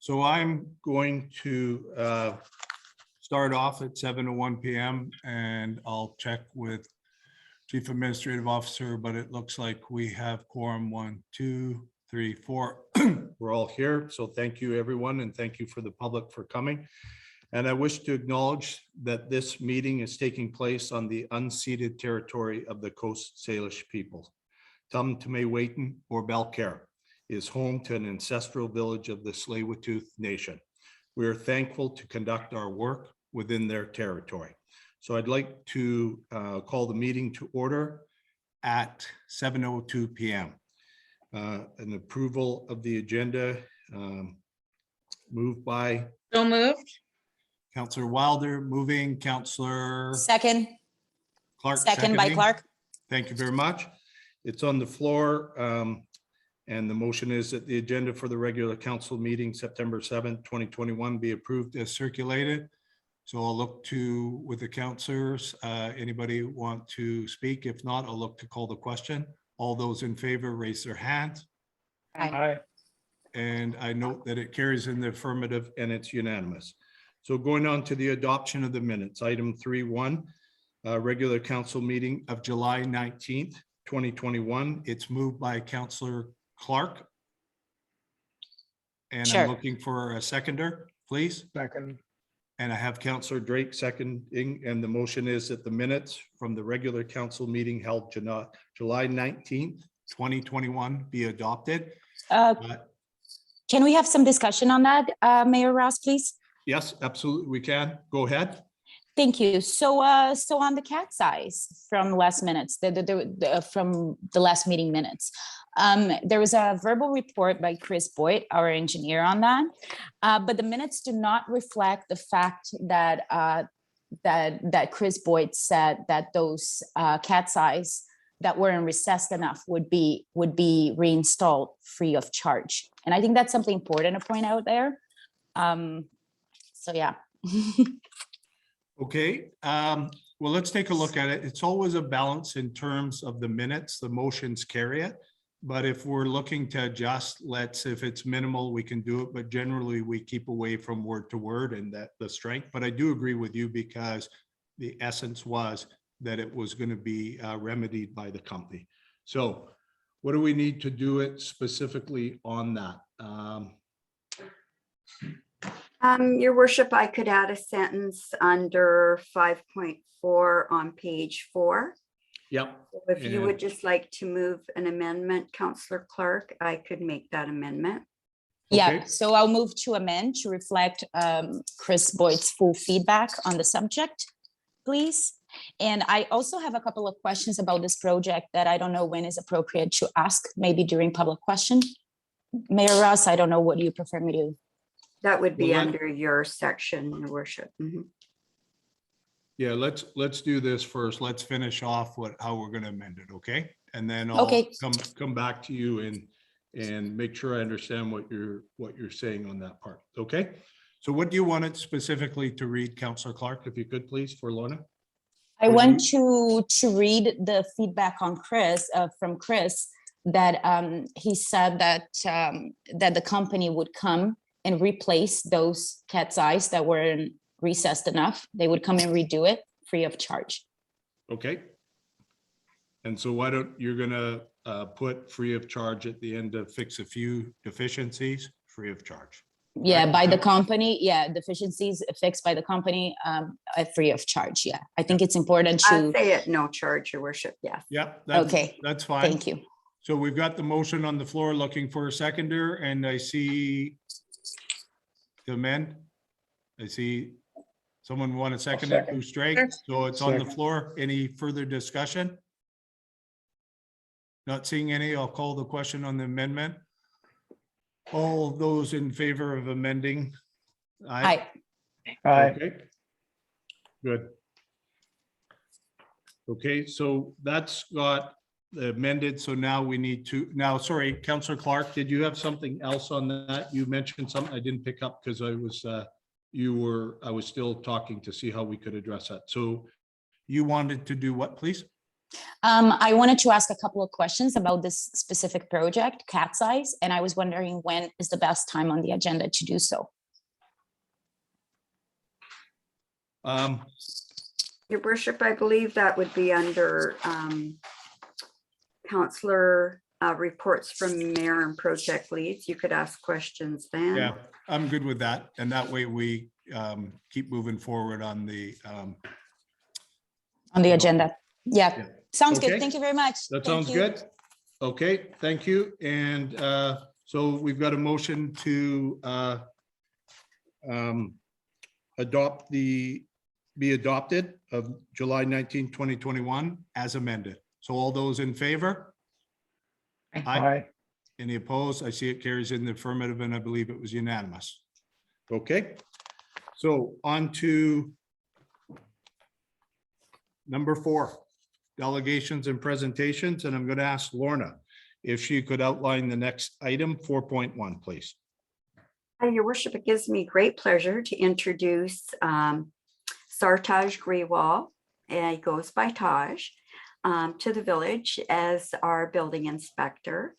So I'm going to start off at 7:01 p.m. and I'll check with Chief Administrative Officer, but it looks like we have quorum 1, 2, 3, 4. We're all here. So thank you, everyone, and thank you for the public for coming. And I wish to acknowledge that this meeting is taking place on the unceded territory of the Coast Salish people. Tumtume-Waitan or Belcare is home to an ancestral village of the Tsleil-Waututh Nation. We are thankful to conduct our work within their territory. So I'd like to call the meeting to order at 7:02 p.m. An approval of the agenda moved by So moved. Councillor Wilder, moving, Councillor Second. Clark. Second by seconding. Clark. Thank you very much. It's on the floor. And the motion is that the agenda for the regular council meeting, September 7th, 2021 be approved as circulated. So I'll look to with the councillors. Anybody want to speak? If not, I'll look to call the question. All those in favor, raise their hands. Aye. And I note that it carries in the affirmative and it's unanimous. So going on to the adoption of the minutes, item 3.1, regular council meeting of July 19th, 2021. It's moved by Councillor Clark. And Sure. I'm looking for a seconder, please. Second. And I have Councillor Drake seconding, and the motion is that the minutes from the regular council meeting held July 19th, 2021 be adopted. Can we have some discussion on that, Mayor Ross, please? Yes, absolutely, we can. Go ahead. Thank you. So on the cat size from last minutes, from the last meeting minutes, there was a verbal report by Chris Boyd, our engineer, on that. But the minutes do not reflect the fact that that Chris Boyd said that those cat size that weren't recessed enough would be reinstalled free of charge. And I think that's something important to point out there. So yeah. Okay, well, let's take a look at it. It's always a balance in terms of the minutes, the motions carry it. But if we're looking to adjust, if it's minimal, we can do it. But generally, we keep away from word to word and that the strength. But I do agree with you because the essence was that it was going to be remedied by the company. So what do we need to do it specifically on that? Your worship, I could add a sentence under 5.4 on page 4. Yep. If you would just like to move an amendment, Councillor Clark, I could make that amendment. Yeah, Okay. so I'll move to amend to reflect Chris Boyd's full feedback on the subject, please. And I also have a couple of questions about this project that I don't know when is appropriate to ask, maybe during public question. Mayor Ross, I don't know what you prefer me to. That would be Well, under your section, your worship. Mhm. Yeah, let's do this first. Let's finish off how we're going to amend it, okay? And then I'll Okay. come back to you and make sure I understand what you're saying on that part, okay? So what do you want it specifically to read, Councillor Clark, if you could please, for Lorna? I want to read the feedback on Chris from Chris that he said that that the company would come and replace those cat's eyes that weren't recessed enough. They would come and redo it free of charge. Okay. And so why don't you're gonna put free of charge at the end to fix a few deficiencies, free of charge. Yeah, Right. by the company. Yeah, deficiencies fixed by the company at free of charge. Yeah, I think it's important I'll to. say it, no charge, your worship, yes. Yep. Okay. That's fine. Thank you. So we've got the motion on the floor looking for a seconder, and I see the amend. I see someone want to second it, Bruce Drake. So it's on the floor. Any further discussion? Not seeing any, I'll call the question on the amendment. All those in favor of amending? Aye. Okay. Good. Okay, so that's got amended. So now we need to, sorry, Councillor Clark, did you have something else on that? You mentioned something I didn't pick up because I was still talking to see how we could address that. So you wanted to do what, please? I wanted to ask a couple of questions about this specific project, Cat's Eyes, and I was wondering when is the best time on the agenda to do so? Your worship, I believe that would be under counselor reports from mayor and project leads. You could ask questions then. Yeah, I'm good with that. And that way we keep moving forward on the Agenda. Yeah, Yeah. sounds Okay. good. Thank you very much. That Thank sounds you. good. Okay, thank you. And so we've got a motion to be adopted of July 19, 2021 as amended. So all those in favor? Aye. Any opposed? I see it carries in the affirmative and I believe it was unanimous. Okay, so on to number 4, delegations and presentations. And I'm going to ask Lorna if she could outline the next item 4.1, please. Your worship, it gives me great pleasure to introduce Sartaj Grewal, and he goes by Taj, to the village as our building inspector.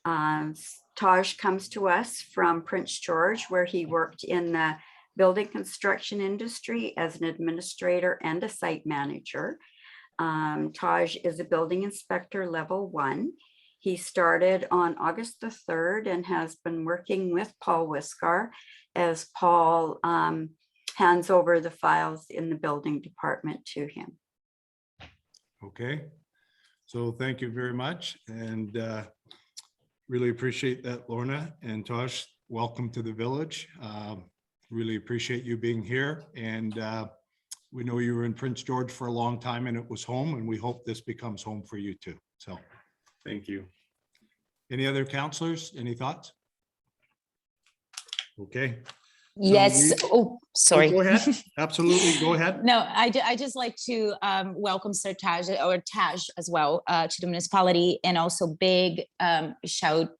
Taj comes to us from Prince George, where he worked in the building construction industry as an administrator and a site manager. Taj is a building inspector level 1. He started on August the 3rd and has been working with Paul Wiscar as Paul hands over the files in the building department to him. Okay, so thank you very much. And really appreciate that, Lorna. And Tosh, welcome to the village. Really appreciate you being here. And we know you were in Prince George for a long time and it was home, and we hope this becomes home for you too. So thank you. Any other counselors? Any thoughts? Okay. Yes. Oh, sorry. Go ahead. Absolutely. Go ahead. No, I just like to welcome Sir Taj or Taj as well to the municipality, and also big shout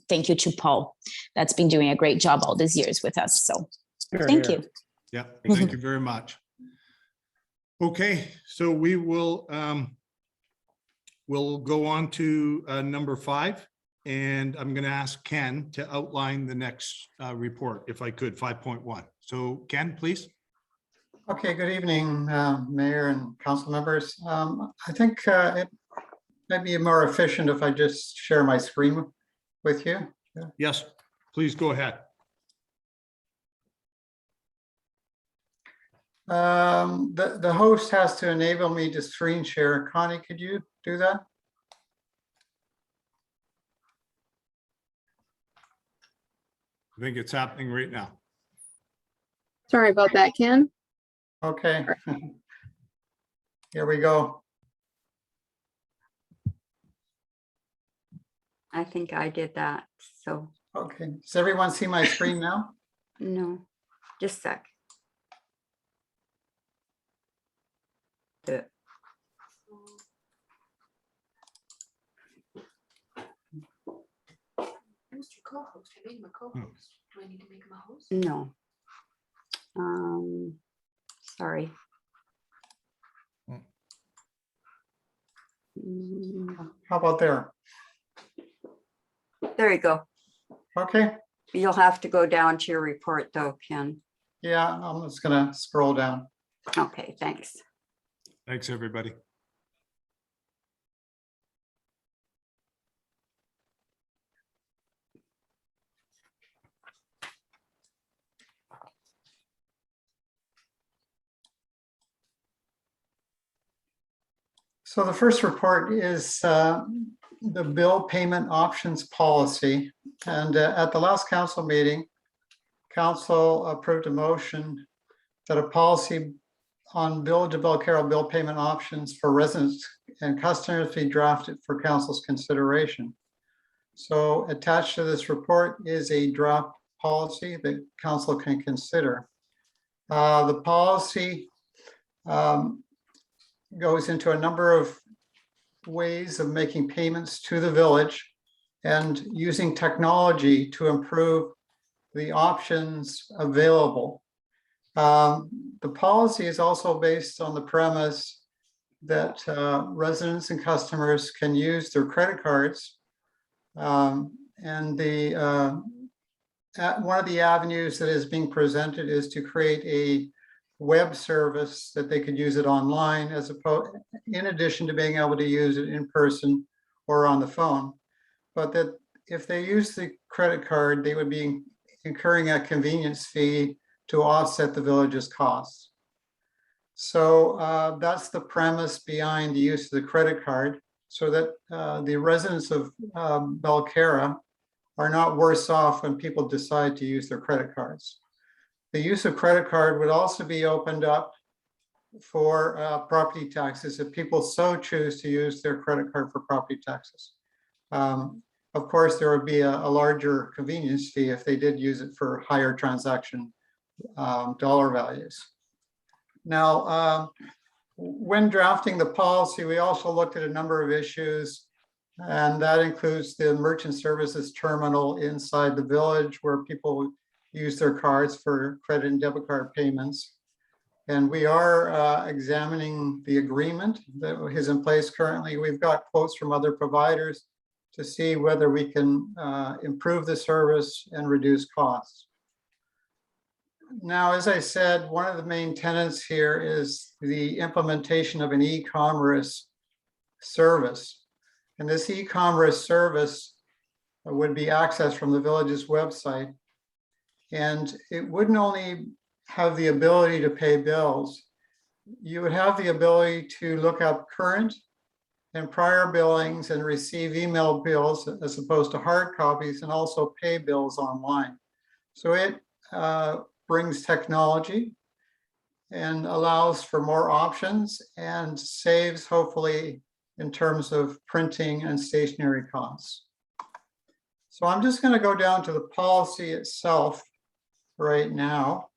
thank you to Paul. That's been doing a great job all these years with us. So thank you. Yeah, thank you very much. Okay, so we will we'll go on to number 5. And I'm going to ask Ken to outline the next report, if I could, 5.1. So Ken, please. Okay, good evening, Mayor and council members. I think it might be more efficient if I just share my screen with you. Yeah. Yes, please go ahead. The host has to enable me to screen share. Connie, could you do that? I think it's happening right now. Sorry about that, Ken. Okay. Here we go. I think I did that. So Okay, does everyone see my screen now? no, just a sec. Mr. Co-host, I made him a co-host. Do I need to make him a host? No. Sorry. How about there? There you go. Okay, You'll have to go down to your report though, Ken. yeah, I'm just gonna scroll down. Okay, thanks. Thanks, everybody. So the first report is the bill payment options policy. And at the last council meeting, council approved a motion that a policy on Village of Belcarro bill payment options for residents and customers be drafted for council's consideration. So attached to this report is a draft policy that council can consider. The policy goes into a number of ways of making payments to the village and using technology to improve the options available. The policy is also based on the premise that residents and customers can use their credit cards. And one of the avenues that is being presented is to create a web service that they could use it online, as opposed, in addition to being able to use it in person or on the phone. But that if they use the credit card, they would be incurring a convenience fee to offset the village's costs. So that's the premise behind the use of the credit card, so that the residents of Belcarra are not worse off when people decide to use their credit cards. The use of credit card would also be opened up for property taxes if people so choose to use their credit card for property taxes. Of course, there would be a larger convenience fee if they did use it for higher transaction dollar values. Now, when drafting the policy, we also looked at a number of issues, and that includes the merchant services terminal inside the village where people use their cards for credit and debit card payments. And we are examining the agreement that is in place currently. We've got quotes from other providers to see whether we can improve the service and reduce costs. Now, as I said, one of the main tenets here is the implementation of an e-commerce service. And this e-commerce service would be accessed from the village's website. And it wouldn't only have the ability to pay bills, you would have the ability to look up current and prior billings and receive email bills as opposed to hard copies, and also pay bills online. So it brings technology and allows for more options and saves, hopefully, in terms of printing and stationery costs. So I'm just going to go down to the policy itself right now.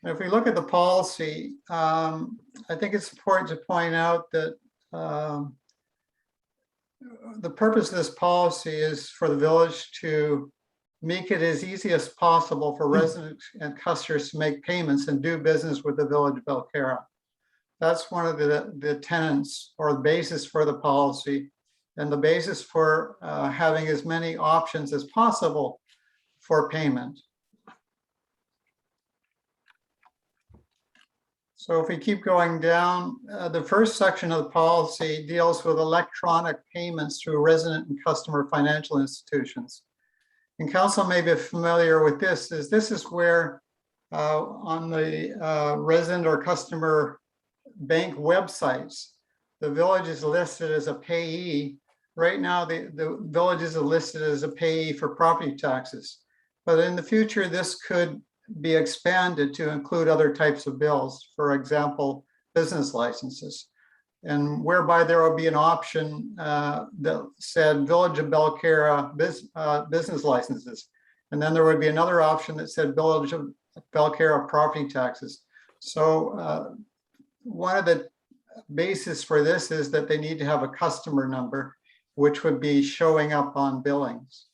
If we look at the policy, I think it's important to point out that the purpose of this policy is for the village to make it as easy as possible for residents and customers to make payments and do business with the village of Belcarra. That's one of the tenets or the basis for the policy, and the basis for having as many options as possible for payment. So if we keep going down, the first section of the policy deals with electronic payments through resident and customer financial institutions. And council may be familiar with this. This is where on the resident or customer bank websites, the village is listed as a payee. Right now, the village is listed as a payee for property taxes. But in the future, this could be expanded to include other types of bills, for example, business licenses, and whereby there will be an option that said Village of Belcarra business licenses. And then there would be another option that said Village of Belcarra property taxes. So one of the basis for this is that they need to have a customer number, which would be showing up on billings.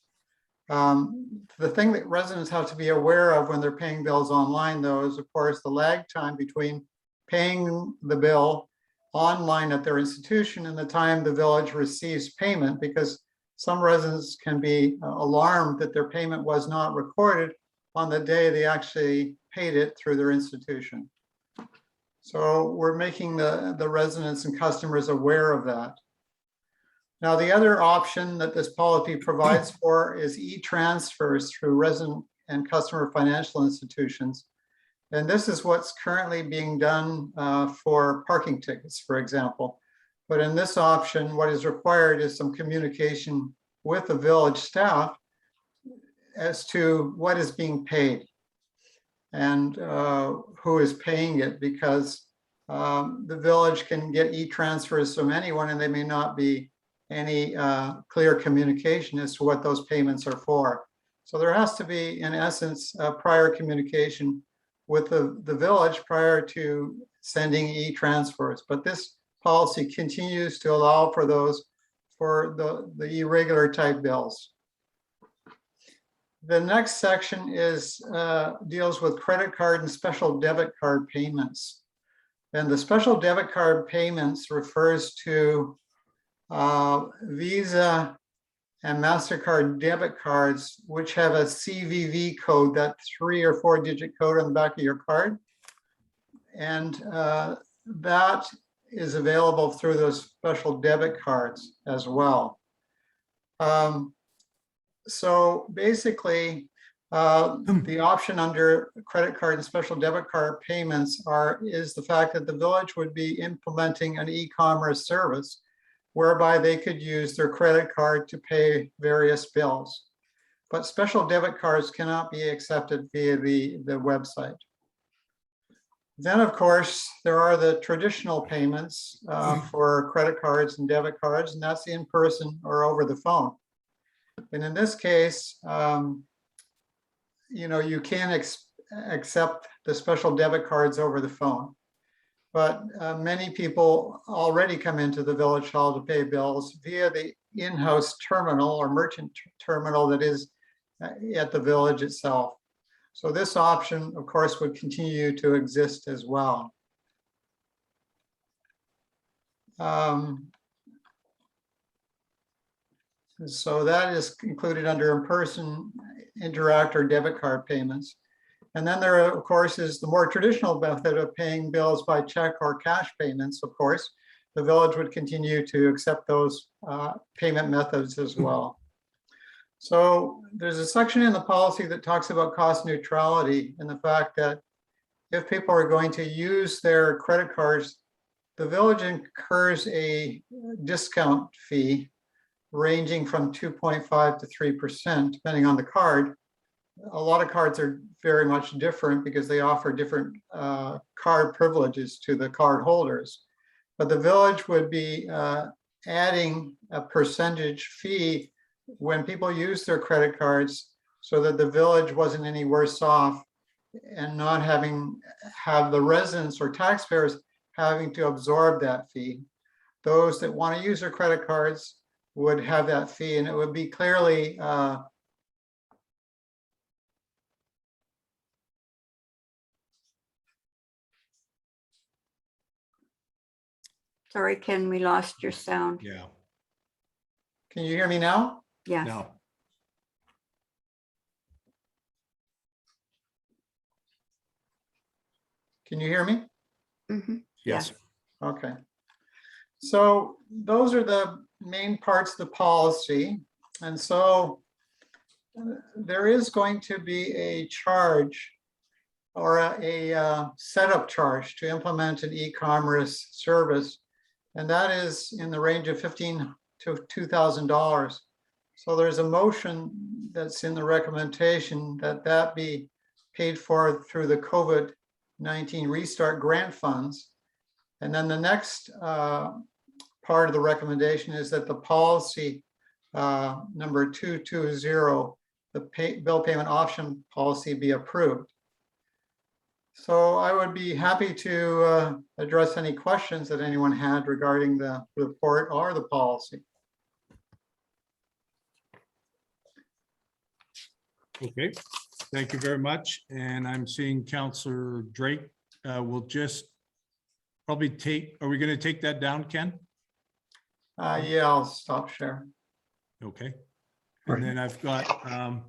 The thing that residents have to be aware of when they're paying bills online, though, is of course the lag time between paying the bill online at their institution and the time the village receives payment, because some residents can be alarmed that their payment was not recorded on the day they actually paid it through their institution. So we're making the residents and customers aware of that. Now, the other option that this policy provides for is e-transfers through resident and customer financial institutions. And this is what's currently being done for parking tickets, for example. But in this option, what is required is some communication with the village staff as to what is being paid and who is paying it, because the village can get e-transfers from anyone and they may not be any clear communication as to what those payments are for. So there has to be, in essence, prior communication with the village prior to sending e-transfers. But this policy continues to allow for those for the irregular type bills. The next section is deals with credit card and special debit card payments. And the special debit card payments refers to Visa and MasterCard debit cards, which have a CVV code, that 3 or 4 digit code on the back of your card. And that is available through those special debit cards as well. So basically, the option under credit card and special debit card payments is the fact that the village would be implementing an e-commerce service whereby they could use their credit card to pay various bills. But special debit cards cannot be accepted via the website. Then, of course, there are the traditional payments for credit cards and debit cards, and that's in person or over the phone. And in this case, you can accept the special debit cards over the phone. But many people already come into the village hall to pay bills via the in-house terminal or merchant terminal that is at the village itself. So this option, of course, would continue to exist as well. So that is included under in-person, interact, or debit card payments. And then there, of course, is the more traditional method of paying bills by check or cash payments. Of course, the village would continue to accept those payment methods as well. So there's a section in the policy that talks about cost neutrality and the fact that if people are going to use their credit cards, the village incurs a discount fee ranging from 2.5 to 3%, depending on the card. A lot of cards are very much different because they offer different card privileges to the card holders. But the village would be adding a percentage fee when people use their credit cards so that the village wasn't any worse off and not have the residents or taxpayers having to absorb that fee. Those that want to use their credit cards would have that fee, and it would be clearly Sorry, Ken, we lost your sound. Yeah, Can you hear me now? Yes. no, Can you hear me? Mhm. yes. Okay. So those are the main parts of the policy. And so there is going to be a charge or a setup charge to implement an e-commerce service. And that is in the range of $1,500 to $2,000. So there's a motion that's in the recommendation that be paid for through the COVID-19 Restart Grant Funds. And then the next part of the recommendation is that the policy number 220, the bill payment option policy, be approved. So I would be happy to address any questions that anyone had regarding the report or the policy. Okay, thank you very much. And I'm seeing Councillor Drake will just probably are we going to take that down, Ken? Yeah, I'll stop sharing. Okay. And then I've got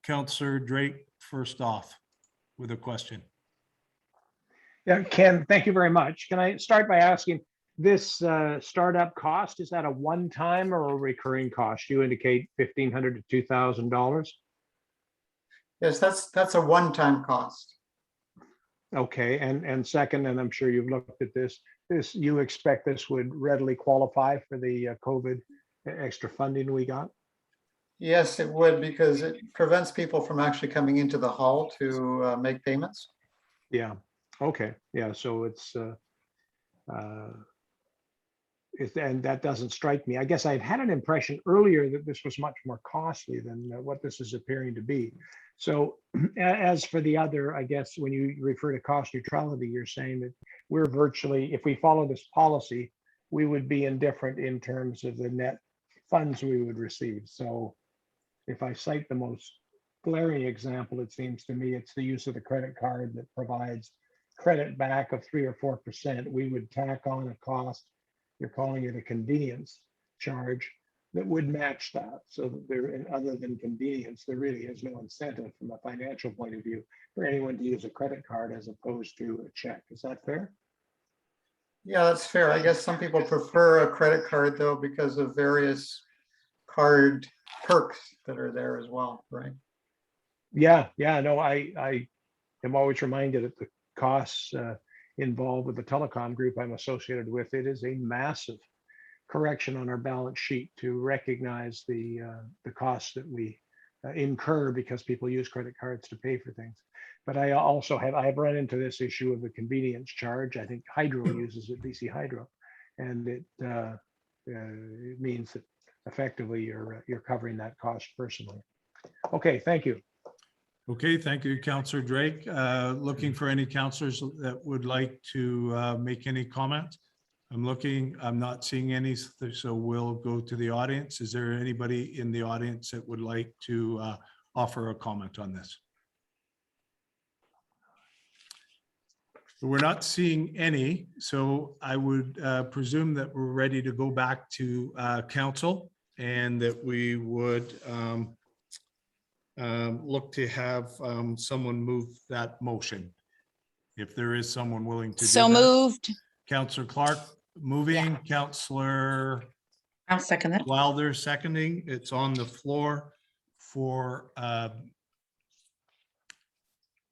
Councillor Drake first off with a question. Yeah, Ken, thank you very much. Can I start by asking, this startup cost, is that a one-time or a recurring cost? You indicate $1,500 to $2,000. Yes, that's a one-time cost. Okay, and second, and I'm sure you've looked at this, you expect this would readily qualify for the COVID extra funding we got? Yes, it would, because it prevents people from actually coming into the hall to make payments. Yeah, okay, yeah, so and that doesn't strike me. I guess I've had an impression earlier that this was much more costly than what this is appearing to be. So as for the other, I guess when you refer to cost neutrality, you're saying that we're virtually, if we follow this policy, we would be indifferent in terms of the net funds we would receive. So if I cite the most glaring example, it seems to me it's the use of the credit card that provides credit back of 3 or 4%. We would tack on a cost, you're calling it a convenience charge, that would match that. So that there, and other than convenience, there really is no incentive from a financial point of view for anyone to use a credit card as opposed to a check. Is that fair? Yeah, that's fair. I guess some people prefer a credit card though because of various card perks that are there as well, right? Yeah, no, I am always reminded of the costs involved with the telecom group I'm associated with. It is a massive correction on our balance sheet to recognize the costs that we incur because people use credit cards to pay for things. But I also have run into this issue of the convenience charge. I think Hydro uses it, BC Hydro, and it means that effectively you're covering that cost personally. Okay, thank you. Okay, thank you, Councillor Drake. Looking for any councillors that would like to make any comments. I'm not seeing any, so we'll go to the audience. Is there anybody in the audience that would like to offer a comment on this? We're not seeing any, so I would presume that we're ready to go back to council and that we would look to have someone move that motion. If there is someone willing to do So that. moved. Councillor Clark moving, Councillor I'll second that. Wilder seconding. It's on the floor for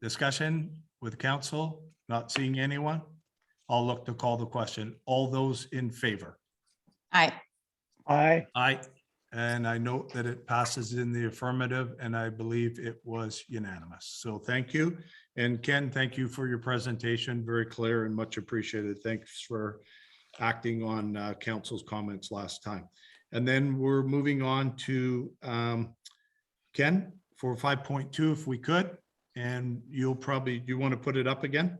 discussion with council. Not seeing anyone. I'll look to call the question. All those in favor? Aye. Aye. Aye. And I note that it passes in the affirmative, and I believe it was unanimous. So thank you. And Ken, thank you for your presentation. Very clear and much appreciated. Thanks for acting on council's comments last time. And then we're moving on to Ken for 5.2, if we could. And you'll probably, do you want to put it up again?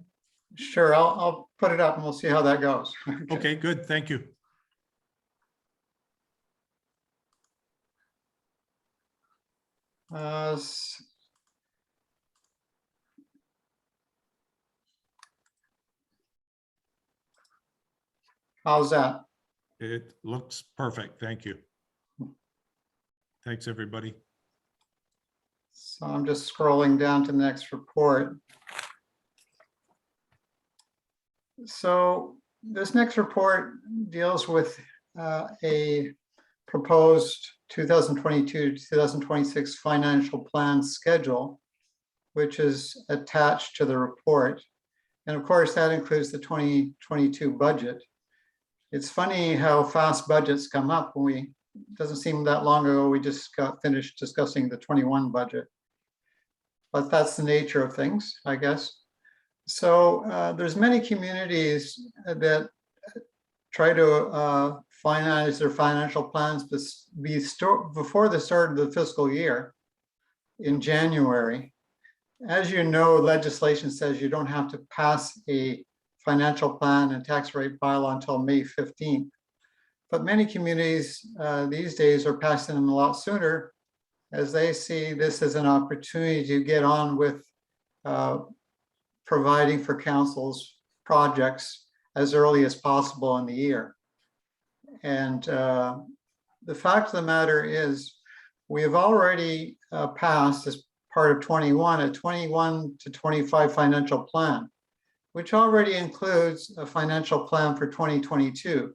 Sure, I'll put it up and we'll see how that goes. Okay, good. Thank you. How's that? It looks perfect. Thank you. Thanks, everybody. So I'm just scrolling down to the next report. So this next report deals with a proposed 2022 to 2026 financial plan schedule, which is attached to the report. And of course, that includes the 2022 budget. It's funny how fast budgets come up. It doesn't seem that long ago, we just got finished discussing the 21 budget. But that's the nature of things, I guess. So there's many communities that try to finalize their financial plans before the start of the fiscal year in January. As you know, legislation says you don't have to pass a financial plan and tax rate bylaw until May 15th. But many communities these days are passing them a lot sooner, as they see this as an opportunity to get on with providing for council's projects as early as possible in the year. And the fact of the matter is, we have already passed, as part of 21, a 21 to 25 financial plan, which already includes a financial plan for 2022.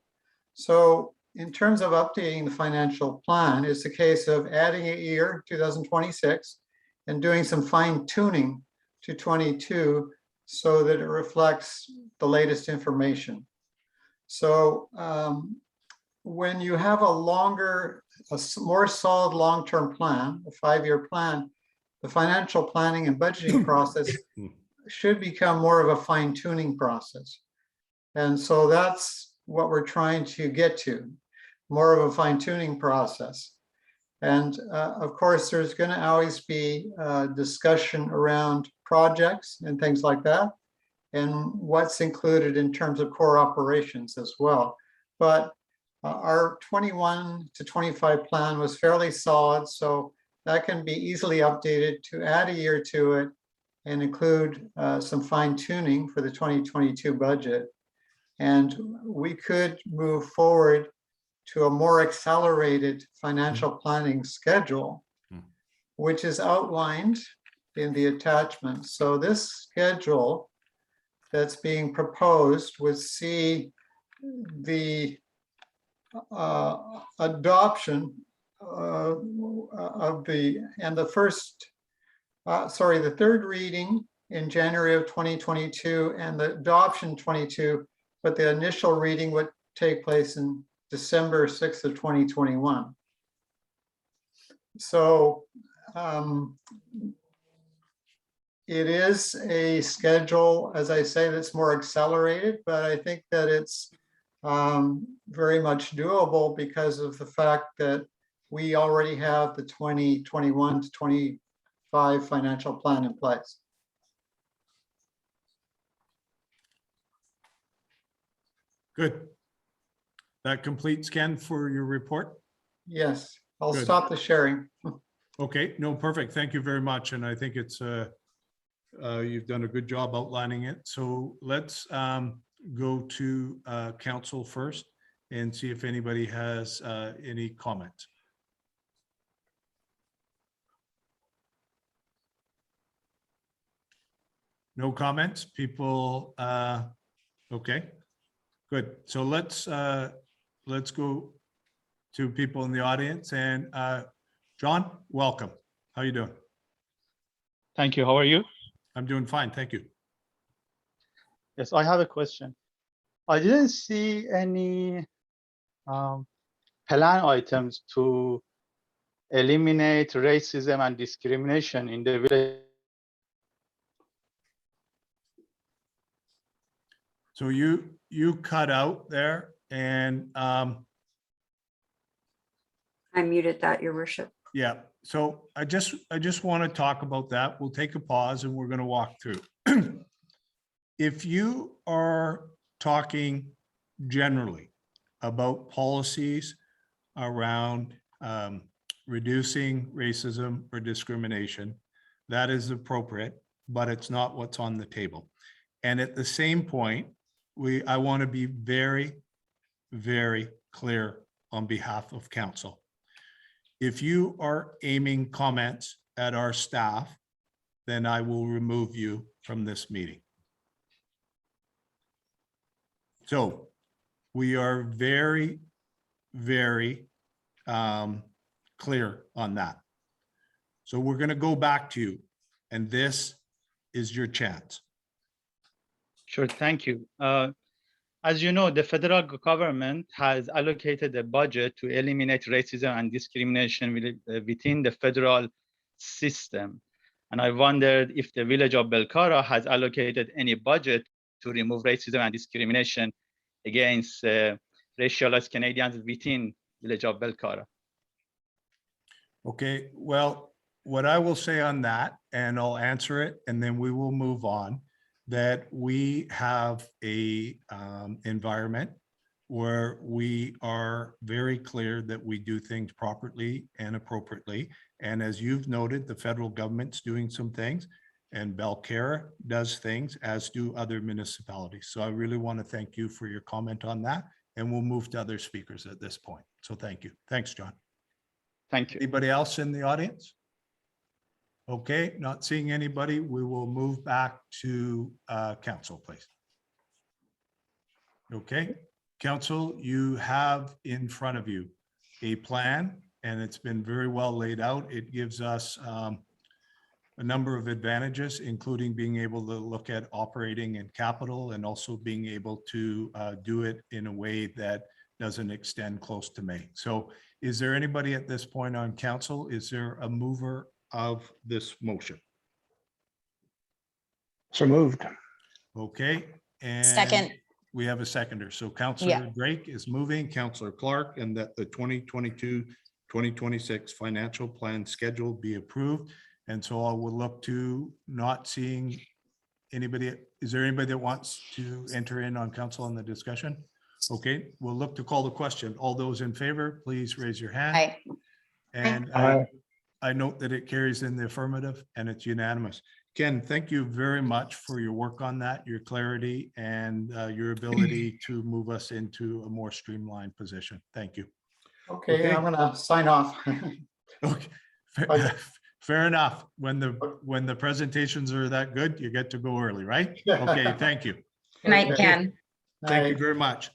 So in terms of updating the financial plan, it's a case of adding a year, 2026, and doing some fine tuning to 22 so that it reflects the latest information. So when you have a more solid long-term plan, a 5-year plan, the financial planning and budgeting process should become more of a fine-tuning process. And so that's what we're trying to get to, more of a fine-tuning process. And of course, there's going to always be discussion around projects and things like that, and what's included in terms of core operations as well. But our 21 to 25 plan was fairly solid, so that can be easily updated to add a year to it and include some fine tuning for the 2022 budget. And we could move forward to a more accelerated financial planning schedule, which is outlined in the attachment. So this schedule that's being proposed would see the adoption of the third reading in January of 2022 and the adoption 22, but the initial reading would take place in December 6th of 2021. So it is a schedule, as I say, that's more accelerated, but I think that it's very much doable because of the fact that we already have the 2021 to 25 financial plan in place. Good. That completes, Ken, for your report. Yes, I'll Good. stop the sharing. Okay, no, perfect. Thank you very much. And I think it's you've done a good job outlining it. So let's go to council first and see if anybody has any comments. No comments, people. Okay, good. So let's go to people in the audience. And John, welcome. How you doing? Thank you. How are you? I'm doing fine, thank you. Yes, I have a question. I didn't see any plan items to eliminate racism and discrimination in the village. So you cut out there and I muted that, Your Worship. yeah, so I just want to talk about that. We'll take a pause and we're going to walk through. If you are talking generally about policies around reducing racism or discrimination, that is appropriate, but it's not what's on the table. And at the same point, I want to be very, very clear on behalf of council. If you are aiming comments at our staff, then I will remove you from this meeting. So we are very, very clear on that. So we're going to go back to you, and this is your chance. Sure, thank you. As you know, the federal government has allocated a budget to eliminate racism and discrimination within the federal system. And I wondered if the village of Belcara has allocated any budget to remove racism and discrimination against racialized Canadians within village of Belcara. Okay, well, what I will say on that, and I'll answer it, and then we will move on, that we have a environment where we are very clear that we do things properly and appropriately. And as you've noted, the federal government's doing some things, and Belcara does things, as do other municipalities. So I really want to thank you for your comment on that, and we'll move to other speakers at this point. So thank you. Thanks, John. Thank you. Anybody else in the audience? Okay, not seeing anybody, we will move back to council, please. Okay, council, you have in front of you a plan, and it's been very well laid out. It gives us a number of advantages, including being able to look at operating and capital, and also being able to do it in a way that doesn't extend close to May. So is there anybody at this point on council? Is there a mover of this motion? So moved. Okay, and Second. we have a seconder. So Councillor Drake is moving, Councillor Clark, and that the 2022-2026 financial plan schedule be approved. And so I will look to not seeing anybody. Is there anybody that wants to enter in on council on the discussion? Okay, we'll look to call the question. All those in favor, please raise your hand. Aye. And I note that it carries in the affirmative and it's unanimous. Ken, thank you very much for your work on that, your clarity and your ability to move us into a more streamlined position. Thank you. Okay, I'm gonna sign off. Okay, Okay. fair enough. When the presentations are that good, you get to go early, right? Okay, thank you. Good night, Okay. Ken. Thank you Aye. very much.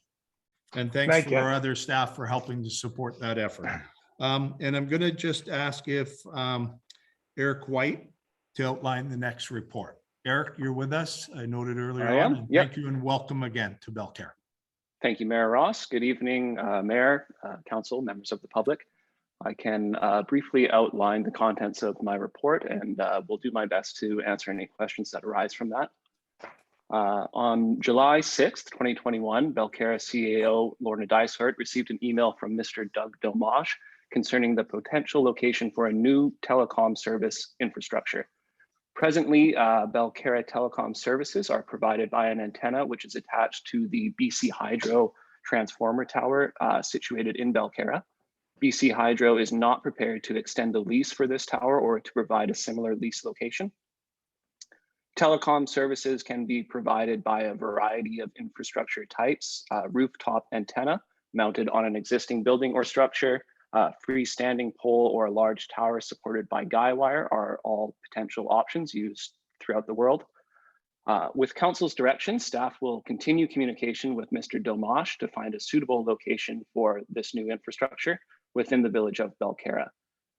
And thanks Thank for you. our other staff for helping to support that effort. And I'm going to just ask if Eric White to outline the next report. Eric, you're with us. I noted earlier I am, on. And yep. Thank you and welcome again to Belcarra. Thank you, Mayor Ross. Good evening, Mayor, Council, members of the public. I can briefly outline the contents of my report and will do my best to answer any questions that arise from that. On July 6th, 2021, Belcarra CAO Lorna Dysart received an email from Mr. Doug Domash concerning the potential location for a new telecom service infrastructure. Presently, Belcarra telecom services are provided by an antenna which is attached to the BC Hydro transformer tower situated in Belcarra. BC Hydro is not prepared to extend the lease for this tower or to provide a similar lease location. Telecom services can be provided by a variety of infrastructure types, rooftop antenna mounted on an existing building or structure, freestanding pole or a large tower supported by guy wire are all potential options used throughout the world. With Council's direction, staff will continue communication with Mr. Domash to find a suitable location for this new infrastructure within the village of Belcarra.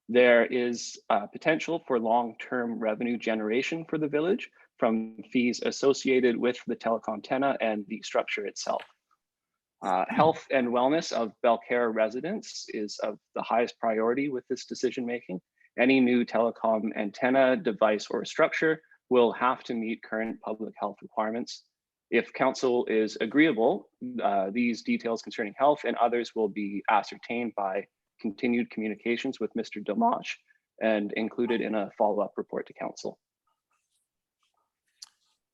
There is potential for long-term revenue generation for the village from fees associated with the telecom antenna and the structure itself. Health and wellness of Belcarra residents is of the highest priority with this decision-making. Any new telecom antenna, device, or structure will have to meet current public health requirements. If council is agreeable, these details concerning health and others will be ascertained by continued communications with Mr. Domash and included in a follow-up report to council.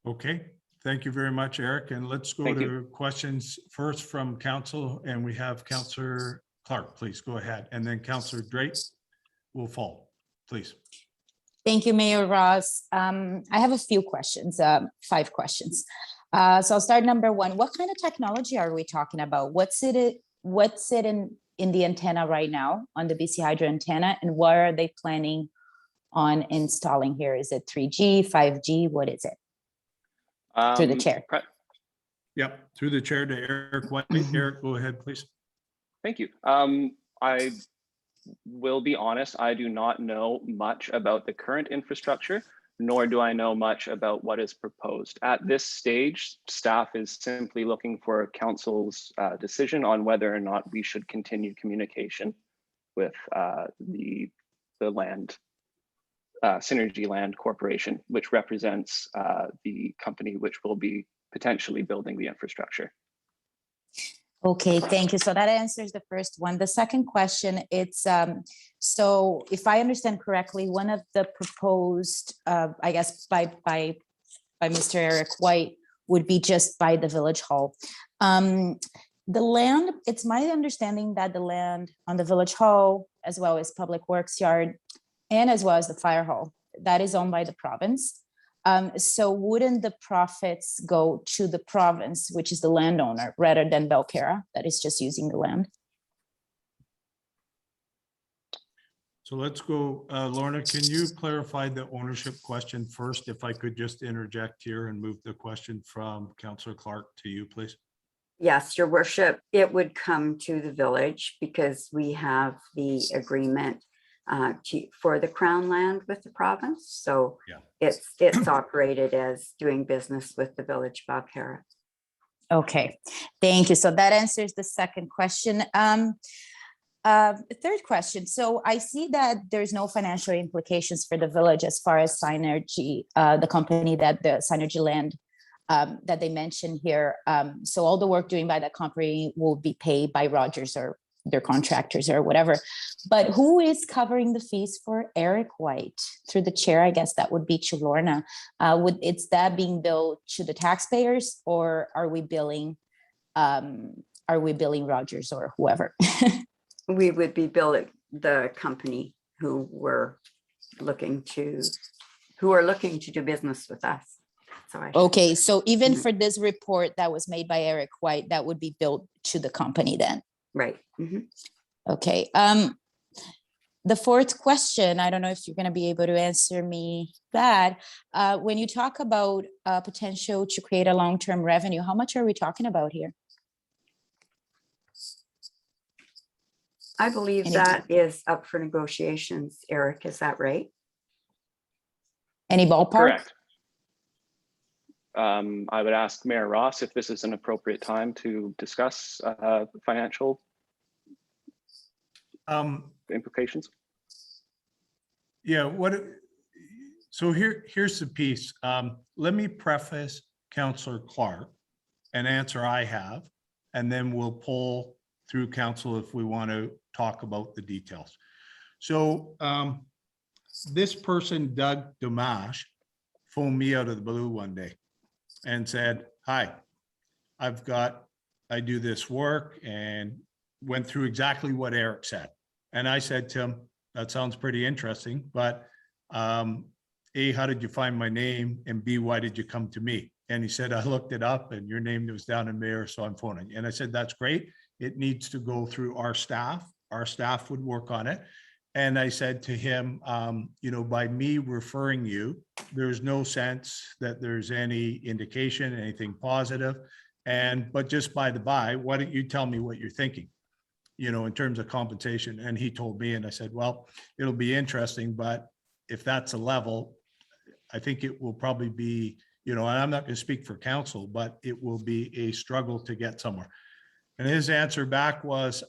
Okay, thank you very much, Eric. And let's go Thank to you. questions first from council. And we have Councillor Clark, please go ahead. And then Councillor Drake will fall, please. Thank you, Mayor Ross. I have a few questions, 5 questions. So I'll start number 1. What kind of technology are we talking about? What's it in the antenna right now on the BC Hydro antenna, and what are they planning on installing here? Is it 3G, 5G? What is it? Through the chair. Yep, through the chair to Eric White. Eric, go ahead, please. Thank you. I will be honest, I do not know much about the current infrastructure, nor do I know much about what is proposed. At this stage, staff is simply looking for council's decision on whether or not we should continue communication with the land, Synergy Land Corporation, which represents the company which will be potentially building the infrastructure. Okay, thank you. So that answers the first one. The second question, it's so if I understand correctly, one of the proposed, I guess by Mr. Eric White would be just by the village hall. The land, it's my understanding that the land on the village hall, as well as public works yard, and as well as the fire hall, that is owned by the province. So wouldn't the profits go to the province, which is the landowner, rather than Belcarra, that is just using the land? So let's go, Lorna, can you clarify the ownership question first? If I could just interject here and move the question from Councillor Clark to you, please. Yes, your worship, it would come to the village because we have the agreement for the Crown land with the province. So Yeah. it's operated as doing business with the village of Belcarra. Okay, thank you. So that answers the second question. Third question. So I see that there's no financial implications for the village as far as Synergy, the company that the Synergy land that they mentioned here. So all the work doing by that company will be paid by Rogers or their contractors or whatever. But who is covering the fees for Eric White? Through the chair, I guess that would be to Lorna. It's that being billed to the taxpayers, or are we billing Rogers or whoever? We would be billing the company who were looking to, who are looking to do business with us. So I should- Okay, so even Mhm. for this report that was made by Eric White, that would be billed to the company then? Right. Mhm. Okay, the fourth question, I don't know if you're gonna be able to answer me that. When you talk about potential to create a long-term revenue, how much are we talking about here? I believe Any- that is up for negotiations, Eric, is that right? Any ballpark? Correct. I would ask Mayor Ross if this is an appropriate time to discuss financial implications. Yeah, so here's the piece. Let me preface Councillor Clark an answer I have, and then we'll pull through council if we want to talk about the details. So this person, Doug Dimash, phoned me out of the blue one day and said, hi, I do this work, and went through exactly what Eric said. And I said to him, that sounds pretty interesting, but A, how did you find my name? And B, why did you come to me? And he said, I looked it up and your name was down in Mayor, so I'm phoning. And I said, that's great. It needs to go through our staff. Our staff would work on it. And I said to him, by me referring you, there's no sense that there's any indication, anything positive. But just by the by, why don't you tell me what you're thinking, in terms of compensation? And he told me, and I said, well, it'll be interesting, but if that's a level, I think it will probably be, and I'm not going to speak for council, but it will be a struggle to get somewhere. And his answer back was,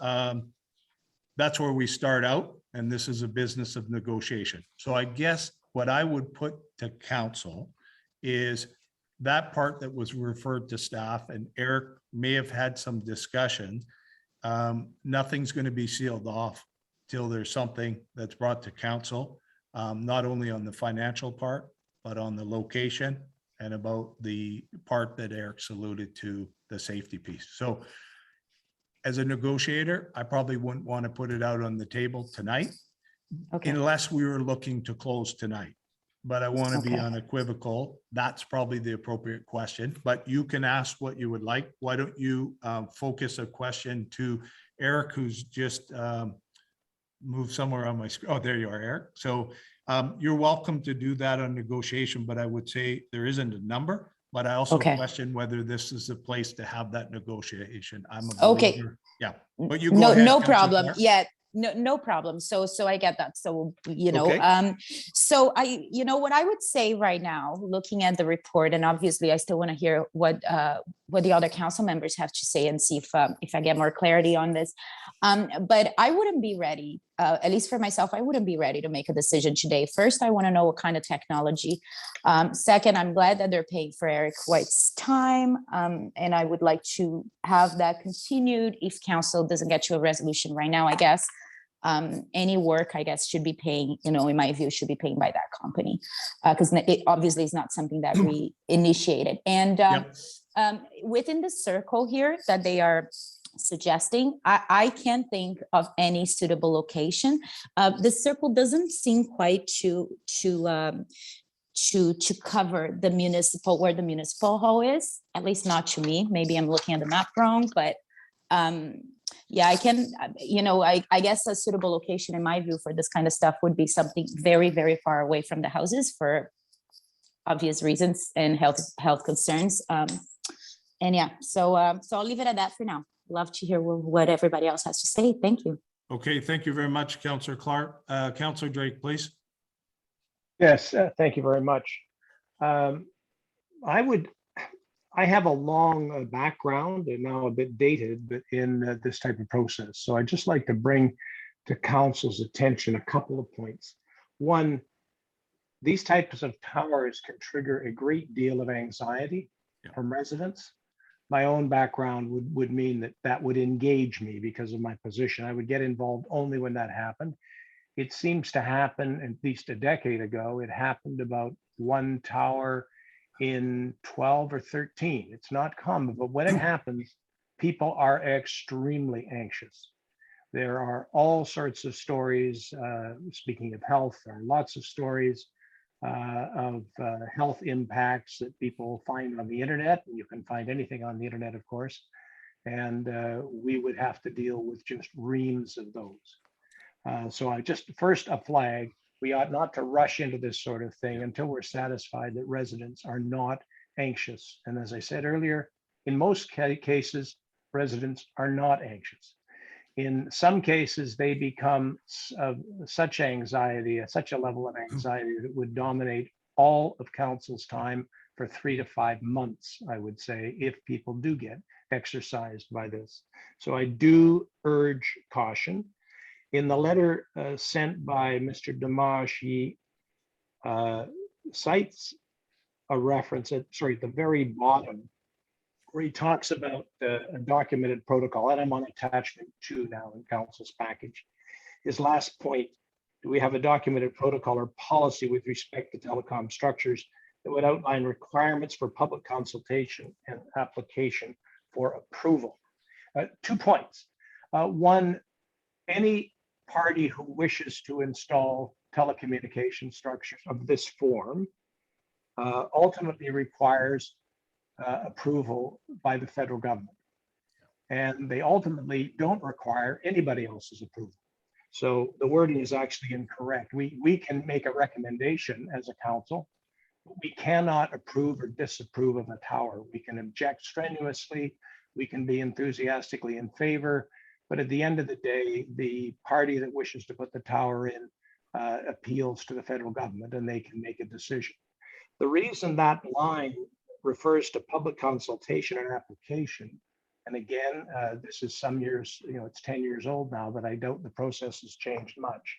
that's where we start out. And this is a business of negotiation. So I guess what I would put to council is that part that was referred to staff, and Eric may have had some discussion. Nothing's going to be sealed off till there's something that's brought to council, not only on the financial part, but on the location and about the part that Eric's alluded to, the safety piece. So as a negotiator, I probably wouldn't want to put it out on the table tonight, Okay, unless we were looking to close tonight. But I want to be Okay. unequivocal. That's probably the appropriate question, but you can ask what you would like. Why don't you focus a question to Eric, who's just moved somewhere on my screen. Oh, there you are, Eric. So you're welcome to do that on negotiation, but I would say there isn't a number, but I also Okay. question whether this is the place to have that negotiation. I'm a Okay. believer. Yeah, but you go no, ahead, no Councillor problem. Clark. Yeah, no problem. So I get that. So, Okay. so what I would say right now, looking at the report, and obviously I still want to hear what the other council members have to say and see if I get more clarity on this. But I wouldn't be ready, at least for myself, I wouldn't be ready to make a decision today. First, I want to know what kind of technology. Second, I'm glad that they're paying for Eric White's time. And I would like to have that continued if council doesn't get to a resolution right now, I guess. Any work, I guess, should be paying, in my view, should be paying by that company. Because it obviously is not something that we initiated. And within the circle here that they are suggesting, I can't think of any suitable location. The circle doesn't seem quite to cover the municipal, where the municipal hall is, at least not to me. Maybe I'm looking at the map wrong, but yeah, I can, I guess a suitable location in my view for this kind of stuff would be something very, very far away from the houses for obvious reasons and health concerns. And yeah, so I'll leave it at that for now. Love to hear what everybody else has to say. Thank you. Okay, thank you very much, Councillor Clark. Councillor Drake, please. Yes, thank you very much. I have a long background and now a bit dated, but in this type of process. So I'd just like to bring to council's attention a couple of points. One, these types of towers can trigger a great deal of anxiety from residents. My own background would mean that would engage me because of my position. I would get involved only when that happened. It seems to happen, at least a decade ago, it happened about one tower in 12 or 13. It's not common, but when it happens, people are extremely anxious. There are all sorts of stories. Speaking of health, there are lots of stories of health impacts that people find on the internet. And you can find anything on the internet, of course. And we would have to deal with just reams of those. So I just first a flag. We ought not to rush into this sort of thing until we're satisfied that residents are not anxious. And as I said earlier, in most cases, residents are not anxious. In some cases, they become of such anxiety, at such a level of anxiety that it would dominate all of council's time for 3 to 5 months, I would say, if people do get exercised by this. So I do urge caution. In the letter sent by Mr. Dimash, he cites a reference at, the very bottom, where he talks about a documented protocol, and I'm on attachment 2 now in council's package. His last point, do we have a documented protocol or policy with respect to telecom structures that would outline requirements for public consultation and application for approval? 2 points. One, any party who wishes to install telecommunication structures of this form ultimately requires approval by the federal government. And they ultimately don't require anybody else's approval. So the wording is actually incorrect. We can make a recommendation as a council, but we cannot approve or disapprove of a tower. We can object strenuously, we can be enthusiastically in favor, but at the end of the day, the party that wishes to put the tower in appeals to the federal government and they can make a decision. The reason that line refers to public consultation and application, and again, this is some years, it's 10 years old now, but I doubt the process has changed much.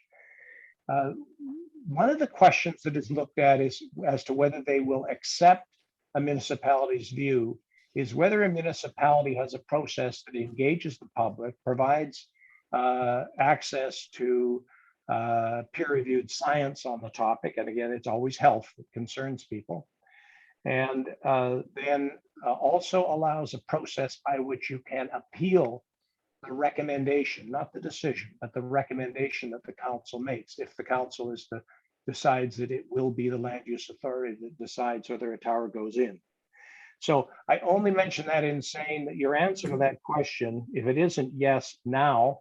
One of the questions that is looked at is as to whether they will accept a municipality's view is whether a municipality has a process that engages the public, provides access to peer-reviewed science on the topic. And again, it's always health that concerns people. And then also allows a process by which you can appeal the recommendation, not the decision, but the recommendation that the council makes. If the council decides that it will be the land use authority that decides whether a tower goes in. So I only mention that in saying that your answer to that question, if it isn't yes now,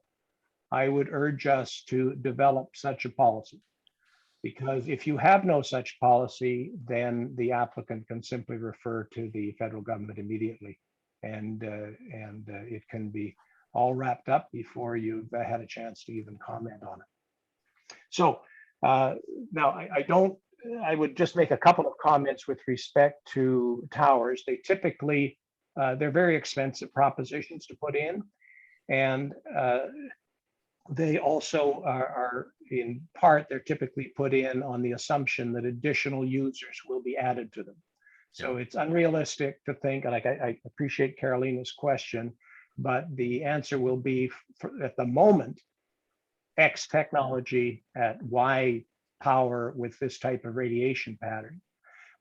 I would urge us to develop such a policy. Because if you have no such policy, then the applicant can simply refer to the federal government immediately. And it can be all wrapped up before you've had a chance to even comment on it. So now I would just make a couple of comments with respect to towers. They typically, they're very expensive propositions to put in. And they also are in part, they're typically put in on the assumption that additional users will be added to them. So it's unrealistic to think, like I appreciate Carolina's question, but the answer will be at the moment, X technology at Y power with this type of radiation pattern.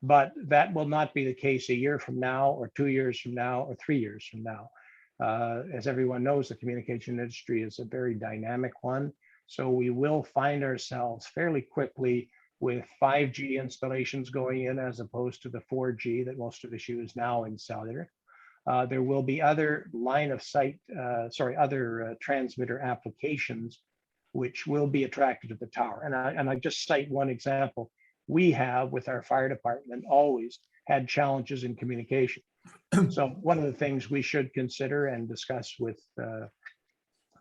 But that will not be the case a year from now, or 2 years from now, or 3 years from now. As everyone knows, the communication industry is a very dynamic one. So we will find ourselves fairly quickly with 5G installations going in as opposed to the 4G that most of us use now in cellular. There will be other line of sight, other transmitter applications which will be attracted to the tower. And I just cite one example. We have, with our fire department, always had challenges in communication. So one of the things we should consider and discuss with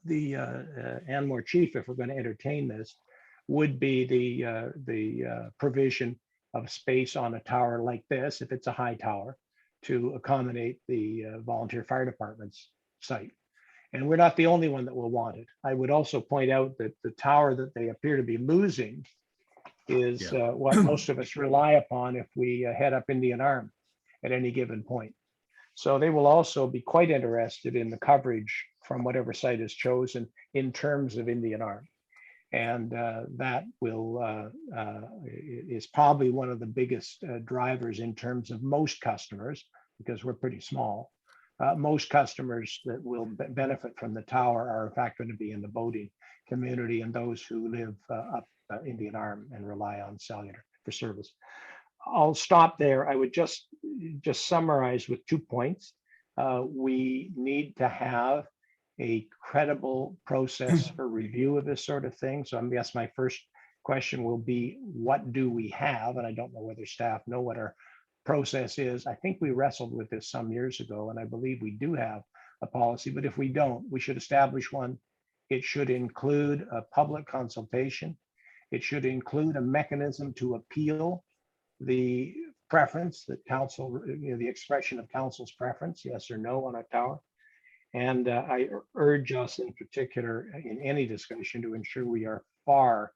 the Anmore chief, if we're going to entertain this, would be the provision of space on a tower like this, if it's a high tower, to accommodate the volunteer fire department's site. And we're not the only one that will want it. I would also point out that the tower that they appear to be losing is what most of us rely upon if we head up Indian Arm at any given point. So they will also be quite interested in the coverage from whatever site is chosen in terms of Indian Arm. And that will is probably one of the biggest drivers in terms of most customers, because we're pretty small, most customers that will benefit from the tower are in fact going to be in the boating community and those who live up Indian Arm and rely on cellular for service. I'll stop there. I would just summarize with 2 points. We need to have a credible process for review of this sort of thing. So I guess my first question will be, what do we have? And I don't know whether staff know what our process is. I think we wrestled with this some years ago, and I believe we do have a policy, but if we don't, we should establish one. It should include a public consultation. It should include a mechanism to appeal the preference that council, the expression of council's preference, yes or no on a tower. And I urge us in particular in any discussion to ensure we are far,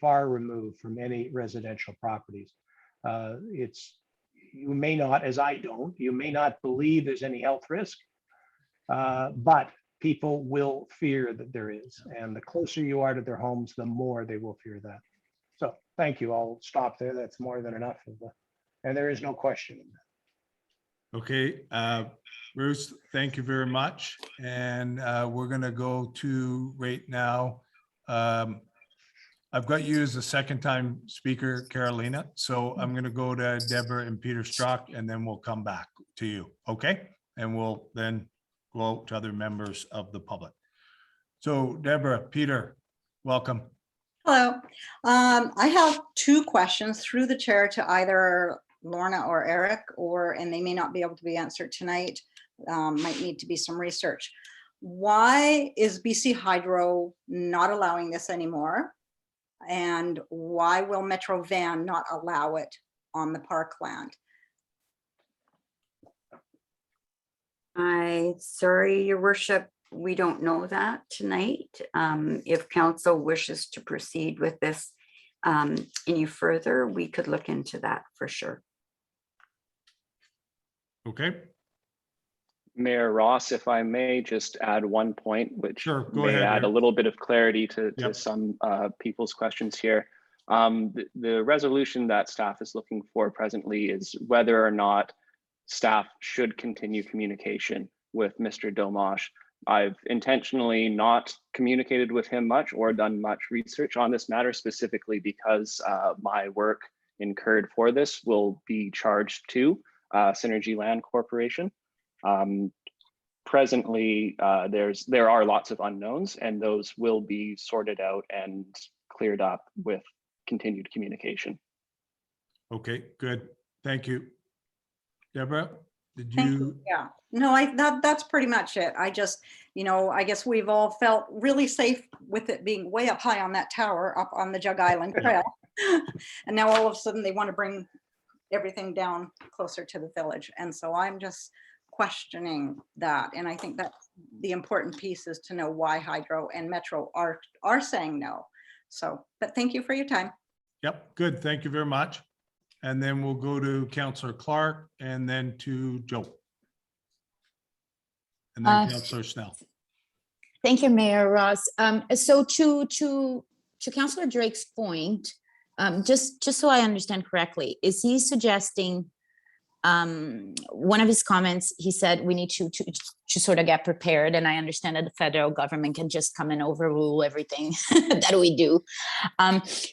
far removed from any residential properties. You may not, as I don't, you may not believe there's any health risk, but people will fear that there is. And the closer you are to their homes, the more they will fear that. So thank you. I'll stop there. That's more than enough of the, and there is no question in that. Okay, Bruce, thank you very much. And we're going to go to right now. I've got you as a second time speaker, Carolina. So I'm going to go to Deborah and Peter Strzok, and then we'll come back to you. Okay. And we'll then go out to other members of the public. So Deborah, Peter, welcome. Hello. I have 2 questions through the chair to either Lorna or Eric, and they may not be able to be answered tonight. Might need to be some research. Why is BC Hydro not allowing this anymore? And why will Metro Van not allow it on the parkland? Sorry, your worship, we don't know that tonight. If council wishes to proceed with this any further, we could look into that for sure. Okay. Mayor Ross, if I may just add one point, which Sure, go may ahead, add a Eric. little bit of clarity to Yep. some people's questions here. The resolution that staff is looking for presently is whether or not staff should continue communication with Mr. Domash. I've intentionally not communicated with him much or done much research on this matter, specifically because my work incurred for this will be charged to Synergy Land Corporation. Presently, there are lots of unknowns, and those will be sorted out and cleared up with continued communication. Okay, good. Thank you. Deborah, did Thank you? you. Yeah, no, that's pretty much it. I just, I guess we've all felt really safe with it being way up high on that tower up on the Jug Island Trail. And now all of a sudden they want to bring everything down closer to the village. And so I'm just questioning that. And I think that the important piece is to know why Hydro and Metro are saying no. So, but thank you for your time. Yep, good. Thank you very much. And then we'll go to Councillor Clark and then to Joe. And then Councillor Snell. Thank you, Mayor Ross. So to Councillor Drake's point, just so I understand correctly, is he suggesting one of his comments, he said we need to sort of get prepared, and I understand that the federal government can just come and overrule everything that we do.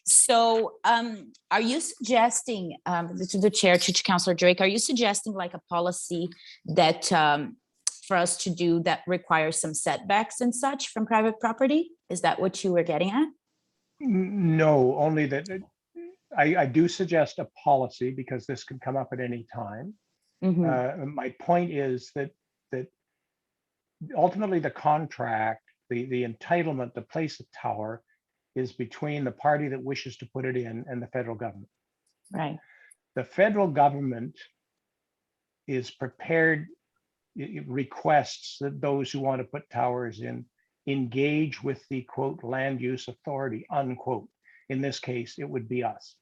So are you suggesting, to the chair, to Councillor Drake, are you suggesting like a policy that for us to do that requires some setbacks and such from private property? Is that what you were getting at? No, only that I do suggest a policy because this could come up at any time. My point is that ultimately the contract, the entitlement to place a tower is between the party that wishes to put it in and the federal government. Right. The federal government is prepared, it requests that those who want to put towers in engage with the quote land use authority unquote. In this case, it would be us.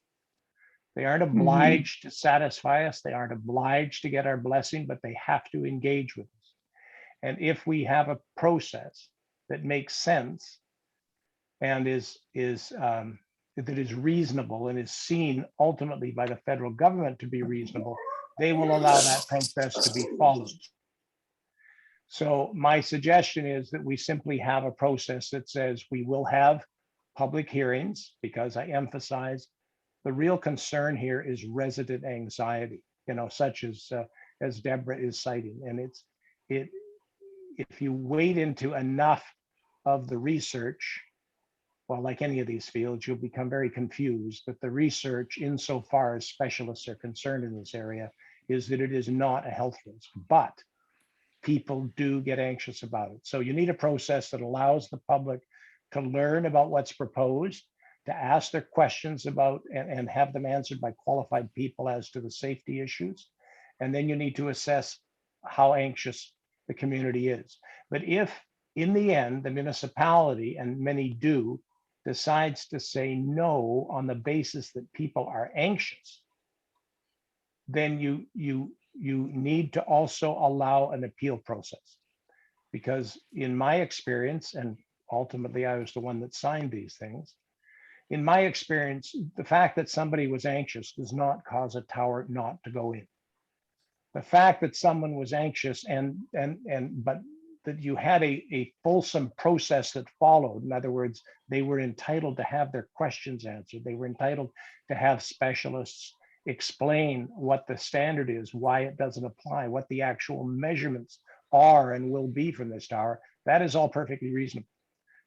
They aren't obliged to satisfy us. They aren't obliged to get our blessing, but they have to engage with us. And if we have a process that makes sense and is reasonable and is seen ultimately by the federal government to be reasonable, they will allow that process to be followed. So my suggestion is that we simply have a process that says we will have public hearings, because I emphasize the real concern here is resident anxiety, such as Deborah is citing. And if you wade into enough of the research, well, like any of these fields, you'll become very confused. But the research, insofar as specialists are concerned in this area, is that it is not a health risk, but people do get anxious about it. So you need a process that allows the public to learn about what's proposed, to ask their questions about and have them answered by qualified people as to the safety issues. And then you need to assess how anxious the community is. But if in the end, the municipality, and many do, decides to say no on the basis that people are anxious, then you need to also allow an appeal process. Because in my experience, and ultimately I was the one that signed these things, in my experience, the fact that somebody was anxious does not cause a tower not to go in. The fact that someone was anxious but that you had a fulsome process that followed. In other words, they were entitled to have their questions answered. They were entitled to have specialists explain what the standard is, why it doesn't apply, what the actual measurements are and will be from this tower. That is all perfectly reasonable.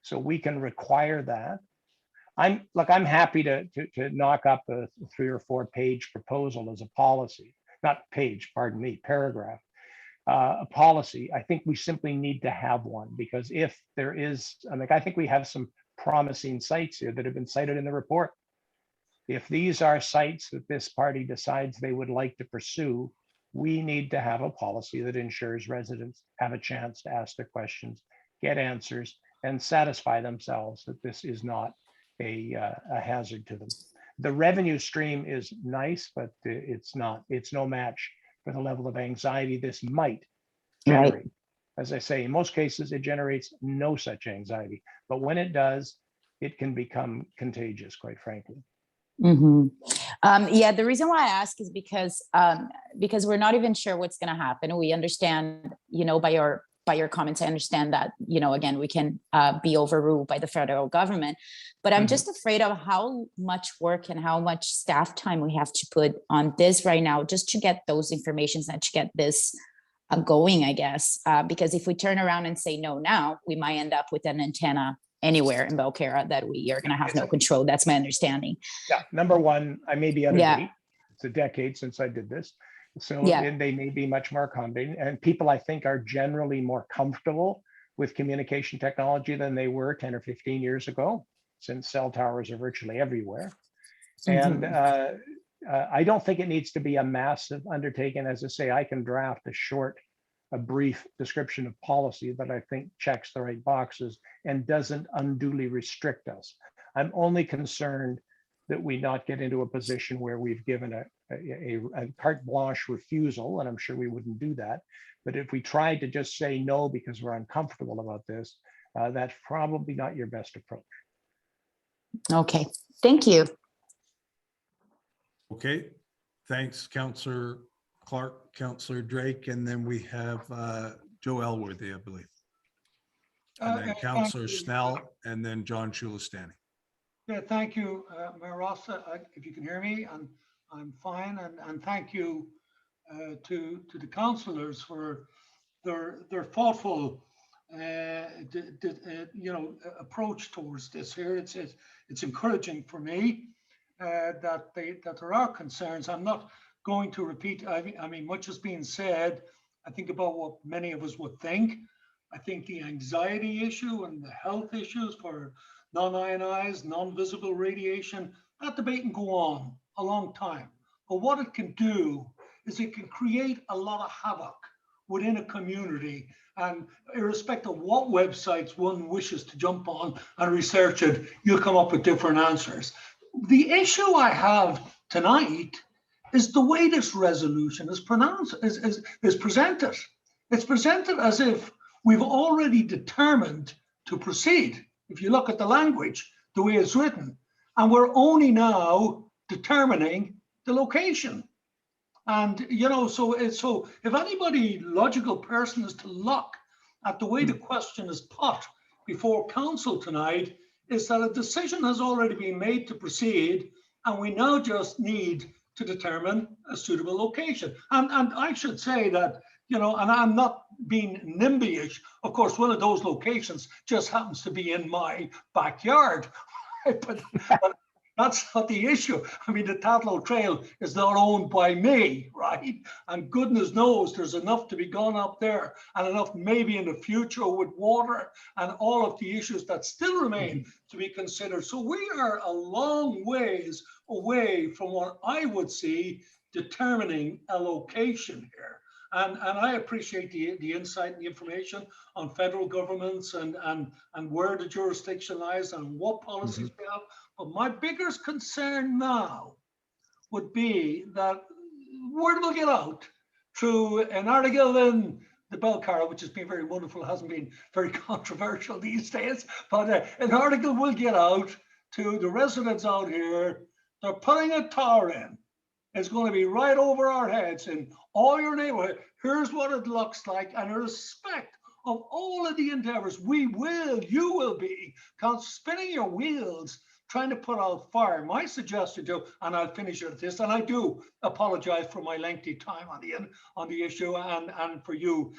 So we can require that. I'm happy to knock up a 3 or 4 page proposal as a policy, not page, pardon me, paragraph. A policy. I think we simply need to have one, because if there is, I think we have some promising sites here that have been cited in the report. If these are sites that this party decides they would like to pursue, we need to have a policy that ensures residents have a chance to ask their questions, get answers, and satisfy themselves that this is not a hazard to them. The revenue stream is nice, but it's no match for the level of anxiety this might generate. Right. As I say, in most cases, it generates no such anxiety, but when it does, it can become contagious, quite frankly. Mm-hmm. Yeah, the reason why I ask is because we're not even sure what's going to happen. We understand, by your comments, I understand that, again, we can be overruled by the federal government, but I'm just afraid of how much work and how much staff time we have to put on this right now, just to get those informations and to get this going, I guess, because if we turn around and say no now, we might end up with an antenna anywhere in Belcarra that we are going to have no control. That's my understanding. Yeah, number one, I may be out of date. It's a decade since I did this. So they may be much more accommodating, and people, I think, are generally more comfortable with communication technology than they were 10 or 15 years ago, since cell towers are virtually everywhere. And I don't think it needs to be a massive undertaking. As I say, I can draft a brief description of policy that I think checks the right boxes and doesn't unduly restrict us. I'm only concerned that we not get into a position where we've given a carte blanche refusal, and I'm sure we wouldn't do that. But if we tried to just say no because we're uncomfortable about this, that's probably not your best approach. Okay, thank you. Okay, thanks, Councillor Clark, Councillor Drake, and then we have Joe Elworthy, I believe. And then Councillor Snell, and then John Shulistani. Yeah, thank you, Mayor Ross. If you can hear me, I'm fine, and thank you to the councillors for their thoughtful, approach towards this here. It's encouraging for me that there are concerns. I'm not going to repeat. I mean, much has been said. I think about what many of us would think. I think the anxiety issue and the health issues for non-ionized, non-visible radiation, that debate can go on a long time. But what it can do is it can create a lot of havoc within a community, and irrespective of what websites one wishes to jump on and research it, you'll come up with different answers. The issue I have tonight is the way this resolution is presented. It's presented as if we've already determined to proceed. If you look at the language, the way it's written, and we're only now determining the location. And, so if anybody logical person is to look at the way the question is put before council tonight is that a decision has already been made to proceed, and we now just need to determine a suitable location. And I should say that, you know, and I'm not being NIMBY-ish, of course, one of those locations just happens to be in my backyard. but that's not the issue. I mean, the Tatlow Trail is not owned by me, right? And goodness knows there's enough to be gone up there, and enough maybe in the future with water and all of the issues that still remain to be considered. So we are a long ways away from what I would see determining a location here. And I appreciate the insight and the information on federal governments and where the jurisdiction lies and what policies we have. But my biggest concern now would be that word will get out through an article in the Belcara, which has been very wonderful, hasn't been very controversial these days, but an article will get out to the residents out here. They're putting a tower in. It's going to be right over our heads in all your neighborhood. Here's what it looks like, and in respect of all of the endeavors you will be spinning your wheels trying to put out fire. My suggestion to, and I'll finish at this, and I do apologize for my lengthy time on the issue and for you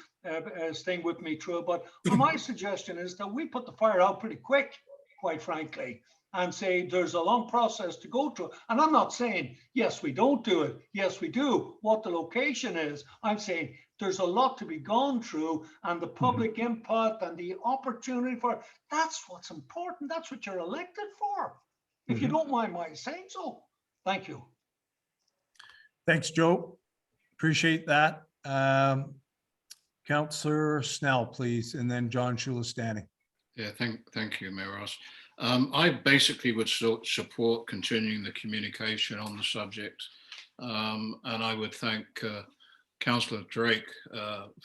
staying with me through it. But my suggestion is that we put the fire out pretty quick, quite frankly, and say there's a long process to go through. And I'm not saying, yes, we don't do it. Yes, we do. What the location is, I'm saying there's a lot to be gone through, and the public input and the opportunity for, that's what's important. That's what you're elected for. If you don't mind my saying so. Thank you. Thanks, Joe. Appreciate that. Councillor Snell, please, and then John Shulistani. Yeah, thank you, Mayor Ross. I basically would support continuing the communication on the subject, and I would thank Councillor Drake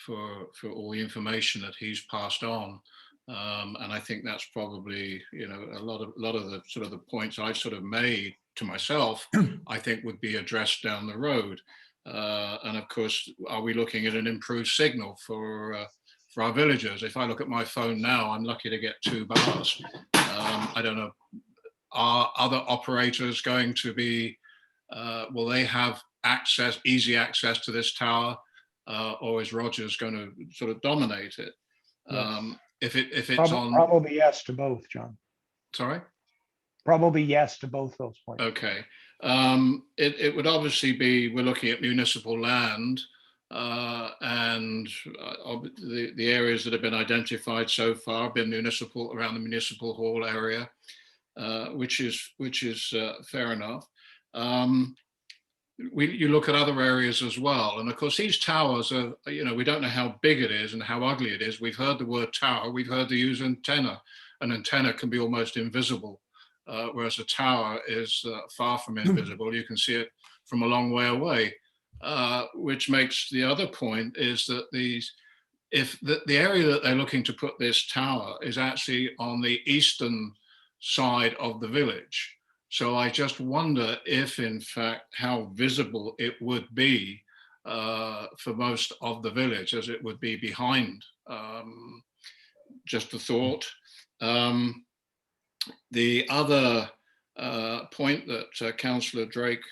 for all the information that he's passed on, and I think that's probably, you know, a lot of the sort of the points I sort of made to myself, I think would be addressed down the road, and of course, are we looking at an improved signal for our villagers? If I look at my phone now, I'm lucky to get 2 bars. I don't know, are other operators going to be, will they have access, easy access to this tower, or is Rogers going to sort of dominate it? If it's probably yes to both, John. Sorry? Probably yes to both those points. Okay. It would obviously be, we're looking at municipal land, and the areas that have been identified so far have been municipal, around the municipal hall area, which is fair enough. You look at other areas as well, and of course these towers are, you know, we don't know how big it is and how ugly it is. We've heard the word tower, we've heard the use antenna. An antenna can be almost invisible, whereas a tower is far from invisible. You can see it from a long way away. Which makes the other point is that if the area that they're looking to put this tower is actually on the eastern side of the village. So I just wonder if, in fact, how visible it would be for most of the village, as it would be behind. Just a thought. The other point that Councillor Drake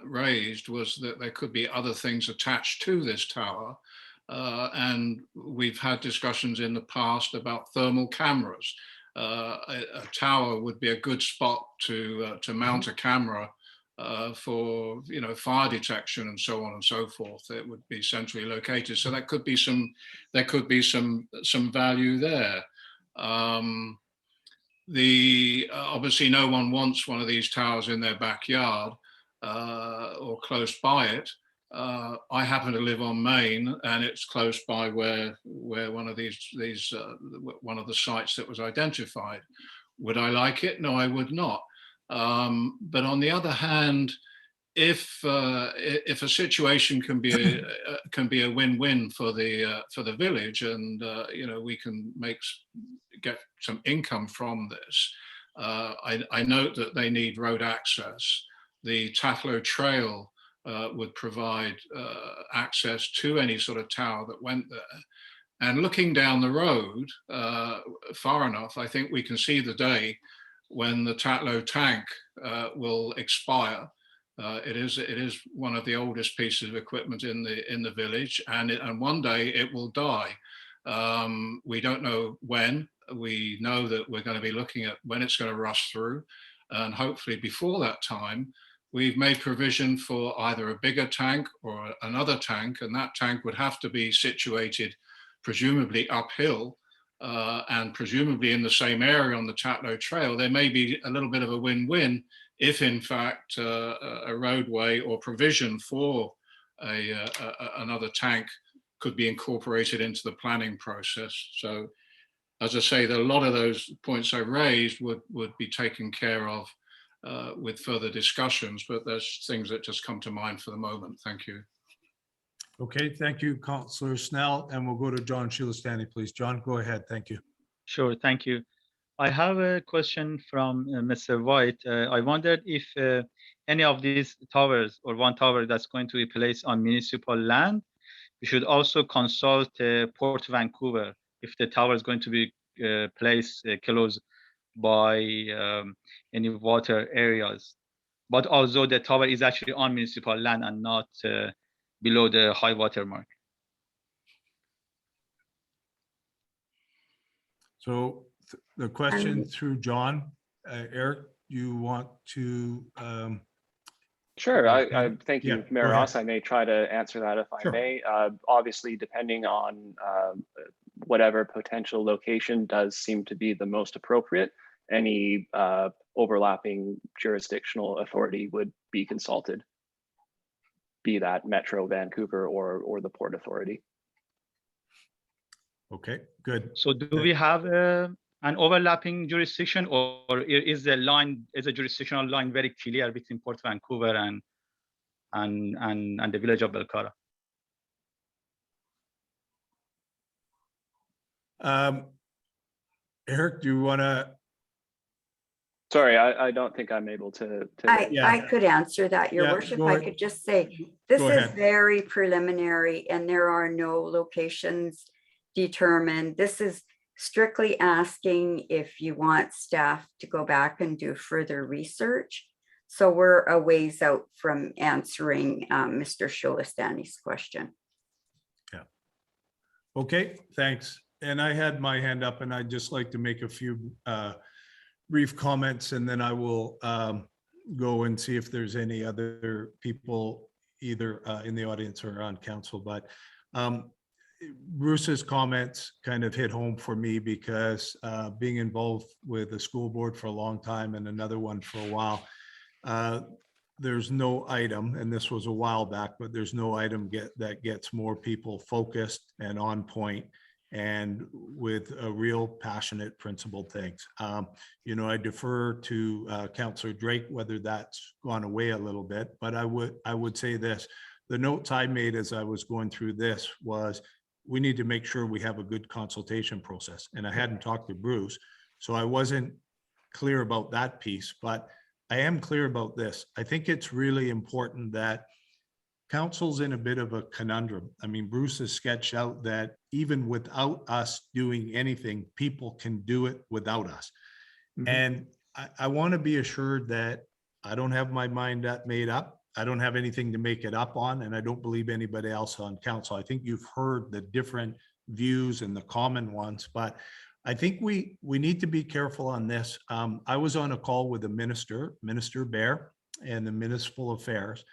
raised was that there could be other things attached to this tower, and we've had discussions in the past about thermal cameras. A tower would be a good spot to mount a camera for, you know, fire detection and so on and so forth. It would be centrally located, so there could be some value there. Obviously no one wants one of these towers in their backyard or close by it. I happen to live on Main, and it's close by where one of one of the sites that was identified. Would I like it? No, I would not. But on the other hand, if a situation can be a win-win for the village, and you know, we can get some income from this. I note that they need road access. The Tatlow Trail would provide access to any sort of tower that went there. And looking down the road far enough, I think we can see the day when the Tatlow tank will expire. It is one of the oldest pieces of equipment in the village, and one day it will die. We don't know when. We know that we're going to be looking at when it's going to rust through, and hopefully before that time, we've made provision for either a bigger tank or another tank, and that tank would have to be situated presumably uphill and presumably in the same area on the Tatlow Trail. There may be a little bit of a win-win if in fact a roadway or provision for another tank could be incorporated into the planning process. So as I say, a lot of those points I raised would be taken care of with further discussions, but there's things that just come to mind for the moment. Thank you. Okay, thank you, Councillor Snell, and we'll go to John Shilastani, please. John, go ahead. Thank you. Sure, thank you. I have a question from Mr. White. I wondered if any of these towers or one tower that's going to be placed on municipal land, we should also consult Port Vancouver if the tower is going to be placed close by any water areas. But also the tower is actually on municipal land and not below the high water mark. So the question through John, Eric, you want to? Sure, I thank you, Yeah, Mayor go ahead. Ross. I may try to answer that if I Sure. may. Obviously, depending on whatever potential location does seem to be the most appropriate, any overlapping jurisdictional authority would be consulted, be that Metro Vancouver or the Port Authority. Okay, good. So do we have an overlapping jurisdiction, or is the jurisdictional line very clear between Port Vancouver and the village of Belcara? Eric, do you want to? Sorry, I don't think I'm able to. I could answer that, Your Yeah, Worship. go I ahead. could just say, this Go is ahead. very preliminary and there are no locations determined. This is strictly asking if you want staff to go back and do further research. So we're a ways out from answering Mr. Shilastani's question. Yeah. Okay, thanks. And I had my hand up, and I'd just like to make a few brief comments, and then I will go and see if there's any other people either in the audience or on council. But Bruce's comments kind of hit home for me because being involved with the school board for a long time and another one for a while, there's no item, and this was a while back, but there's no item that gets more people focused and on point and with a real passionate principled things. You know, I defer to Councillor Drake, whether that's gone away a little bit, but I would say this, the notes I made as I was going through this was, we need to make sure we have a good consultation process. And I hadn't talked to Bruce, so I wasn't clear about that piece, but I am clear about this. I think it's really important that council's in a bit of a conundrum. I mean, Bruce has sketched out that even without us doing anything, people can do it without us. Mm-hmm. And I want to be assured that I don't have my mind made up. I don't have anything to make it up on, and I don't believe anybody else on council. I think you've heard the different views and the common ones, but I think we need to be careful on this. I was on a call with the Minister Bear, and the Municipal Affairs,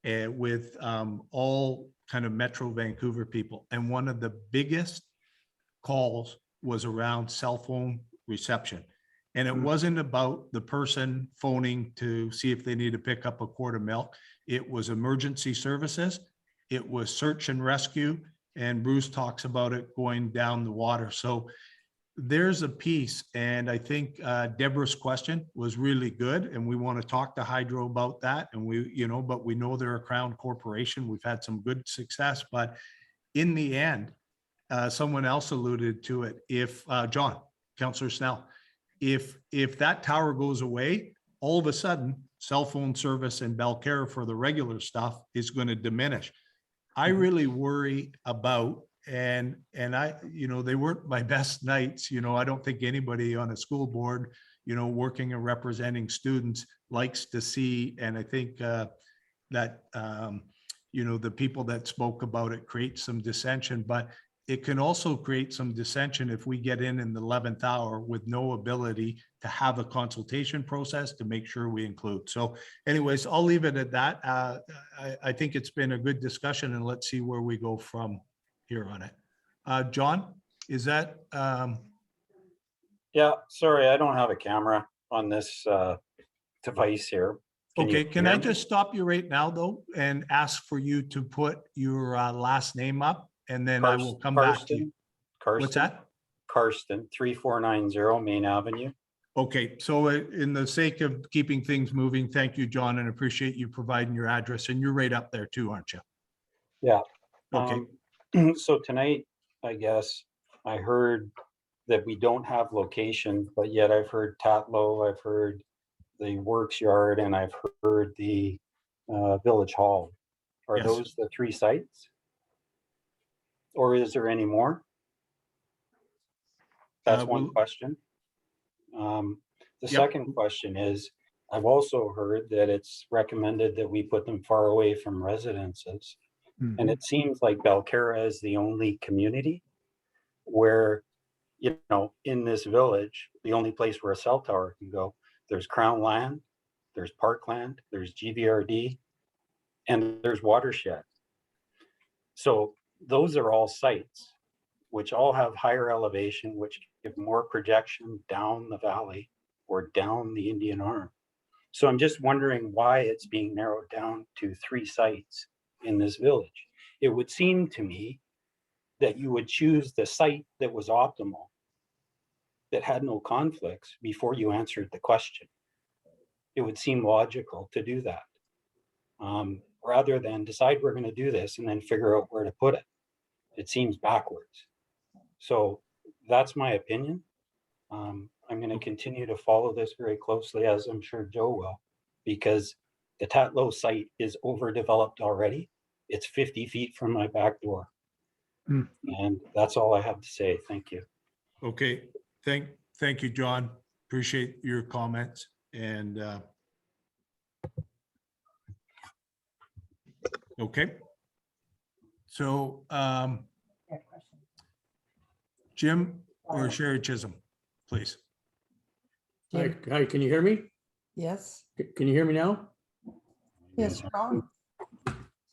with all kind of Metro Vancouver people. And one of the biggest calls was around cell phone reception. And it wasn't about the person phoning to see if they need to pick up a quart of milk. It was emergency services. It was search and rescue. And Bruce talks about it going down the water. So there's a piece, and I think Deborah's question was really good, and we want to talk to Hydro about that. And but we know they're a Crown corporation. We've had some good success, but in the end, someone else alluded to it. If John, Councillor Snell, if that tower goes away, all of a sudden, cell phone service in Belcara for the regular stuff is going to diminish. I really worry about and I, they weren't my best nights. I don't think anybody on a school board, working and representing students likes to see. And I think that, the people that spoke about it create some dissension, but it can also create some dissension if we get in the 11th hour with no ability to have a consultation process to make sure we include. So anyways, I'll leave it at that. I think it's been a good discussion, and let's see where we go from here on it. John, is that? Yeah, sorry, I don't have a camera on this device here. Okay, can I just stop you right now though and ask for you to put your last name up, and then I will come back to you. What's that? Karsten, 3490 Main Avenue. Okay, so in the sake of keeping things moving, thank you, John, and appreciate you providing your address. And you're right up there too, aren't you? Yeah. Okay. So tonight, I guess, I heard that we don't have location, but yet I've heard Tatlow, I've heard the Works Yard, and I've heard the Village Hall. Are Yes. those the 3 sites? Or is there any more? That's one question. The second question is, I've also heard that it's recommended that we put them far away from residences. And it seems like Belcarra is the only community where, in this village, the only place where a cell tower can go, there's Crown land, there's parkland, there's GVRD, and there's watershed. So those are all sites which all have higher elevation, which give more projection down the valley or down the Indian Arm. So I'm just wondering why it's being narrowed down to 3 sites in this village. It would seem to me that you would choose the site that was optimal, that had no conflicts before you answered the question. It would seem logical to do that, rather than decide we're going to do this and then figure out where to put it. It seems backwards. So that's my opinion. I'm going to continue to follow this very closely, as I'm sure Joe will, because the Tatlow site is overdeveloped already. It's 50 feet from my back door. And that's all I have to say. Thank you. Okay, thank you, John. Appreciate your comments. And okay. So Jim or Sherry Chisholm, please. Hi, can you hear me? Yes. Can you hear me now? Yes, Ron.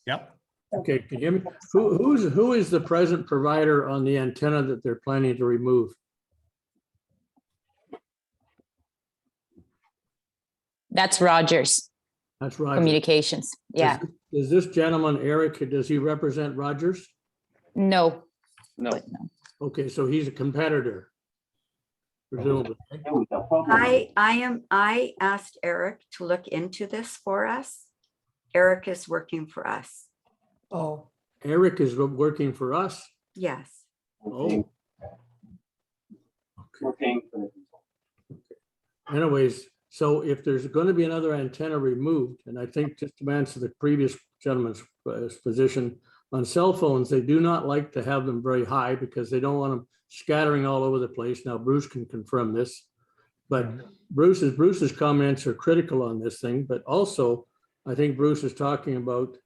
Yep. Okay, can you hear me? Who is the present provider on the antenna that they're planning to remove? That's Rogers That's Rogers. Communications. Yeah. Does this gentleman, Eric, does he represent Rogers? No. No. Okay, so he's a competitor. Presumably. I asked Eric to look into this for us. Eric is working for us. Oh, Eric is working for us? Yes. Oh. We're paying for it. Anyways, so if there's going to be another antenna removed, and I think just to answer the previous gentleman's position, on cell phones, they do not like to have them very high because they don't want them scattering all over the place. Now, Bruce can confirm this, but Bruce's comments are critical on this thing, but also I think Bruce is talking about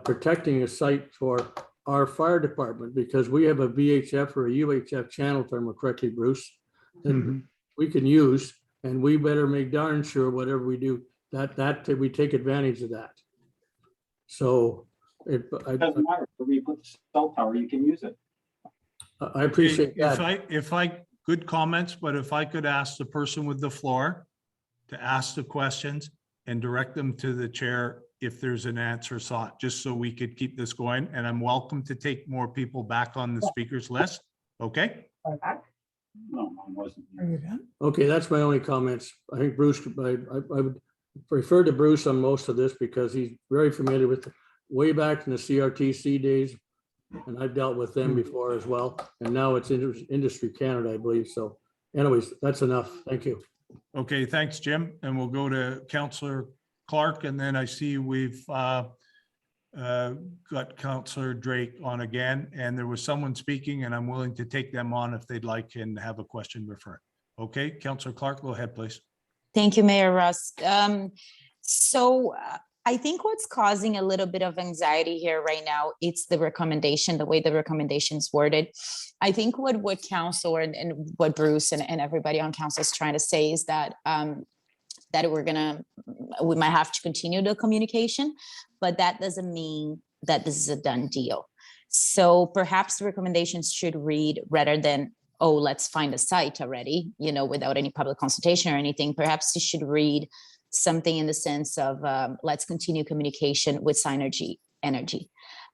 protecting a site for our fire department, because we have a VHF or a UHF channel, if I remember correctly, Bruce, that we can use, and we better make darn sure whatever we do, that we take advantage of that. So It doesn't matter. Where you put the cell tower, you can use it. I appreciate that. If I good comments, but if I could ask the person with the floor to ask the questions and direct them to the chair if there's an answer sought, just so we could keep this going. And I'm welcome to take more people back on the speakers list. Okay. No, I wasn't. are you done? Okay, that's my only comments. I think Bruce, I would refer to Bruce on most of this because he's very familiar with way back in the CRTC days. And I've dealt with them before as well. And now it's Industry Canada, I believe. So anyways, that's enough. Thank you. Okay, thanks, Jim. And we'll go to Councillor Clark. And then I see we've got Counselor Drake on again, and there was someone speaking, and I'm willing to take them on if they'd like and have a question referred. Okay, Counselor Clark, go ahead, please. Thank you, Mayor Russ. I think what's causing a little bit of anxiety here right now, it's the recommendation, the way the recommendation is worded. I think what council and what Bruce and everybody on council is trying to say is that we might have to continue the communication, but that doesn't mean that this is a done deal. So perhaps the recommendations should read, rather than, oh, let's find a site already, without any public consultation or anything, perhaps it should read something in the sense of let's continue communication with Synergy Energy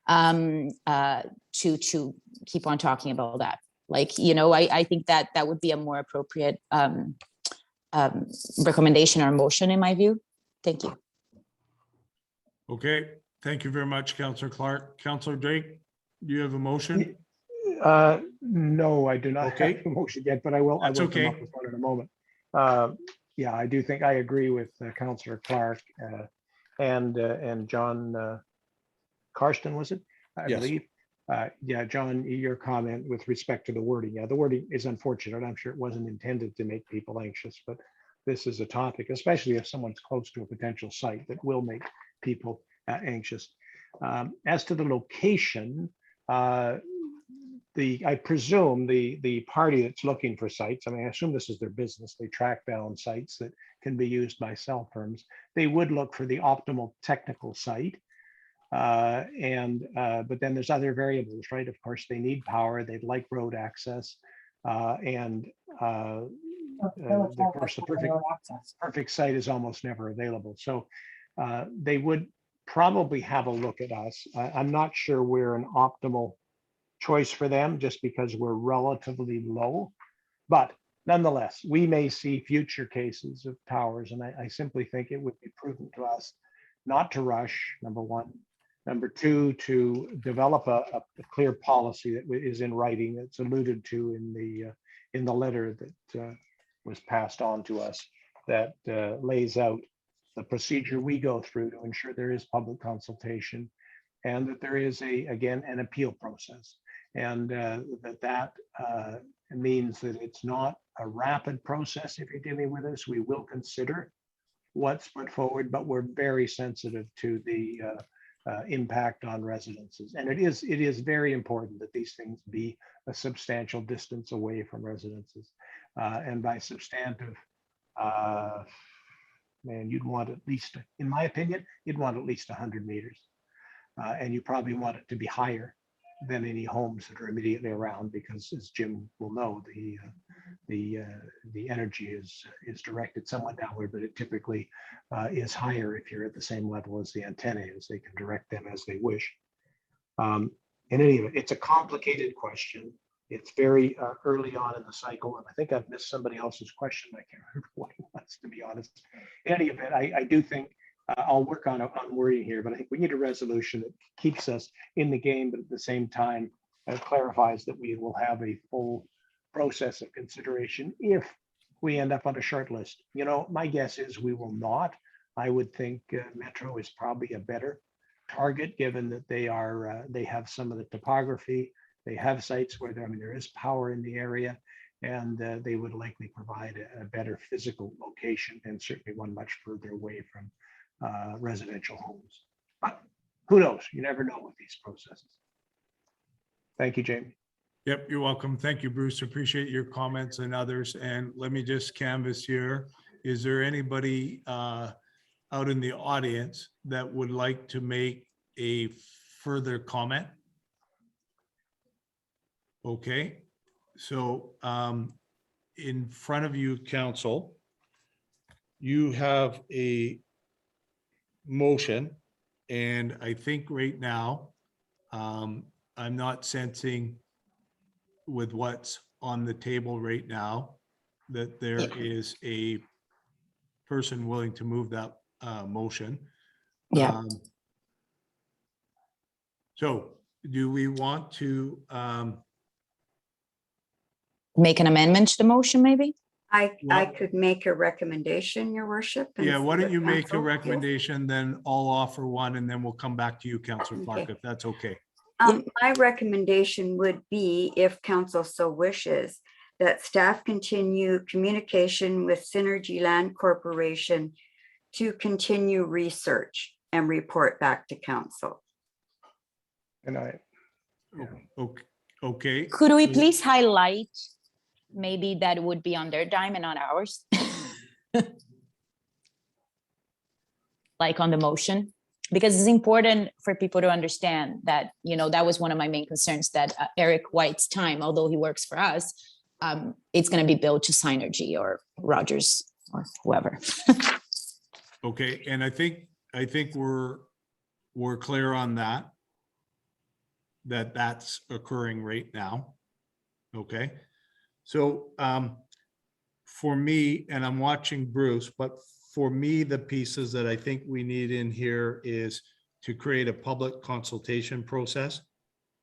to keep on talking about that. I think that would be a more appropriate recommendation or motion in my view. Thank you. Okay, thank you very much, Counselor Clark. Counselor Drake, do you have a motion? No, I do not Okay. have a motion yet, but I will. That's I will come okay. up with one in a moment. Yeah, I do think I agree with Councillor Clark and John Karsten, was it? I Yes. believe. Yeah, John, your comment with respect to the wording. Yeah, the wording is unfortunate. I'm sure it wasn't intended to make people anxious, but this is a topic, especially if someone's close to a potential site, that will make people anxious. As to the location, I presume the party that's looking for sites, I mean, I assume this is their business. They track down sites that can be used by cell firms. They would look for the optimal technical site. But then there's other variables, right? Of course, they need power. They'd like road access. Of course, the perfect site is almost never available. So they would probably have a look at us. I'm not sure we're an optimal choice for them just because we're relatively low, but nonetheless, we may see future cases of towers, and I simply think it would be prudent to us not to rush, number one. Number two, to develop a clear policy that is in writing, that's alluded to in the letter that was passed on to us, that lays out the procedure we go through to ensure there is public consultation, and that there is again an appeal process, and that means that it's not a rapid process. If you're dealing with us, we will consider what's put forward, but we're very sensitive to the impact on residences, and it is very important that these things be a substantial distance away from residences, and by substantive, man, you'd want at least, in my opinion, you'd want at least 100 meters. And you probably want it to be higher than any homes that are immediately around, because as Jim will know, the energy is directed somewhat downward, but it typically is higher if you're at the same level as the antenna is. They can direct them as they wish. In any event, it's a complicated question. It's very early on in the cycle, and I think I've missed somebody else's question. I can't remember what it was, to be honest. In any event, I do think I'll work on wording here, but I think we need a resolution that keeps us in the game, but at the same time clarifies that we will have a full process of consideration if we end up on a short list. My guess is we will not. I would think Metro is probably a better target, given that they have some of the topography. They have sites where there is power in the area, and they would likely provide a better physical location, and certainly one much further away from residential homes. But who knows? You never know with these processes. Thank you, Jamie. Yep, you're welcome. Thank you, Bruce. Appreciate your comments and others. And let me just canvass here. Is there anybody out in the audience that would like to make a further comment? Okay, so in front of you, council, you have a motion, and I think right now I'm not sensing with what's on the table right now that there is a person willing to move that motion. Yeah. So do we want to Make an amendment to the motion, maybe? I Well- could make a recommendation, your worship. and Yeah, see why don't what you make a council feels. recommendation, then I'll offer one, and then we'll come back to you, Councillor Clark, Okay. if that's okay. My recommendation would be, if council so wishes, that staff continue communication with Synergy Land Corporation to continue research and report back to council. And Okay. Could we please highlight maybe that would be on their dime and not ours? Like on the motion, because it's important for people to understand that, that was one of my main concerns, that Eric White's time, although he works for us, it's going to be billed to Synergy or Rogers or whoever. Okay, and I think we're clear on that's occurring right now. Okay, so for me, and I'm watching Bruce, but for me, the pieces that I think we need in here is to create a public consultation process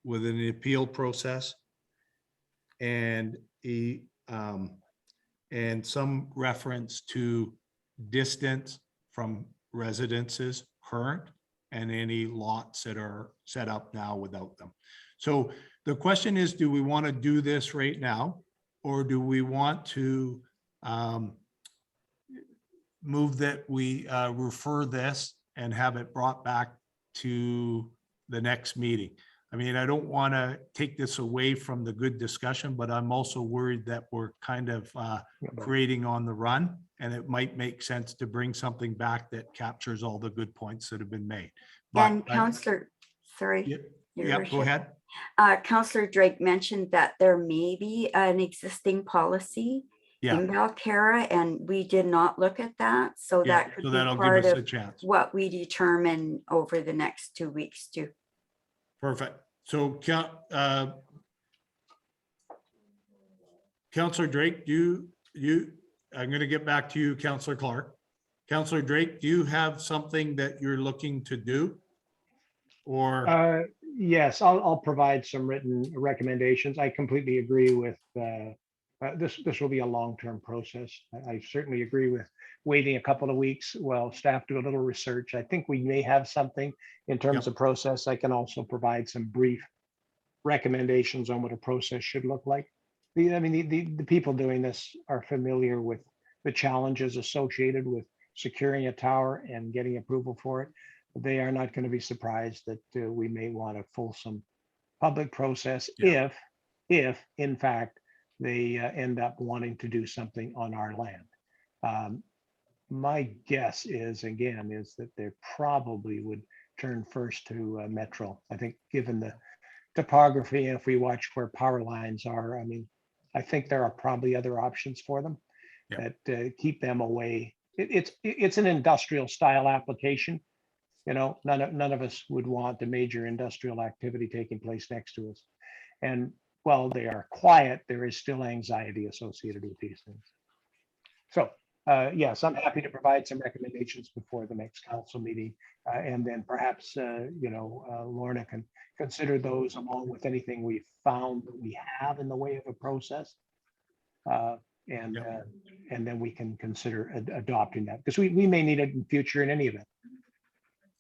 with an appeal process and some reference to distance from residences current and any lots that are set up now without them. So the question is, do we want to do this right now, or do we want to move that we refer this and have it brought back to the next meeting? I mean, I don't want to take this away from the good discussion, but I'm also worried that we're kind of creating on the run, and it might make sense to bring something back that captures all the good points that have been made. But And Councillor, sorry. Your Yeah, worship. go ahead. Councillor Drake mentioned that there may be an existing policy in Belcarra, and we did not look at that. So Yeah, that could so be that'll give part us of a chance. what we determine over the next 2 weeks too. Perfect. So Councillor Drake, I'm going to get back to you, Councillor Clark. Councillor Drake, do you have something that you're looking to do? Or yes, I'll provide some written recommendations. I completely agree with this will be a long-term process. I certainly agree with waiting a couple of weeks while staff do a little research. I think we may have something in terms of process. I can also provide some brief recommendations on what a process should look like. The people doing this are familiar with the challenges associated with securing a tower and getting approval for it. They are not going to be surprised that we may want a fulsome public process if in fact they end up wanting to do something on our land. My guess is that they probably would turn first to Metro. I think given the topography, and if we watch where power lines are, I think there are probably other options for them that keep them away. It's an industrial style application. None of us would want the major industrial activity taking place next to us. And while they are quiet, there is still anxiety associated with these things. So yes, I'm happy to provide some recommendations before the next council meeting. And then perhaps, Lorna can consider those along with anything we've found that we have in the way of a process. And then we can consider adopting that, because we may need it in future in any event.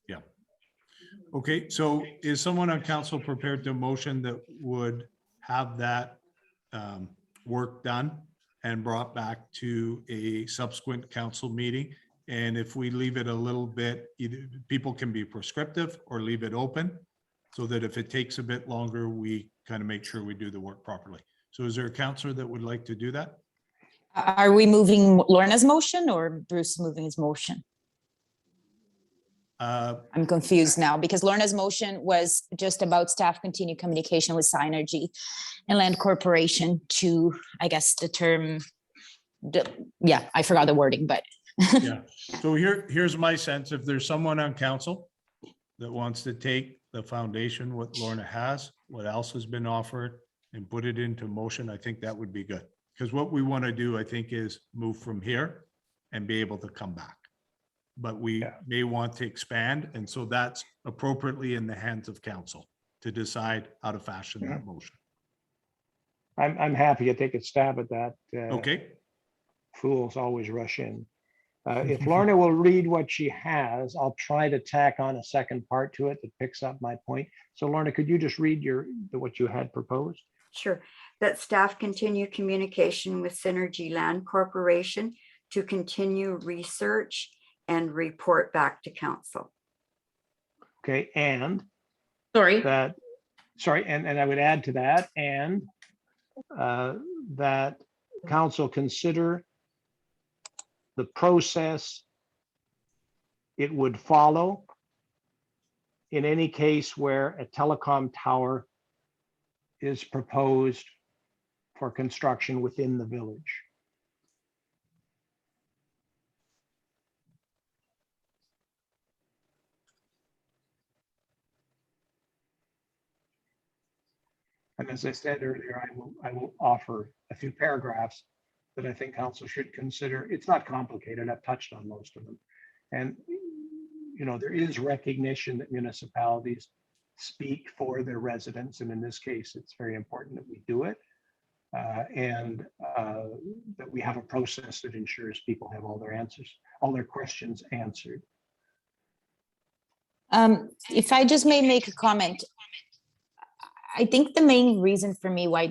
Yeah. Okay, so is someone on council prepared to motion that would have that work done and brought back to a subsequent council meeting? And if we leave it a little bit, either people can be prescriptive or leave it open, so that if it takes a bit longer, we kind of make sure we do the work properly. So is there a councillor that would like to do that? Are we moving Lorna's motion or Bruce moving his motion? I'm confused now, because Lorna's motion was just about staff continue communication with Synergy and Land Corporation to, I guess, the term, I forgot the wording, but. Yeah. So here's my sense. If there's someone on council that wants to take the foundation, what Lorna has, what else has been offered, and put it into motion, I think that would be good. Because what we want to do, I think, is move from here and be able to come back. But we may want to expand, and so that's appropriately in the hands of council to decide how to fashion that motion. I'm happy to take a stab at that. Okay. fools always rush in. If Lorna will read what she has, I'll try to tack on a second part to it that picks up my point. So Lorna, could you just read what you had proposed? Sure. That staff continue communication with Synergy Land Corporation to continue research and report back to council. Okay, and Sorry. And I would add to that, and that council consider the process it would follow in any case where a telecom tower is proposed for construction within the village. And as I said earlier, I will offer a few paragraphs that I think council should consider. It's not complicated. I've touched on most of them. And, you know, there is recognition that municipalities speak for their residents. And in this case, it's very important that we do it. And that we have a process that ensures people have all their answers, all their questions answered. If I just may make a comment, I think the main reason for me why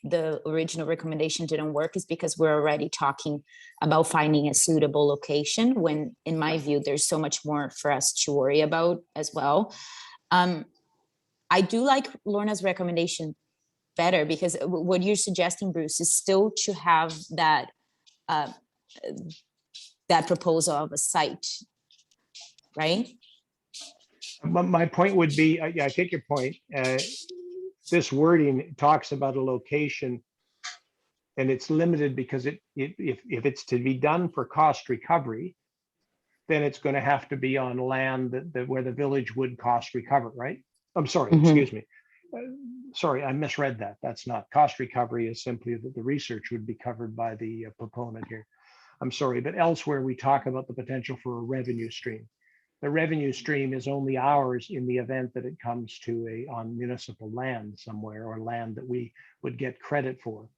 the original recommendation didn't work is because we're already talking about finding a suitable location when, in my view, there's so much more for us to worry about as well. I do like Lorna's recommendation better because what you're suggesting, Bruce, is still to have that that proposal of a site, right? My point would be, yeah, I take your point. This wording talks about a location and it's limited because if it's to be done for cost recovery, then it's going to have to be on land where the village would cost recover, right? I'm sorry, excuse me. Sorry, I misread that. That's not cost recovery, is simply that the research would be covered by the proponent here. I'm sorry, but elsewhere we talk about the potential for a revenue stream. The revenue stream is only ours in the event that it comes to on municipal land somewhere or land that we would get credit for.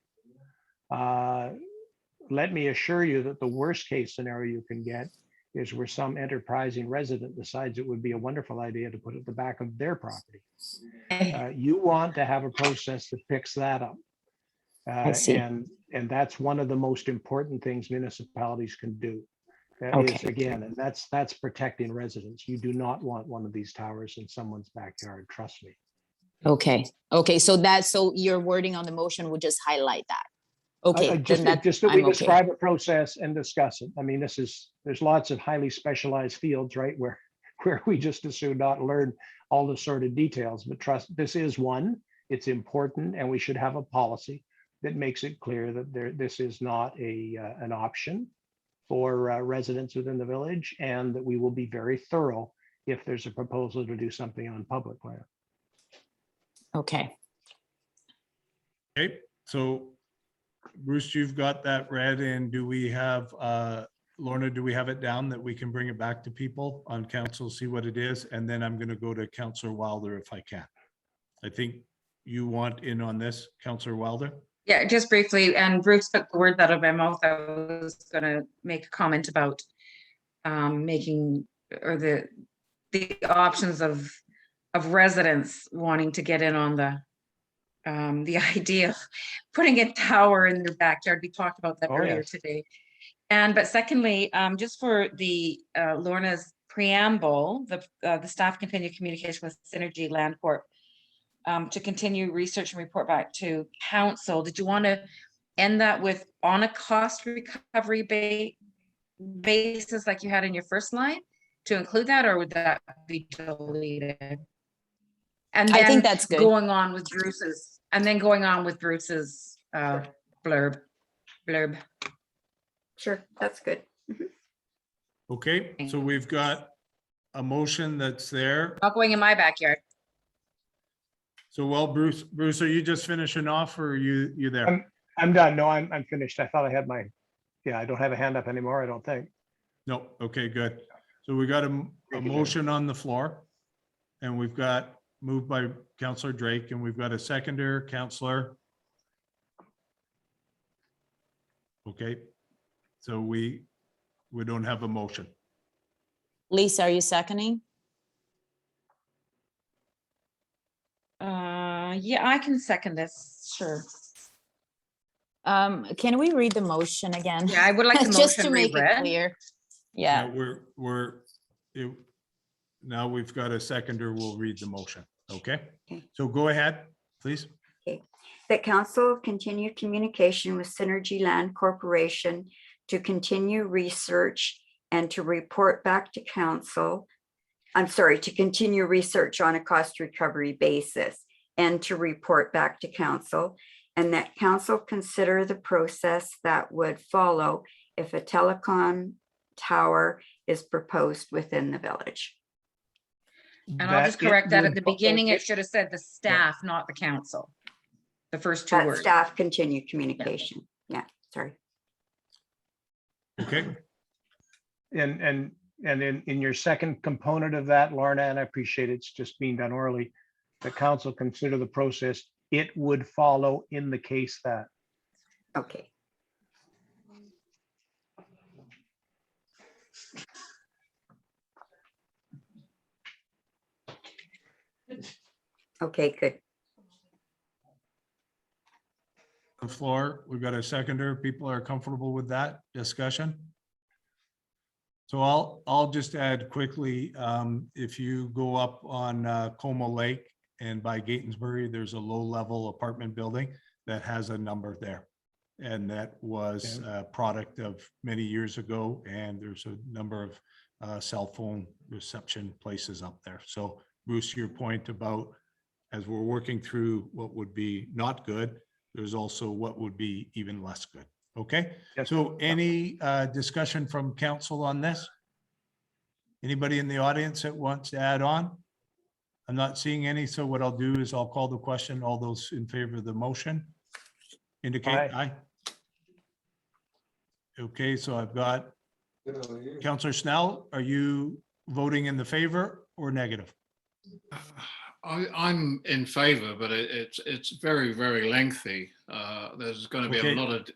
Let me assure you that the worst case scenario you can get is where some enterprising resident decides it would be a wonderful idea to put it at the back of their property. You want to have a process that picks that up. And that's one of the most important things municipalities can do. Okay. Is, again, and that's protecting residents. You do not want one of these towers in someone's backyard, trust me. Okay, so your wording on the motion would just highlight that. Okay, just that we describe a process and discuss it. I mean, there's lots of highly specialized fields, right, where we just as soon not learn all the sort of details, but trust, this is one, it's important, and we should have a policy that makes it clear that this is not an option for residents within the village, and that we will be very thorough if there's a proposal to do something on public land. Okay. Okay, so Bruce, you've got that read, and do we have, Lorna, do we have it down that we can bring it back to people on council, see what it is? And then I'm going to go to Councillor Wilder if I can. I think you want in on this, Councillor Wilder? Yeah, just briefly, and Bruce took the words out of my mouth. I was going to make a comment about making, or the options of residents wanting to get in on the idea of putting a tower in their backyard. We talked about that earlier today. But secondly, just for the Lorna's preamble, the staff continue communication with Synergy Land Corp to continue research and report back to council. Did you want to end that with on a cost recovery basis like you had in your first line to include that, or would that be deleted? And then I think that's good. Going on with Bruce's, blurb. Sure, that's good. Okay, so we've got a motion that's there. Not going in my backyard. So, well, Bruce, are you just finishing off, or are you there? I'm done. No, I'm finished. I thought I had I don't have a hand up anymore, I don't think. No, okay, good. So we got a motion on the floor, and we've got moved by Councillor Drake, and we've got a seconder, Councillor. Okay, So we don't have a motion. Lisa, are you seconding? Yeah, I can second this, sure. Can we read the motion again? Yeah, I would like the Just to motion make it reread. clear. Yeah, Now we've got a seconder, we'll read the motion, okay? Okay. So go ahead, please. Okay. That council continue communication with Synergy Land Corporation to continue research and to report back to council. I'm sorry, to continue research on a cost recovery basis and to report back to council. And that council consider the process that would follow if a telecom tower is proposed within the village. And I'll just correct that at the beginning. It It should have said the staff, not the council. The first two That words. staff continue communication. Yeah, sorry. Okay, And in your second component of that, Lorna, and I appreciate it's just being done orally, the council consider the process, it would follow in the case that. Okay. Okay, good. the floor, we've got a seconder. People are comfortable with that discussion? So I'll just add quickly, if you go up on Como Lake and by Gatensbury, there's a low-level apartment building that has a number there. And that was a product of many years ago, and there's a number of cell phone reception places up there. So Bruce, your point about as we're working through what would be not good, there's also what would be even less good. Okay, Yes. so any discussion from council on this? Anybody in the audience that wants to add on? I'm not seeing any, so what I'll do is I'll call the question. All those in favor of the motion indicate aye. Okay, so I've got Councillor Snell, are you voting in the favor or negative? I'm in favor, but it's very, very lengthy. There's going to be Okay. a lot of.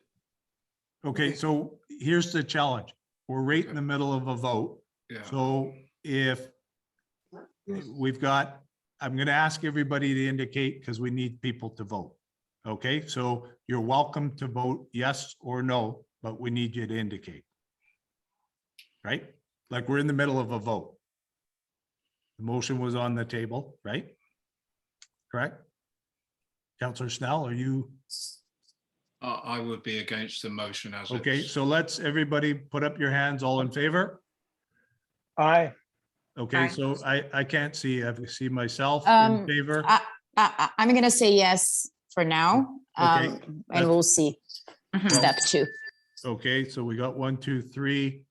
Okay, so here's the challenge. We're right in the middle of a vote. Yeah. So if we've got, I'm going to ask everybody to indicate because we need people to vote. Okay, so you're welcome to vote yes or no, but we need you to indicate. Right? Like we're in the middle of a vote. The motion was on the table, right? Correct? Councillor Snell, are you? I would be against the motion as Okay, it's. so let's everybody put up your hands, all in favor? Aye. Okay, Aye. so I can't see, I see myself in Um, favor. I'm gonna say yes for now, Okay, and that's- we'll see. Mhm. Step two. Okay, so we got 1, 2, 3.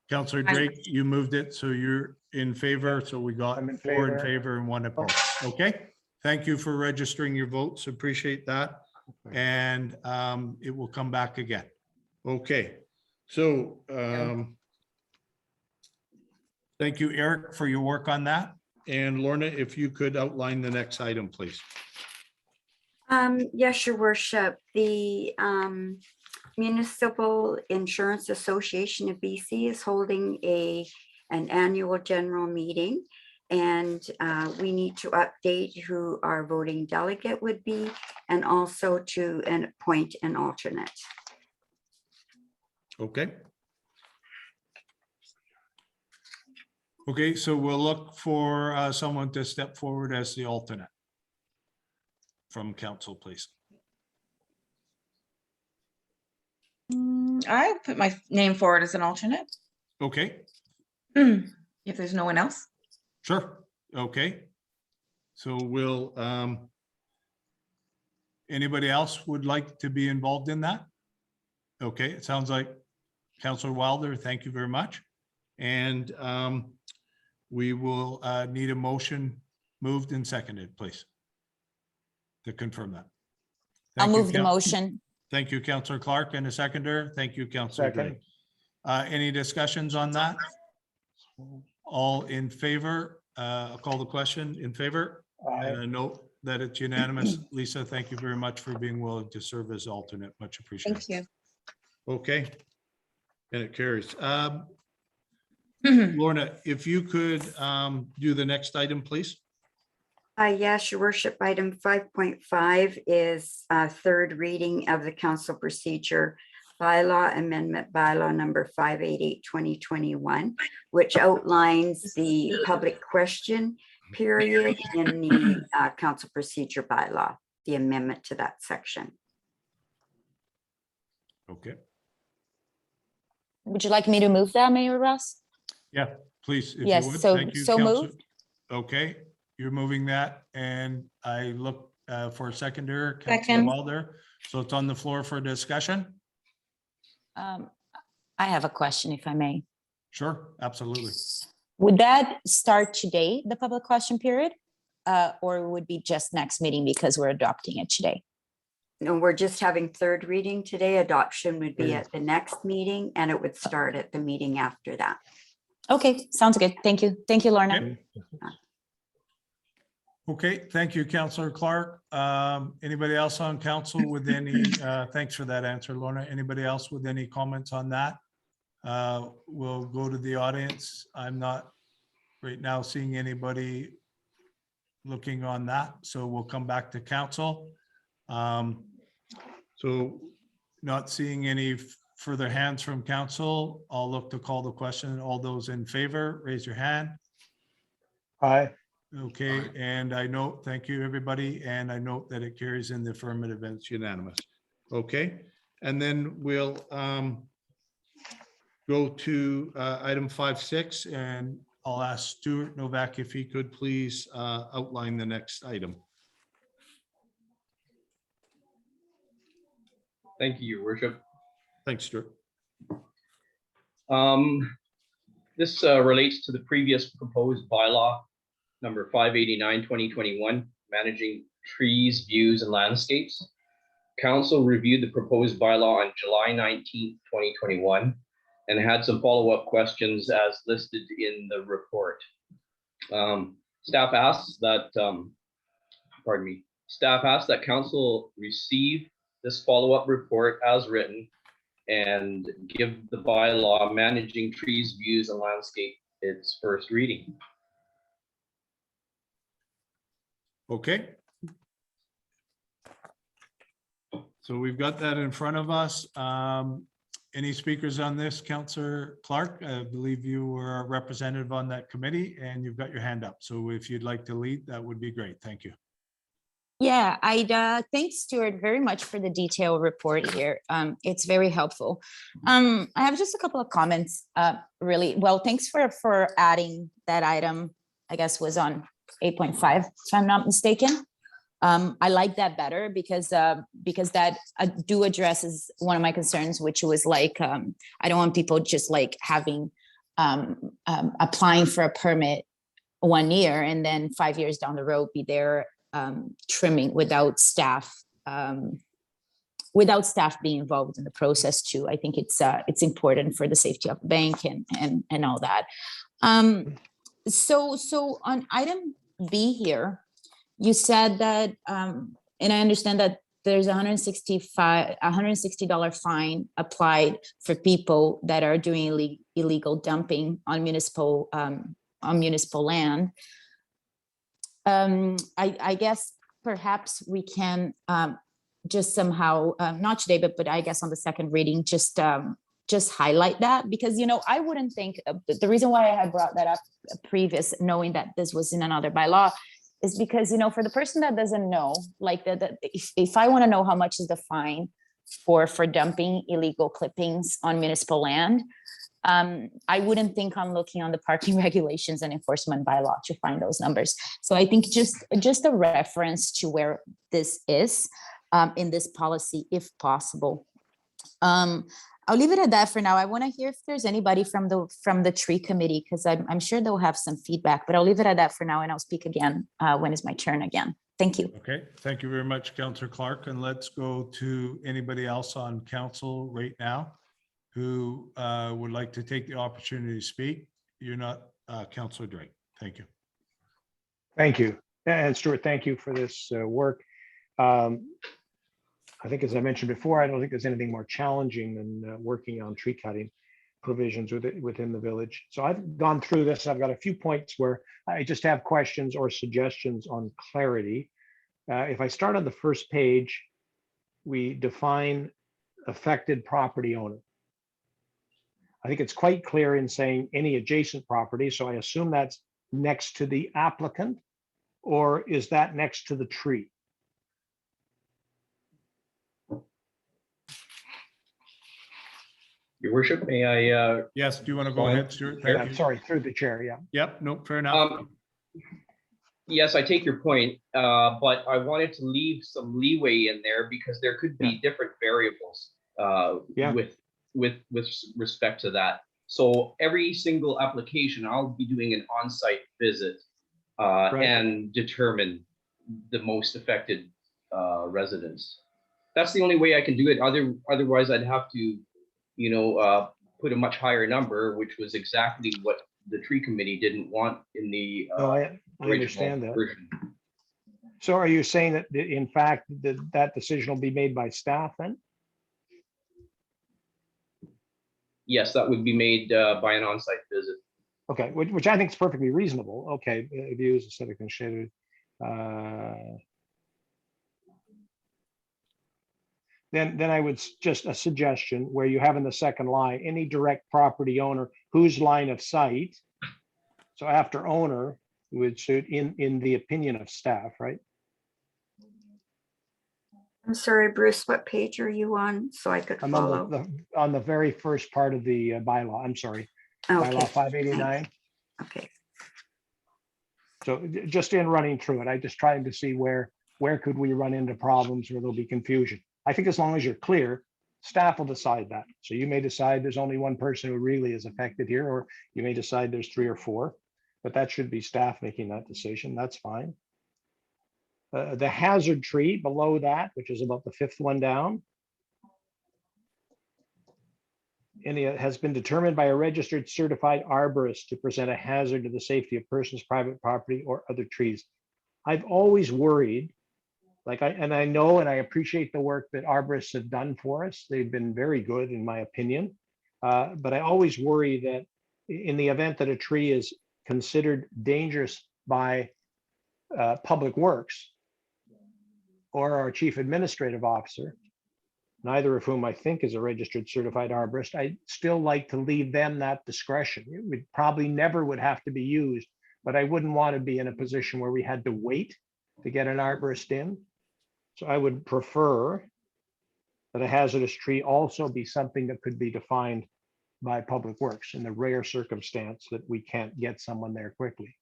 Councillor Aye. Drake, you moved it, so you're in favor, so we got I'm in 4 in favor. favor and 1 opposed. Okay, thank you for registering your votes, appreciate that. And it will come back again. Okay, so thank you, Eric, for your work on that. And Lorna, if you could outline the next item, please. Yes, your worship, the Municipal Insurance Association of BC is holding an annual general meeting. And we need to update who our voting delegate would be and also to appoint an alternate. Okay. Okay, so we'll look for someone to step forward as the alternate from council, please. I put my name forward as an alternate, Okay, if there's no one else. sure. Okay. So we'll, anybody else would like to be involved in that? Okay, it sounds like Councillor Wilder, thank you very much. And we will need a motion moved and seconded, please, to confirm that. I'll Thank you, move the motion. Thank you, Councillor Clark, and a seconder. Thank you, Councillor Drake. Any discussions on that? All in favor? I'll call the question. In favor? And I note that it's unanimous. Lisa, thank you very much for being willing to serve as alternate. Much appreciated. Thank you. Okay. And it carries. Lorna, if you could do the next item, please. Yes, your worship, item 5.5 is third reading of the council procedure bylaw amendment bylaw number 588/2021, which outlines the public question period in the council procedure bylaw, the amendment to that section. Okay. Would you like me to move that, Mayor Ross? Yeah, please, if you Yes, would. so- Thank you, so Council. moved. Okay, you're moving that, and I look for a seconder, Councilor Second. Wilder. So it's on the floor for discussion? I have a question, if I may. Sure, absolutely. Would that start today, the public question period? Or would be just next meeting because we're adopting it today? No, we're just having third reading today. Adoption would be Yeah. at the next meeting, and it would start at the meeting after that. Okay, sounds good. Thank you. Thank you, Lorna. Okay. Okay, thank you, Councillor Clark. Anybody else on council with any, thanks for that answer, Lorna. Anybody else with any comments on that? We'll go to the audience. I'm not right now seeing anybody looking on that, so we'll come back to council. So not seeing any further hands from council, I'll look to call the question. All those in favor, raise your hand. Aye. Okay, and I note, thank you, everybody, and I note that it carries in the affirmative and it's unanimous. Okay, and then we'll go to item 5.6, and I'll ask Stuart Novak if he could please outline the next item. Thank you, Your Worship. Thanks, Stuart. This relates to the previous proposed bylaw number 589/2021, managing trees, views, and landscapes. Council reviewed the proposed bylaw on July 19th, 2021, and had some follow-up questions as listed in the report. Staff asks that, staff asks that council receive this follow-up report as written and give the bylaw managing trees, views, and landscape its first reading. Okay. So we've got that in front of us. Any speakers on this, Councillor Clark? I believe you were a representative on that committee and you've got your hand up. So if you'd like to lead, that would be great. Thank you. Yeah, I'd thanks Stuart very much for the detailed report here. It's very helpful. I have just a couple of comments, really. Well, thanks for adding that item, I guess was on 8.5, if I'm not mistaken. I like that better because that do addresses one of my concerns, which was like, I don't want people just like having, applying for a permit 1 year and then 5 years down the road be there trimming without staff being involved in the process too. I think it's important for the safety of the bank and all that. So on item B here, you said that, and I understand that there's $160 fine applied for people that are doing illegal dumping on municipal land. I guess perhaps we can just somehow, not today, but I guess on the second reading, just highlight that, because, you know, I wouldn't think, the reason why I had brought that up previous, knowing that this was in another bylaw, is because, you know, for the person that doesn't know, like if I want to know how much is the fine for dumping illegal clippings on municipal land, I wouldn't think I'm looking on the parking regulations and enforcement bylaw to find those numbers. So I think just a reference to where this is in this policy, if possible. I'll leave it at that for now. I want to hear if there's anybody from the tree committee, because I'm sure they'll have some feedback, but I'll leave it at that for now and I'll speak again when it's my turn again. Thank you. Okay, thank you very much, Councillor Clark. And let's go to anybody else on council right now who would like to take the opportunity to speak. You're not Councillor Drake. Thank you. Thank you. And Stuart, thank you for this work. I think, as I mentioned before, I don't think there's anything more challenging than working on tree cutting. provisions within the village. So I've gone through this. I've got a few points where I just have questions or suggestions on clarity. If I start on the first page, we define affected property owner. I think it's quite clear in saying any adjacent property. So I assume that's next to the applicant, or is that next to the tree? Your worship, may I? Yes, do you want to go ahead, Stuart? Yeah, Thank you. sorry, through the chair, yeah. Yep, no, fair enough. Yes, I take your point, but I wanted to leave some leeway in there because there could be different variables with respect to that. So every single application, I'll be doing an on-site visit and determine the most affected residents. That's the only way I can do it. Otherwise, I'd have to, put a much higher number, which was exactly what the tree committee didn't want in the I understand that. version. So are you saying that in fact that decision will be made by staff then? Yes, that would be made by an on-site visit. Okay, which I think is perfectly reasonable. Okay, views aesthetic and shaded. Then I would just a suggestion where you have in the second line, any direct property owner whose line of sight. So after owner, it would suit in the opinion of staff, right? I'm sorry, Bruce, what page are you on? So I could I'm follow. on the very first part of the bylaw. I'm sorry. Okay. Bylaw 589. Okay. So just in running through it, I just trying to see where could we run into problems where there'll be confusion. I think as long as you're clear, staff will decide that. So you may decide there's only one person who really is affected here, or you may decide there's 3 or 4, but that should be staff making that decision. That's fine. The hazard tree below that, which is about the 5th one down. And it has been determined by a registered certified arborist to present a hazard to the safety of persons, private property, or other trees. I've always worried, I know and I appreciate the work that arborists have done for us. They've been very good in my opinion. But I always worry that in the event that a tree is considered dangerous by Public Works or our chief administrative officer, neither of whom I think is a registered certified arborist, I still like to leave them that discretion. It would probably never would have to be used, but I wouldn't want to be in a position where we had to wait to get an arborist in. So I would prefer that a hazardous tree also be something that could be defined by Public Works in the rare circumstance that we can't get someone there quickly.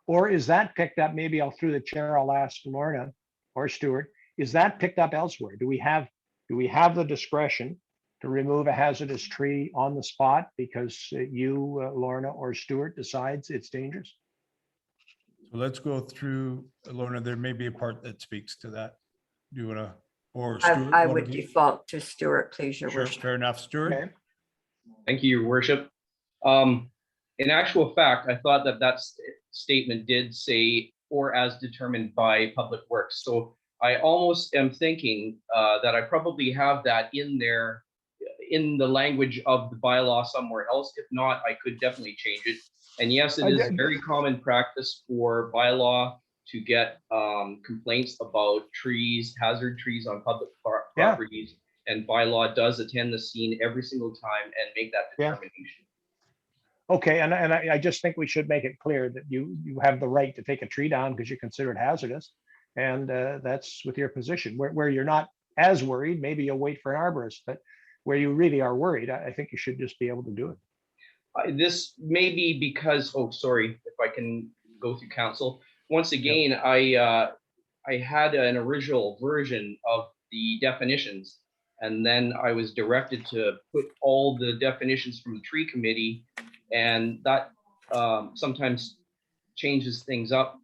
Or is that picked up? Maybe through the chair, I'll ask Lorna or Stuart, is that picked up elsewhere? Do we have the discretion to remove a hazardous tree on the spot because you, Lorna or Stuart, decides it's dangerous? So let's go through, Lorna, there may be a part that speaks to that. Do you want to, or Stuart? I would default to Stuart, please, your Sure, worship. fair enough, Stuart. Okay. Thank you, your worship. In actual fact, I thought that statement did say, or as determined by Public Works. So I almost am thinking that I probably have that in there in the language of the bylaw somewhere else. If not, I could definitely change it. And yes, it is very common practice for bylaw to get complaints about trees, hazard trees on public properties. And bylaw does attend the scene every single time and make that determination. Okay, and I just think we should make it clear that you have the right to take a tree down because you consider it hazardous. And that's with your position. Where you're not as worried, maybe you'll wait for an arborist, but where you really are worried, I think you should just be able to do it. This may be because, oh, sorry, if I can go through council. Once again, I had an original version of the definitions, and then I was directed to put all the definitions from the tree committee, and that sometimes changes things up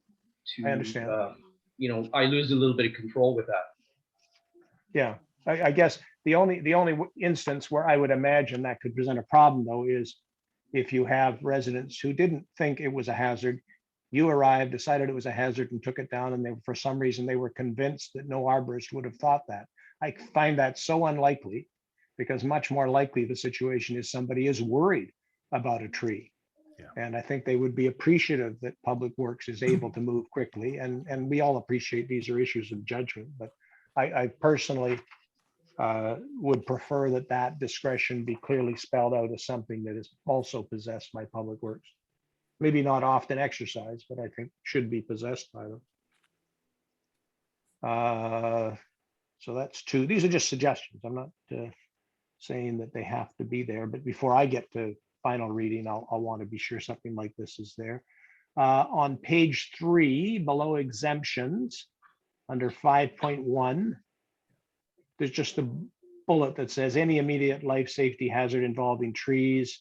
to, I understand. I lose a little bit of control with that. Yeah, I guess the only instance where I would imagine that could present a problem though is if you have residents who didn't think it was a hazard, you arrived, decided it was a hazard and took it down, and for some reason they were convinced that no arborist would have thought that. I find that so unlikely because much more likely the situation is somebody is worried about a tree. And I think they would be appreciative that Public Works is able to move quickly, and we all appreciate these are issues of judgment, but I personally would prefer that discretion be clearly spelled out as something that is also possessed by Public Works. Maybe not often exercised, but I think should be possessed by them. So that's two. These are just suggestions. I'm not saying that they have to be there, but before I get to final reading, I'll want to be sure something like this is there. On page 3, below exemptions, under 5.1, there's just a bullet that says any immediate life safety hazard involving trees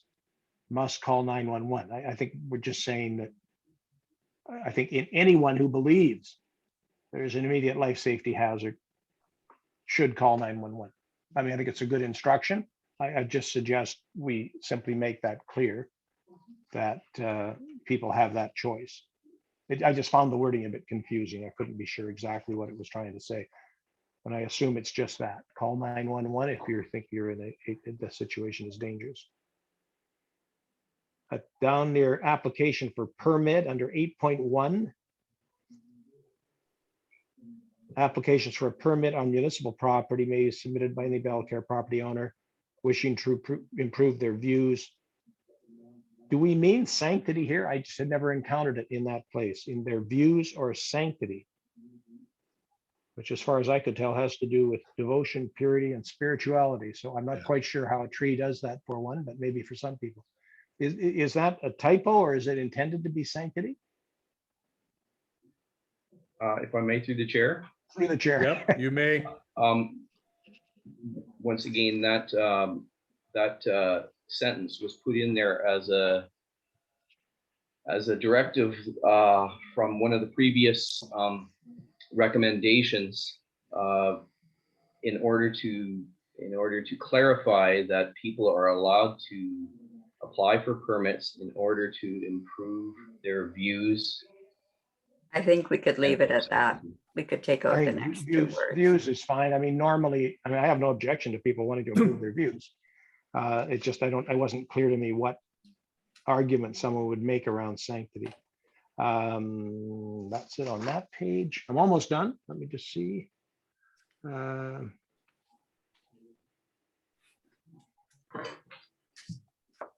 must call 911. I think we're just saying that I think anyone who believes there's an immediate life safety hazard should call 911. I mean, I think it's a good instruction. I just suggest we simply make that clear that people have that choice. I just found the wording a bit confusing. I couldn't be sure exactly what it was trying to say. And I assume it's just that. Call 911 if you think you're in the situation is dangerous. Down near application for permit under 8.1. Applications for a permit on municipal property may be submitted by any Belcare property owner wishing to improve their views. Do we mean sanctity here? I just had never encountered it in that place, in their views or sanctity, which as far as I could tell has to do with devotion, purity, and spirituality. So I'm not quite sure how a tree does that for one, but maybe for some people. Is that a typo or is it intended to be sanctity? If I may, through the chair. Through the chair. Yep, you may. Once again, that sentence was put in there as a directive from one of the previous recommendations in order to clarify that people are allowed to apply for permits in order to improve their views. I think we could leave it at that. We could take out the next two words. Views is fine. I mean, normally, I have no objection to people wanting to improve their views. It just, it wasn't clear to me what argument someone would make around sanctity. That's it on that page. I'm almost done. Let me just see.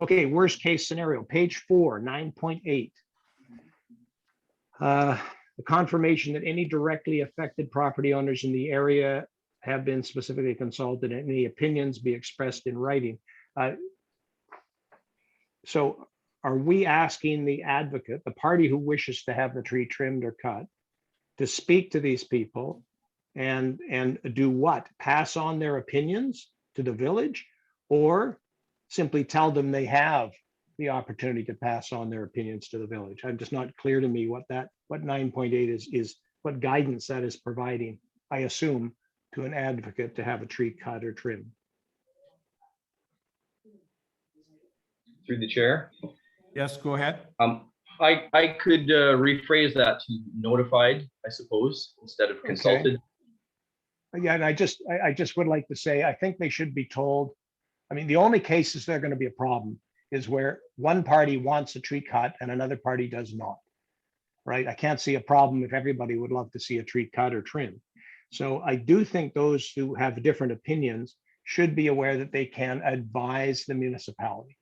Okay, worst case scenario, page 4, 9.8. The confirmation that any directly affected property owners in the area have been specifically consulted and any opinions be expressed in writing. So are we asking the advocate, the party who wishes to have the tree trimmed or cut, to speak to these people and do what? Pass on their opinions to the village, or simply tell them they have the opportunity to pass on their opinions to the village? I'm just not clear to me what 9.8 is, what guidance that is providing, I assume, to an advocate to have a tree cut or trimmed. Through the chair. Yes, go ahead. I could rephrase that to notified, I suppose, instead of consulted. Okay. Yeah, and I just would like to say, I think they should be told. I mean, the only cases that are going to be a problem is where one party wants a tree cut and another party does not, right? I can't see a problem if everybody would love to see a tree cut or trimmed. So I do think those who have different opinions should be aware that they can advise the municipality.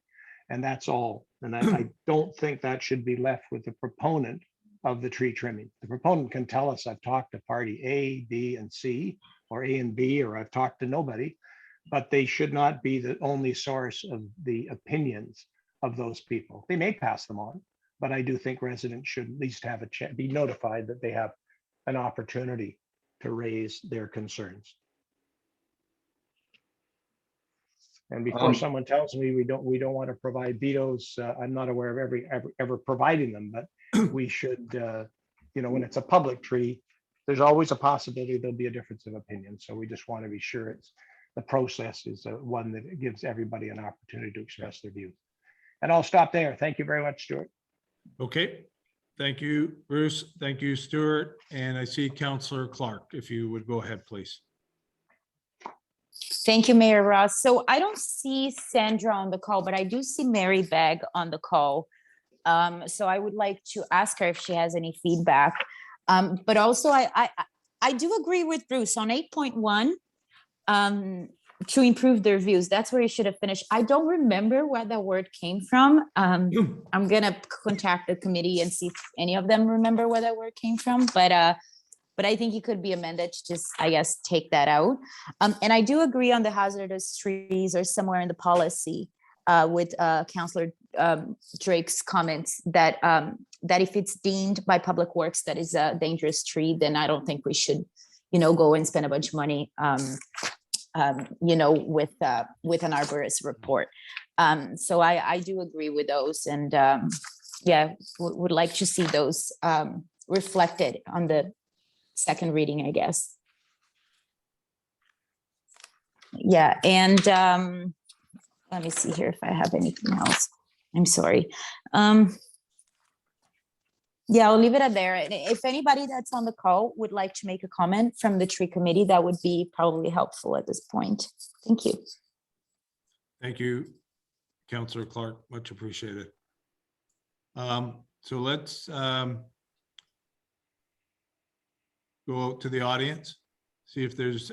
And that's all. And I don't think that should be left with the proponent of the tree trimming. The proponent can tell us, I've talked to party A, B, and C, or A and B, or I've talked to nobody, but they should not be the only source of the opinions of those people. They may pass them on, but I do think residents should at least have a chance, be notified that they have an opportunity to raise their concerns. And before someone tells me we don't want to provide vetoes, I'm not aware of ever providing them, but we should, when it's a public tree, there's always a possibility there'll be a difference of opinion. So we just want to be sure the process is one that gives everybody an opportunity to express their views. And I'll stop there. Thank you very much, Stuart. Okay. Thank you, Bruce. Thank you, Stuart. And I see Councillor Clark, if you would go ahead, please. Thank you, Mayor Ross. So I don't see Sandra on the call, but I do see Mary Begg on the call. So I would like to ask her if she has any feedback. But also I do agree with Bruce on 8.1 to improve their views. That's where you should have finished. I don't remember where that word came from. I'm gonna contact the committee and see if any of them remember where that word came from. But I think it could be amended to just, I guess, take that out. And I do agree on the hazardous trees or somewhere in the policy with Councillor Drake's comments that that if it's deemed by Public Works that is a dangerous tree, then I don't think we should, go and spend a bunch of money, with an arborist report. So I do agree with those, and would like to see those reflected on the second reading, I guess. Yeah, and let me see here if I have anything else. I'm sorry. Yeah, I'll leave it at there. And if anybody that's on the call would like to make a comment from the tree committee, that would be probably helpful at this point. Thank you. Thank you, Councillor Clark. Much appreciated. So let's go out to the audience, see if there's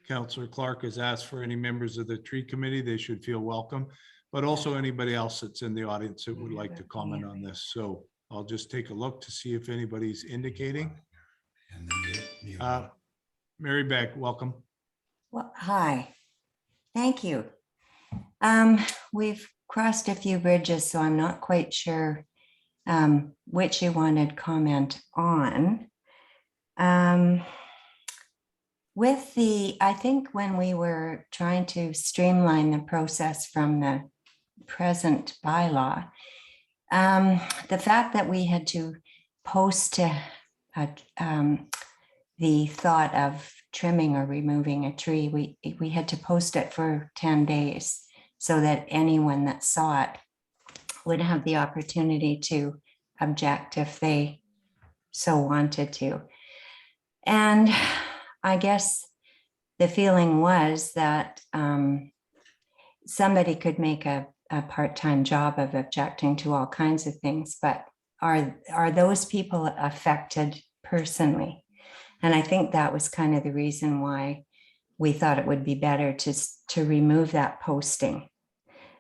Councillor Clark has asked for any members of the tree committee. They should feel welcome, but also anybody else that's in the audience that would like to comment on this. So I'll just take a look to see if anybody's indicating. Mary Beck, welcome. Well, hi, thank you. We've crossed a few bridges, so I'm not quite sure which you wanted comment on. I think when we were trying to streamline the process from the present bylaw, the fact that we had to post the thought of trimming or removing a tree, we had to post it for 10 days so that anyone that saw it would have the opportunity to object if they so wanted to. And I guess the feeling was that somebody could make a part-time job of objecting to all kinds of things, but are those people affected personally? And I think that was kind of the reason why we thought it would be better to remove that posting.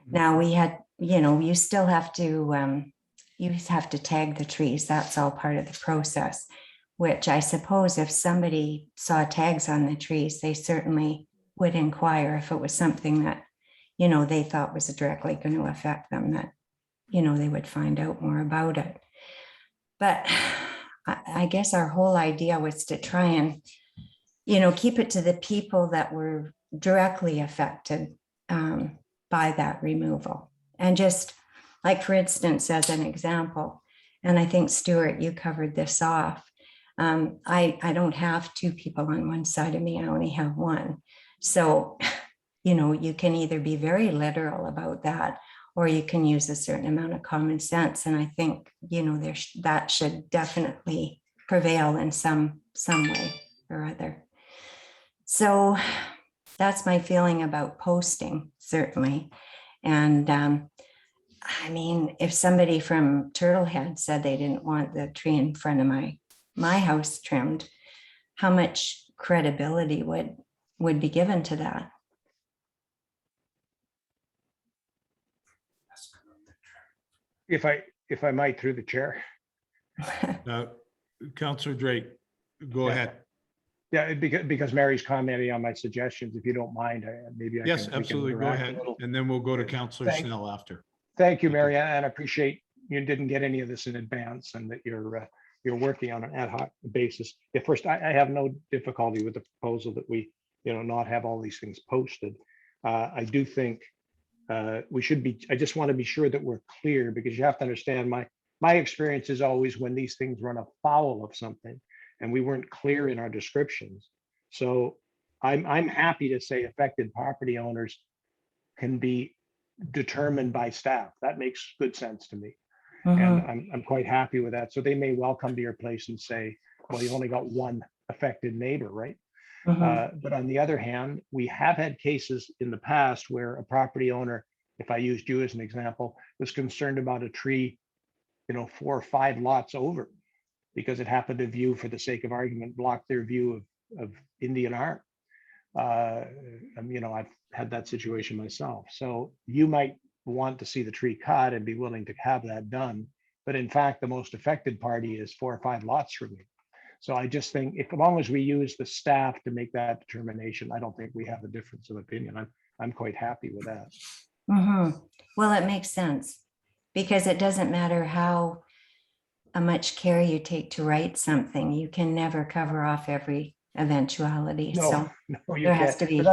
Now we had, you still have to tag the trees. That's all part of the process, which I suppose if somebody saw tags on the trees, they certainly would inquire if it was something that, they thought was directly going to affect them, that, they would find out more about it. But I guess our whole idea was to try and, keep it to the people that were directly affected by that removal. And just like, for instance, as an example, and I think Stuart, you covered this off, I don't have two people on one side of me, I only have one. So, you can either be very literal about that, or you can use a certain amount of common sense. And I think, that should definitely prevail in some way or other. So that's my feeling about posting, certainly. And I mean, if somebody from Turtlehead said they didn't want the tree in front of my house trimmed, how much credibility would be given to that? If I might, through the chair. Councillor Drake, go ahead. Yeah, because Mary's commenting on my suggestions, if you don't mind, maybe I can. Yes, absolutely. Go ahead. And then we'll go to Councillor Snell after. Thank you, Mary, and I appreciate you didn't get any of this in advance and that you're working on an ad hoc basis. At first, I have no difficulty with the proposal that we, not have all these things posted. I do think we should be, I just want to be sure that we're clear, because you have to understand my experience is always when these things run afoul of something and we weren't clear in our descriptions. So I'm happy to say affected property owners can be determined by staff. That makes good sense to me. And I'm quite happy with that. So they may well come to your place and say, well, you only got one affected neighbor, right? But on the other hand, we have had cases in the past where a property owner, if I used you as an example, was concerned about a tree, 4 or 5 lots over, because it happened to view, for the sake of argument, block their view of Indian art. I've had that situation myself. So you might want to see the tree cut and be willing to have that done. But in fact, the most affected party is 4 or 5 lots removed. So I just think if, as long as we use the staff to make that determination, I don't think we have a difference of opinion. I'm quite happy with that. Well, it makes sense, because it doesn't matter how much care you take to write something, you can never cover off every eventuality. So You there has can't. to be. But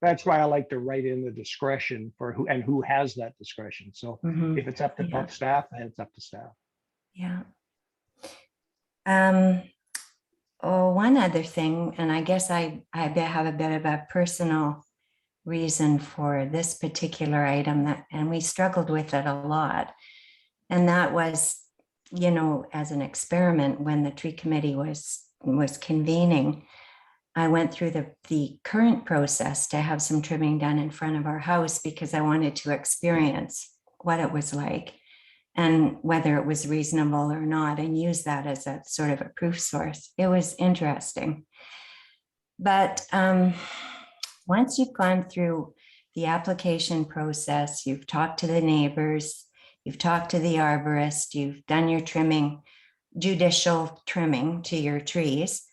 that's why I like to write in the discretion for who has that discretion. So if it's up to staff, then it's up to staff. Yeah. One other thing, and I guess I have a bit of a personal reason for this particular item, and we struggled with it a lot. And that was, as an experiment, when the tree committee was convening, I went through the current process to have some trimming done in front of our house, because I wanted to experience what it was like and whether it was reasonable or not, and use that as a sort of a proof source. It was interesting. But once you've gone through the application process, you've talked to the neighbors, you've talked to the arborist, you've done your trimming, judicial trimming to your trees,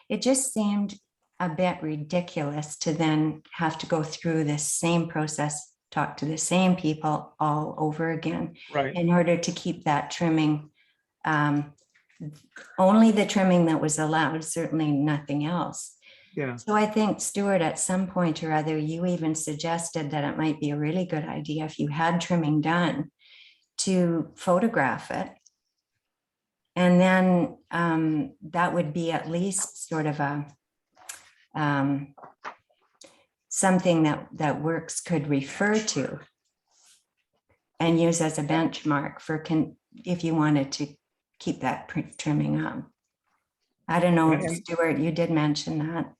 it just seemed a bit ridiculous to then have to go through this same process, talk to the same people all over again, in order to keep that trimming, only the trimming that was allowed, certainly nothing else. Yeah. So I think, Stuart, at some point or other, you even suggested that it might be a really good idea, if you had trimming done, to photograph it. And then that would be at least sort of a something that Works could refer to and use as a benchmark for if you wanted to keep that trimming up. I don't know, Stuart, you did mention that.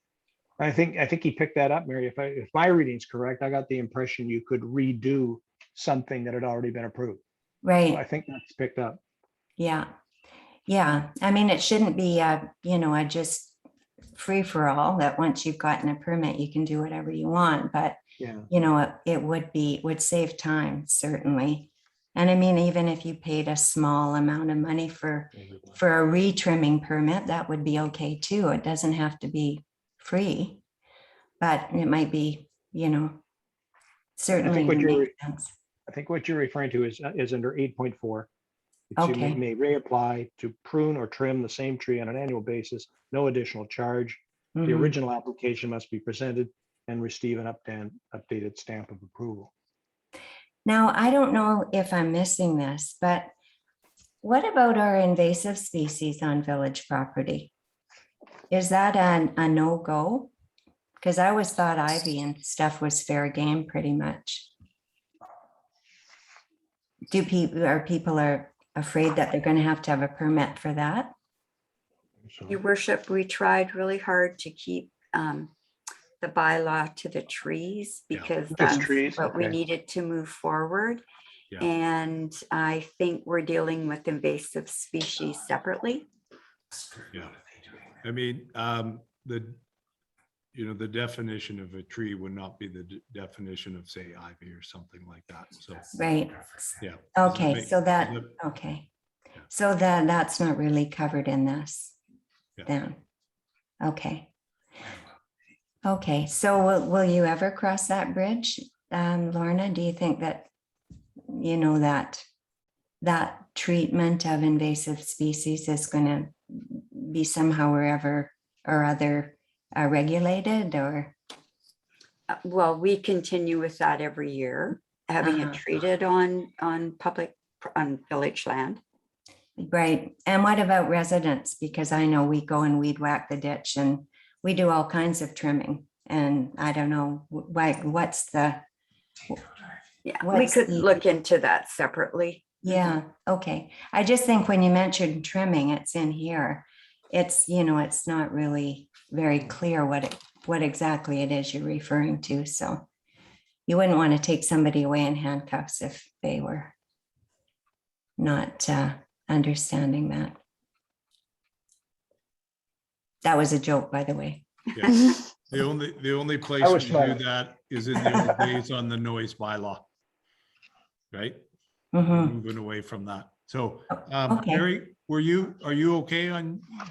I think he picked that up, Mary. If my reading's correct, I got the impression you could redo something that had already been approved. Right. So I think that's picked up. Yeah. Yeah. I mean, it shouldn't be a just free for all, that once you've gotten a permit, you can do whatever you want. But, it would save time, certainly. And I mean, even if you paid a small amount of money for a retrimming permit, that would be okay too. It doesn't have to be free, but it might be, certainly. I think what you're referring to is under 8.4. Okay. You may reapply to prune or trim the same tree on an annual basis, no additional charge. The original application must be presented and receive an updated stamp of approval. Now, I don't know if I'm missing this, but what about our invasive species on village property? Is that a no-go? Because I always thought ivy and stuff was fair game pretty much. Are people afraid that they're going to have a permit for that? Your worship, we tried really hard to keep the bylaw to the trees, because that's what we needed to move forward. Yeah. And I think we're dealing with invasive species separately. Yeah. I mean, the definition of a tree would not be the definition of, say, ivy or something like that. So, right. Yeah. Okay. So that's not really covered in this. Yeah. Then. Okay. Okay. So will you ever cross that bridge, Lorna? Do you think that, that treatment of invasive species is going to be somehow or other regulated, or? Well, we continue with that every year, having it treated on village land. Right. And what about residents? Because I know we go and weed whack the ditch and we do all kinds of trimming. And I don't know what's the. We could look into that separately. Yeah. Okay. I just think when you mentioned trimming, it's in here. it's, you know, it's not really very clear what exactly it is you're referring to. So you wouldn't want to take somebody away in handcuffs if they were not understanding that. That was a joke, by the way. Yeah. The only place I we was do smiling. that is in the old days on the noise bylaw. Right? Mhm. Moving away from that. So, Okay. Mary, are you okay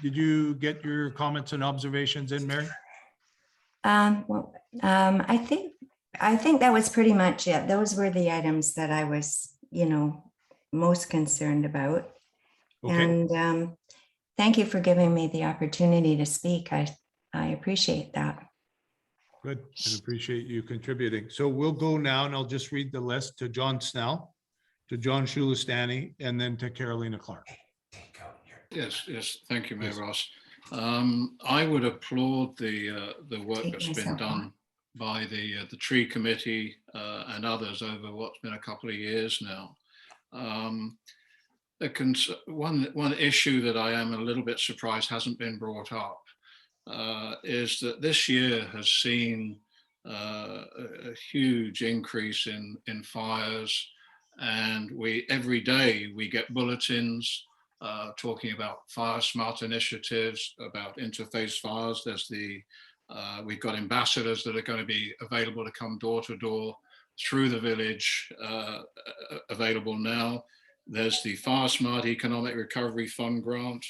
did you get your comments and observations in, Mary? Well, I think that was pretty much it. Those were the items that I was, you know, most concerned about. Okay. And thank you for giving me the opportunity to speak. I appreciate that. Good, and appreciate you contributing. So we'll go now, and I'll just read the list to John Snell, to John Shulistani, and then to Carolina Clark. Yes, thank you, Mayor Yes. Ross. I would applaud the work Take that's been myself done by the tree committee and others over what's been a couple of years now. One issue that I am a little bit surprised hasn't been brought up is that this year has seen a huge increase in fires, and every day we get bulletins talking about fire smart initiatives, about interface fires. There's we've got ambassadors that are going to be available to come door to door through the village, available now. There's the Fire Smart Economic Recovery Fund grant.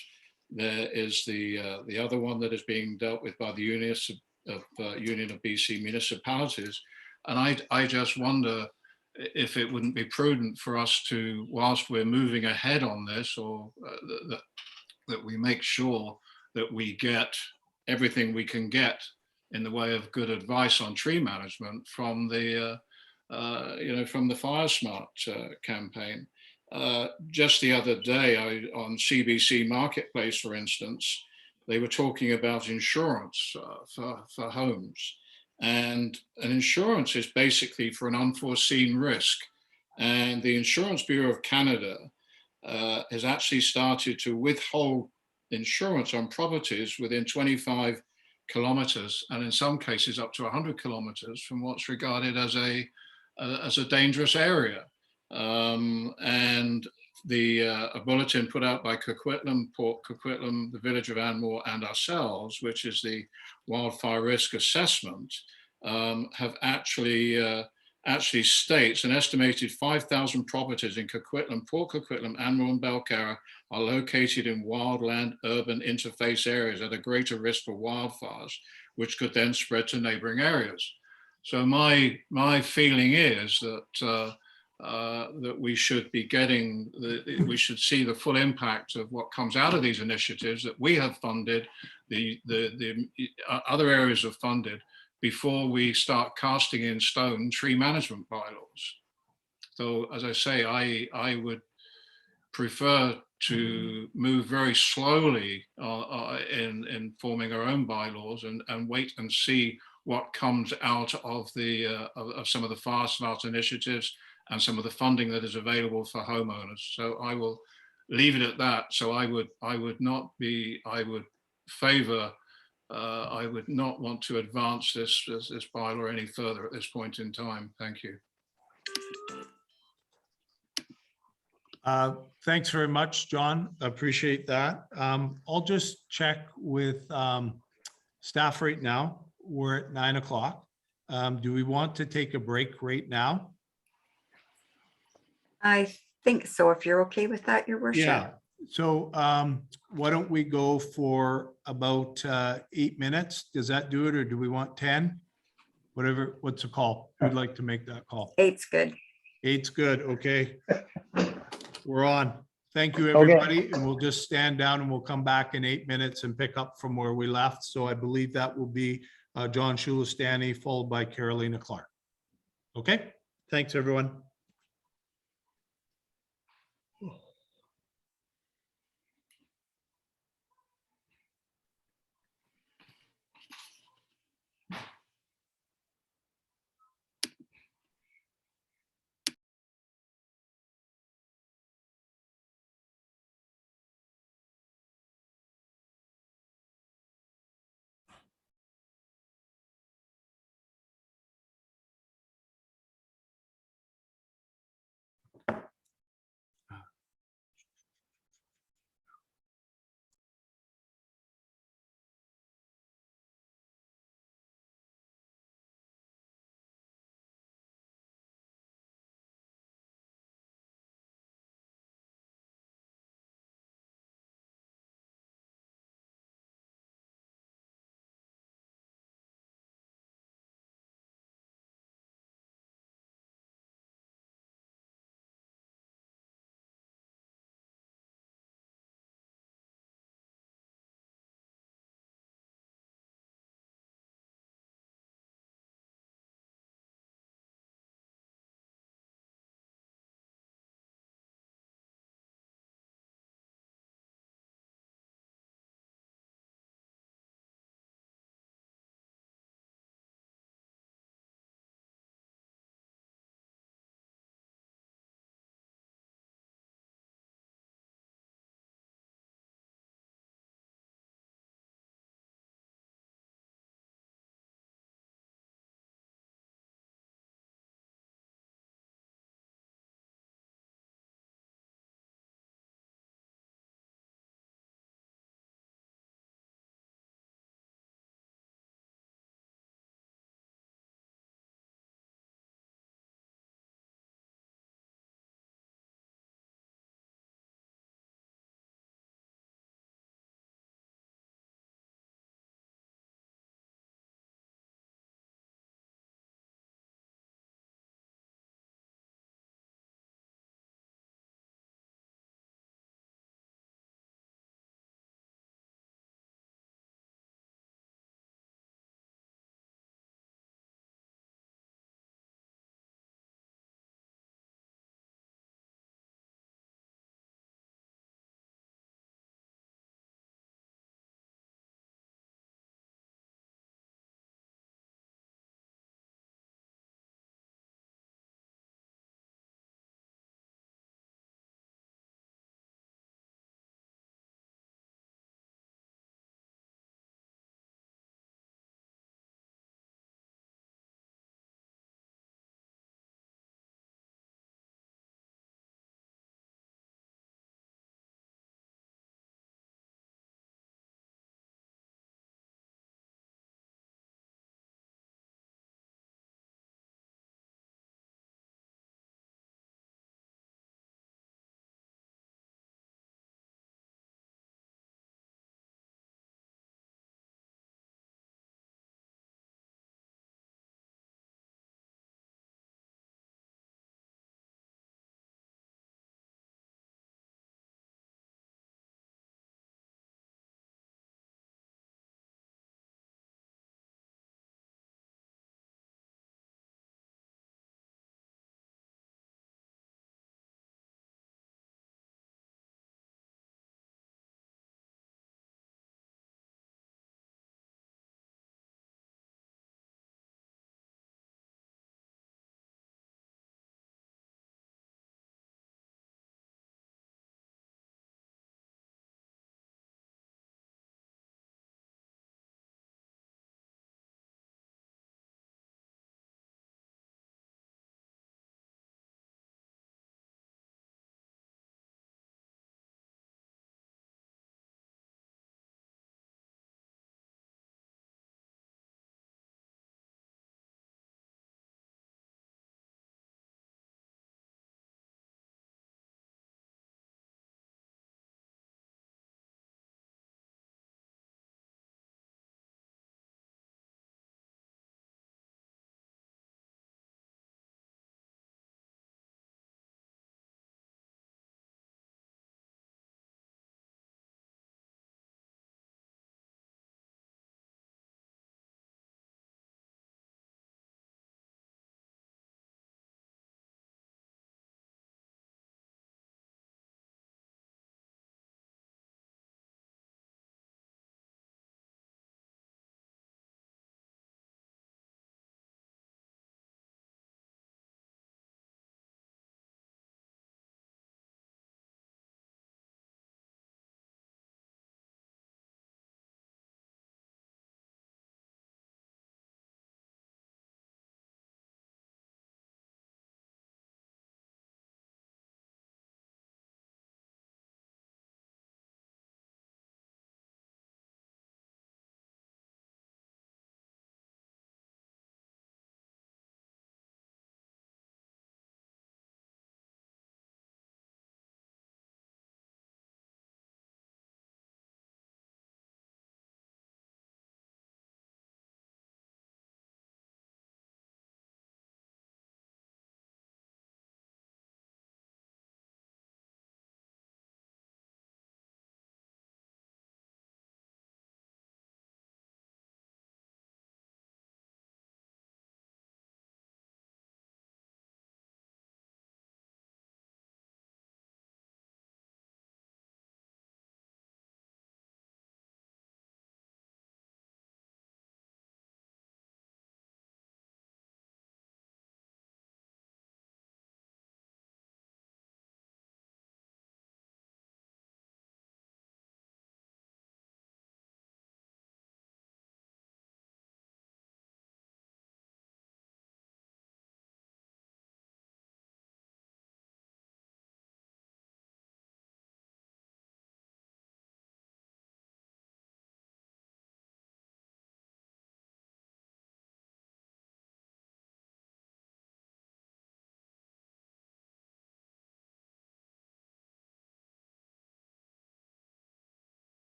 There is the other one that is being dealt with by the Union of BC Municipalities. And I just wonder if it wouldn't be prudent for us to, whilst we're moving ahead on this, or that we make sure that we get everything we can get in the way of good advice on tree management from the from the Fire Smart campaign. Just the other day on CBC Marketplace, for instance, they were talking about insurance for homes. And an insurance is basically for an unforeseen risk. And the Insurance Bureau of Canada has actually started to withhold insurance on properties within 25 kilometers, and in some cases up to 100 kilometers from what's regarded as a dangerous area. And a bulletin put out by Coquitlam, Port Coquitlam, the Village of Anmore, and ourselves, which is the Wildfire Risk Assessment, have actually states an estimated 5,000 properties in Coquitlam, Port Coquitlam, Anmore, and Belcarra are located in wildland urban interface areas at a greater risk for wildfires, which could then spread to neighboring areas. So my feeling is that that we should be getting, we should see the full impact of what comes out of these initiatives that we have funded, the other areas have funded, before we start casting in stone tree management bylaws. So as I say, I would prefer to move very slowly in forming our own bylaws and wait and see what comes out of of some of the Fire Smart initiatives and some of the funding that is available for homeowners. So I will leave it at that. So I would not want to advance this bylaw any further at this point in time. Thank you. Thanks very much, John. Appreciate that. I'll just check with staff right now. We're at 9 o'clock. Do we want to take a break right now? I think so, if you're okay with that, Your Worship. Yeah. So why don't we go for about 8 minutes? Does that do it, or do we want 10? Whatever, what's the call? Who'd like to make that call? 8's good. 8's good, okay. We're on. Thank you, everybody. And we'll just stand down and we'll come back in 8 minutes and pick up from where we left. So I believe that will be John Shulistani, followed by Carolina Clark. Okay, thanks, everyone.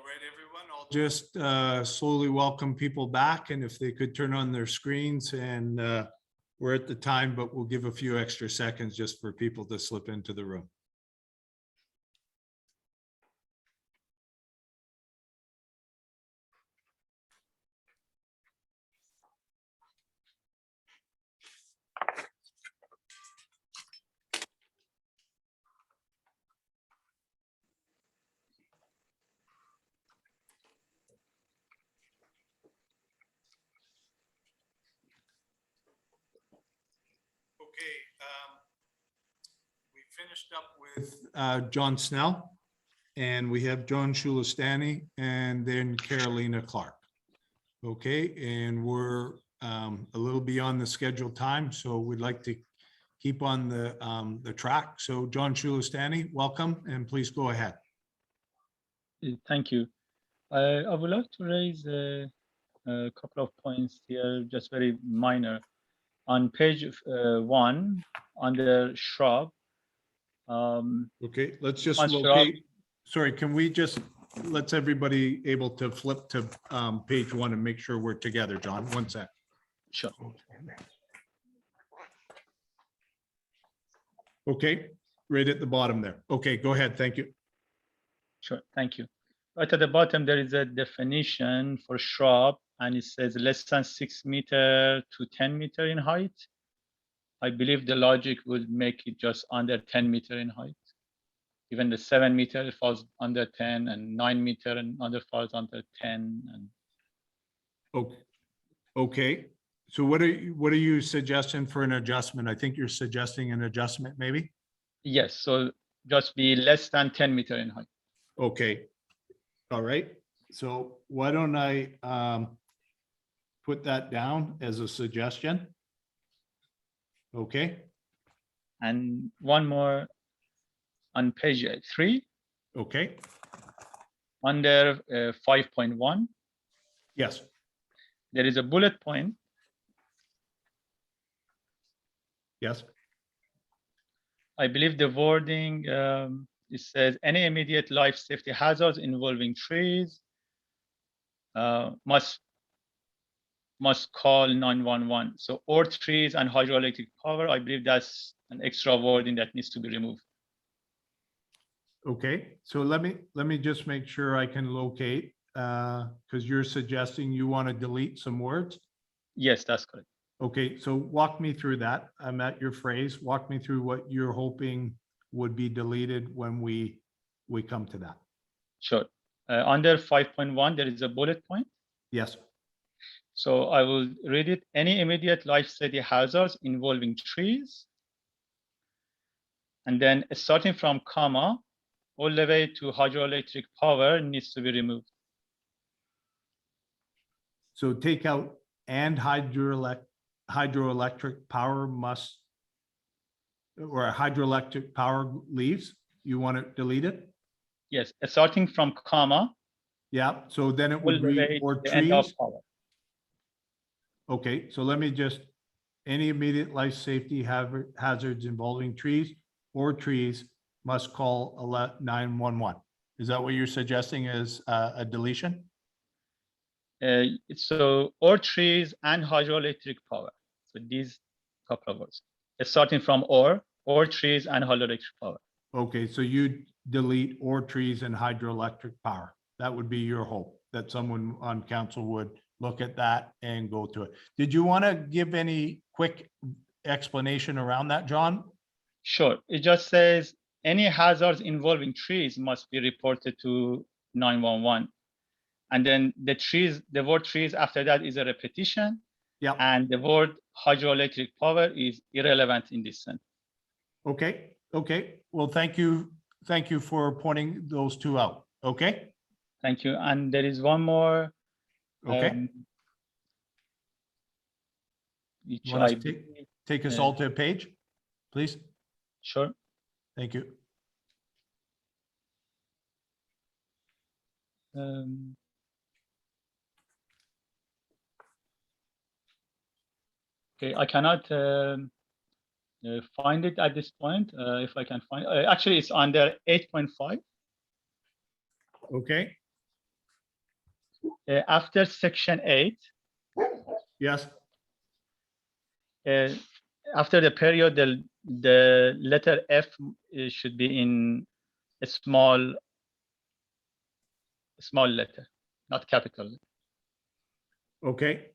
right, everyone, I'll just slowly welcome people back, and if they could turn on their screens, and we're at the time, but we'll give a few extra seconds just for people to slip into the room. Okay, we finished up with John Snell, and we have John Shulistani, and then Carolina Clark. Okay, and we're a little beyond the scheduled time, so we'd like to keep on the track. So John Shulistani, welcome, and please go ahead. Thank you. I would like to raise a couple of points here, just very minor. On page 1, under shrub. Okay, let's just on locate. Sorry, can we just, let's everybody able to flip to page 1 and make sure we're together, John? One sec. Sure. Okay, right at the bottom there. Okay, go ahead. Thank you. Sure, thank you. Right at the bottom, there is a definition for shrub, and it says less than 6 meter to 10 meter in height. I believe the logic would make it just under 10 meter in height. Even the 7 meter falls under 10, and 9 meter and under falls under 10. And Okay. Okay. So what are you suggesting for an adjustment? I think you're suggesting an adjustment, maybe? yes, so just be less than 10 meter in height. Okay. All right. So why don't I put that down as a suggestion? Okay. And one more on page 3. Okay. Under 5.1. Yes. There is a bullet point. Yes. I believe the wording, it says any immediate life safety hazards involving trees must call 911. So or trees and hydroelectric power, I believe that's an extra wording that needs to be removed. Okay, so let me just make sure I can locate, because you're suggesting you want to delete some words. Yes, that's correct. Okay, so walk me through that. I'm at your phrase. Walk me through what you're hoping would be deleted when we come to that. Sure. Under 5.1, there is a bullet point. Yes. So I will read it. Any immediate life safety hazards involving trees. And then starting from comma, all the way to hydroelectric power needs to be removed. So take out and hydroelectric power must, or hydroelectric power leaves. You want to delete it? Yes, starting from comma. Yeah, so then it would read or trees. Okay, so let me just, any immediate life safety hazards involving trees or trees must call 911. Is that what you're suggesting is a deletion? So or trees and hydroelectric power. So these couple of words. Starting from or trees and hydroelectric power. Okay, so you delete or trees and hydroelectric power. That would be your hope, that someone on council would look at that and go to it. Did you want to give any quick explanation around that, John? Sure. It just says any hazards involving trees must be reported to 911. And then the word trees after that is a repetition. Yeah. And the word hydroelectric power is irrelevant in this sense. Okay. Okay. Well, thank you. Thank you for pointing those two out. Okay. Thank you. And there is one more. Okay. You want to take us all to a page, please? Sure. Thank you. Okay, I cannot find it at this point. If I can find, actually, it's under 8.5. Okay. After section 8, Yes, after the period, the letter F should be in a small letter, not capital. okay.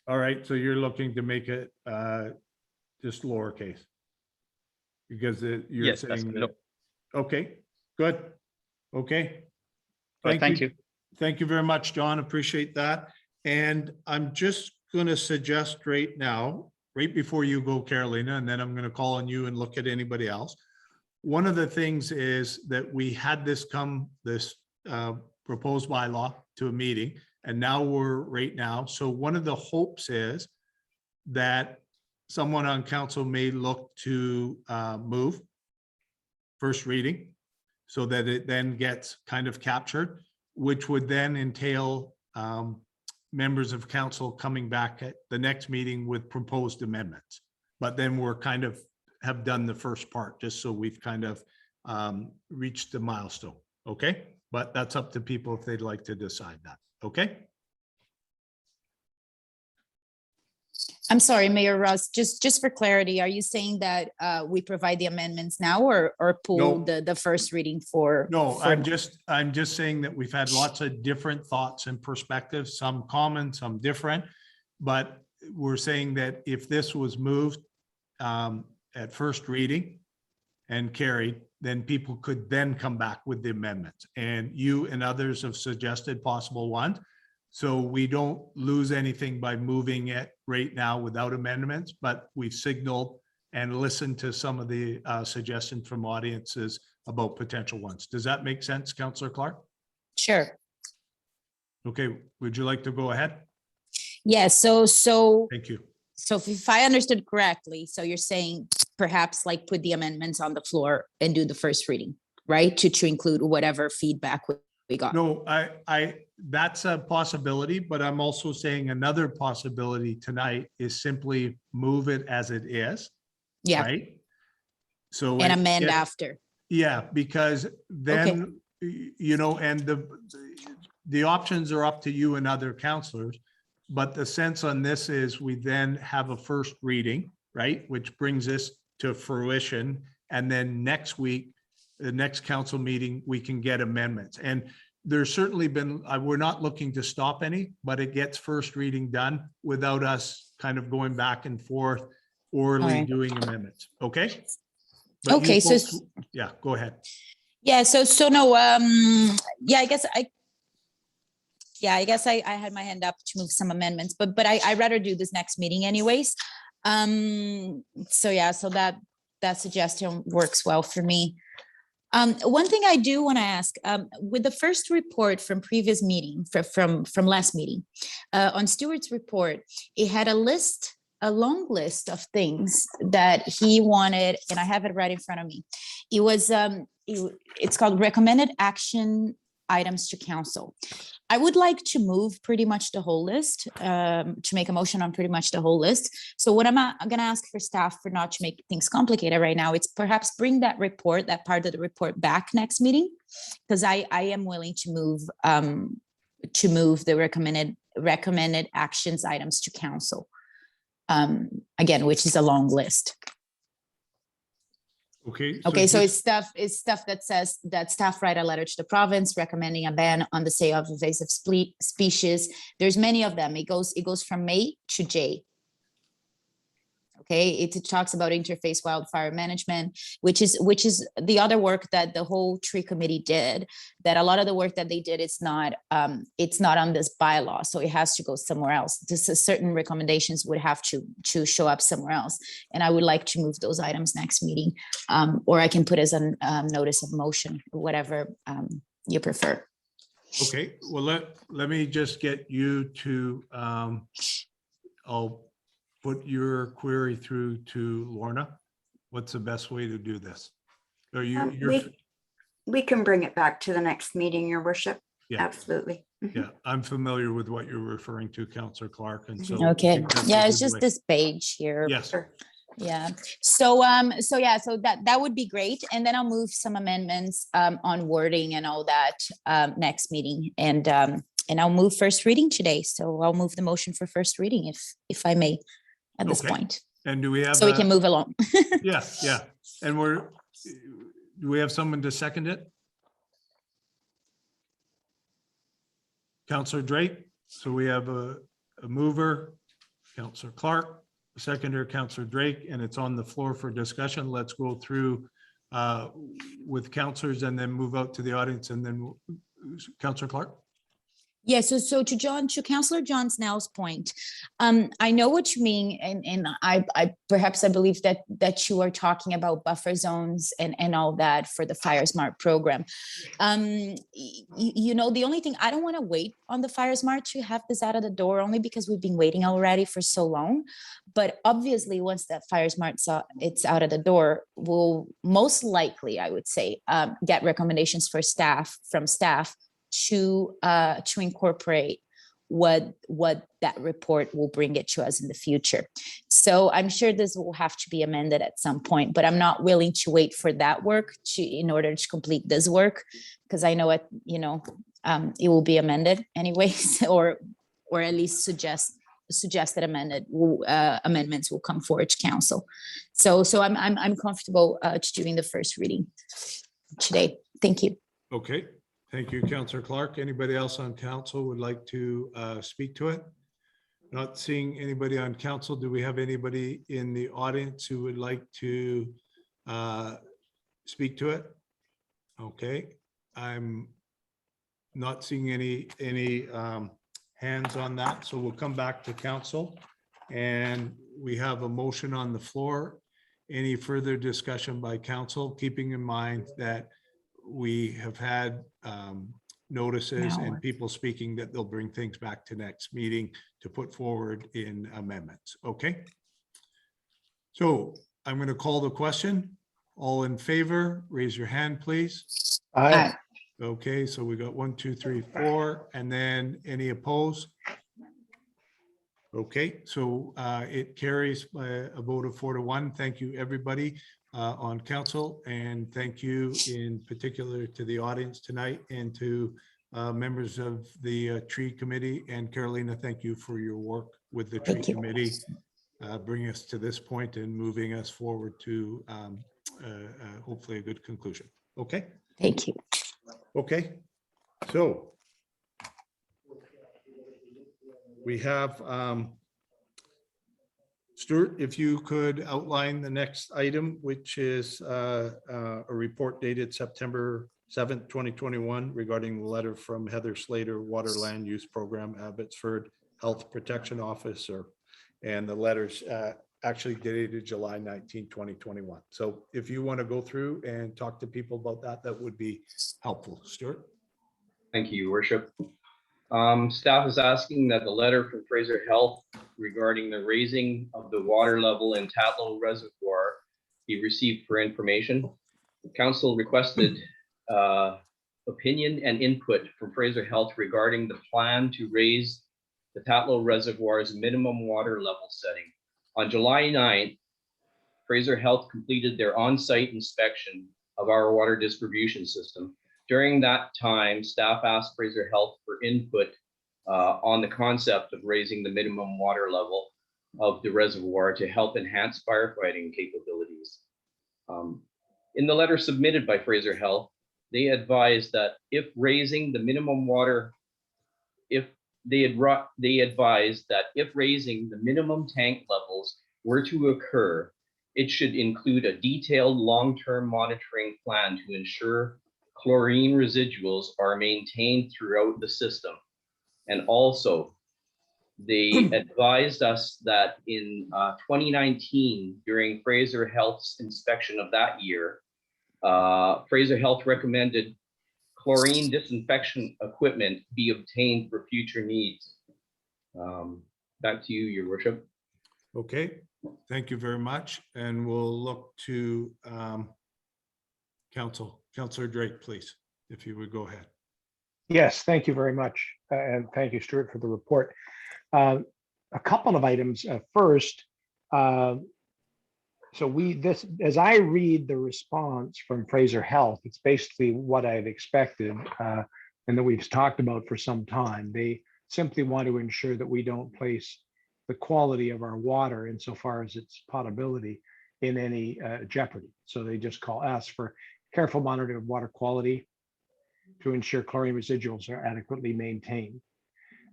All right, so you're looking to make it just lowercase. Because you're Yes, that's saying low. that, okay, good, okay. Right, thank you. Thank you very much, John, appreciate that. And I'm just gonna suggest right now, right before you go, Carolina, and then I'm gonna call on you and look at anybody else. One of the things is that we had this proposed bylaw to a meeting, and now we're right now. So one of the hopes is that someone on council may look to move first reading so that it then gets kind of captured, which would then entail members of council coming back at the next meeting with proposed amendments. But then we're kind of have done the first part, just so we've kind of reached the milestone, okay? But that's up to people if they'd like to decide that, okay? I'm sorry, Mayor Ross, just for clarity, are you saying that we provide the amendments now or pull No. the first reading for? No, for- I'm just saying that we've had lots of different thoughts and perspectives, some common, some different. But we're saying that if this was moved at first reading and carried, then people could then come back with the amendments. And you and others have suggested possible ones. So we don't lose anything by moving it right now without amendments, but we've signaled and listened to some of the suggestions from audiences about potential ones. Does that make sense, Councillor Clark? Sure. Okay, would you like to go ahead? Yeah, so Thank you. So if I understood correctly, so you're saying perhaps like put the amendments on the floor and do the first reading, right? To include whatever feedback we got. No, that's a possibility, but I'm also saying another possibility tonight is simply move it as it is. Yeah. Right? So. And it amend gets- after. Yeah, because then, you know, and the options are up to you and other counselors. But the sense on this is we then have a first reading, right? Which brings us to fruition. And then next week, the next council meeting, we can get amendments. And there's certainly been, we're not looking to stop any, but it gets first reading done without us kind of going back and forth orally right. doing amendments. Okay? But you Okay, so folks- yeah, go ahead. yeah, so no, yeah, I guess I had my hand up to move some amendments, but I'd rather do this next meeting anyways. So yeah, so that suggestion works well for me. One thing I do want to ask, with the first report from previous meeting, from last meeting, on Stewart's report, it had a long list of things that he wanted, and I have it right in front of me. It was, it's called recommended action items to council. I would like to move pretty much the whole list, to make a motion on pretty much the whole list. So what I'm going to ask for staff, for not to make things complicated right now, it's perhaps bring that report, that part of the report back next meeting, because I am willing to move the recommended actions items to council. Again, which is a long list. Okay. Okay, so it's stuff that says that staff write a letter to the province recommending a ban on the sale of invasive species. There's many of them. It goes from A to J. Okay, it talks about interface wildfire management, which is the other work that the whole tree committee did. That a lot of the work that they did, it's not on this bylaw, so it has to go somewhere else. Certain recommendations would have to show up somewhere else, and I would like to move those items next meeting, or I can put as a notice of motion, whatever you prefer. Okay, well, let me just get you to, I'll put your query through to Lorna. What's the best way to do this? Are you, we can bring it back to the next meeting, Your Worship. Yeah. Absolutely. yeah, I'm familiar with what you're referring to, Councillor Clark, and so. Okay, that's a yeah, it's good just way. this page here. Yes. Yeah, so yeah, so that would be great, and then I'll move some amendments on wording and all that next meeting, and I'll move first reading today. So I'll move the motion for first reading if I may at this Okay. point. And do we have? So we can move along. Yeah, yeah. And do we have someone to second it? Counselor Drake. So we have a mover, Counselor Clark, a seconder, Counselor Drake, and it's on the floor for discussion. Let's go through with counselors and then move out to the audience, and then Counselor Clark. Yeah, so to Councillor John Snell's point, I know what you mean, and I perhaps I believe that you are talking about buffer zones and all that for the Fire Smart program. You know, the only thing, I don't want to wait on the Fire Smart to have this out of the door, only because we've been waiting already for so long. But obviously, once that Fire Smart it's out of the door, we'll most likely, I would say, get recommendations from staff to incorporate what that report will bring it to us in the future. So I'm sure this will have to be amended at some point, but I'm not willing to wait for that work in order to complete this work, because I know it it will be amended anyways, or at least suggested amendments will come forward to council. So I'm comfortable to doing the first reading today. Thank you. Okay. Thank you, Councillor Clark. Anybody else on council would like to speak to it? Not seeing anybody on council. Do we have anybody in the audience who would like to speak to it? Okay, I'm not seeing any hands on that, so we'll come back to council. And we have a motion on the floor. Any further discussion by council, keeping in mind that we have had notices and people speaking that they'll bring things back to next meeting to put forward in amendments. Okay. So I'm going to call the question. All in favor, raise your hand, please. Aye. Okay, so we got 1, 2, 3, 4, and then any opposed? Okay, so it carries by a vote of 4 to 1. Thank you, everybody on council, and thank you in particular to the audience tonight and to members of the tree committee. And Carolina, thank you for your work with the tree committee, bringing us to this point and moving us forward to hopefully a good conclusion. Okay. Thank you. Okay, so we have Stuart, if you could outline the next item, which is a report dated September 7th, 2021 regarding the letter from Heather Slater, Water Land Use Program, Abbotsford Health Protection Officer. And the letter's actually dated July 19, 2021. So if you want to go through and talk to people about that, that would be helpful. Stuart. Thank you, Your Worship. Staff is asking that the letter from Fraser Health regarding the raising of the water level in Tatlow Reservoir be received for information. Council requested opinion and input from Fraser Health regarding the plan to raise the Tatlow Reservoir's minimum water level setting. On July 9th, Fraser Health completed their on-site inspection of our water distribution system. During that time, staff asked Fraser Health for input on the concept of raising the minimum water level of the reservoir to help enhance firefighting capabilities. In the letter submitted by Fraser Health, they advised that if raising the minimum water, they advised that if raising the minimum tank levels were to occur, it should include a detailed long-term monitoring plan to ensure chlorine residuals are maintained throughout the system. And also, they advised us that in 2019, during Fraser Health's inspection of that year, Fraser Health recommended chlorine disinfection equipment be obtained for future needs. Back to you, Your Worship. Okay, thank you very much. And we'll look to Councillor Drake, please, if you would go ahead. Yes, thank you very much. And thank you, Stuart, for the report. A couple of items. First, as I read the response from Fraser Health, it's basically what I've expected. and that we've talked about for some time. They simply want to ensure that we don't place the quality of our water insofar as its potability in any jeopardy. So they just call us for careful monitoring of water quality to ensure chlorine residuals are adequately maintained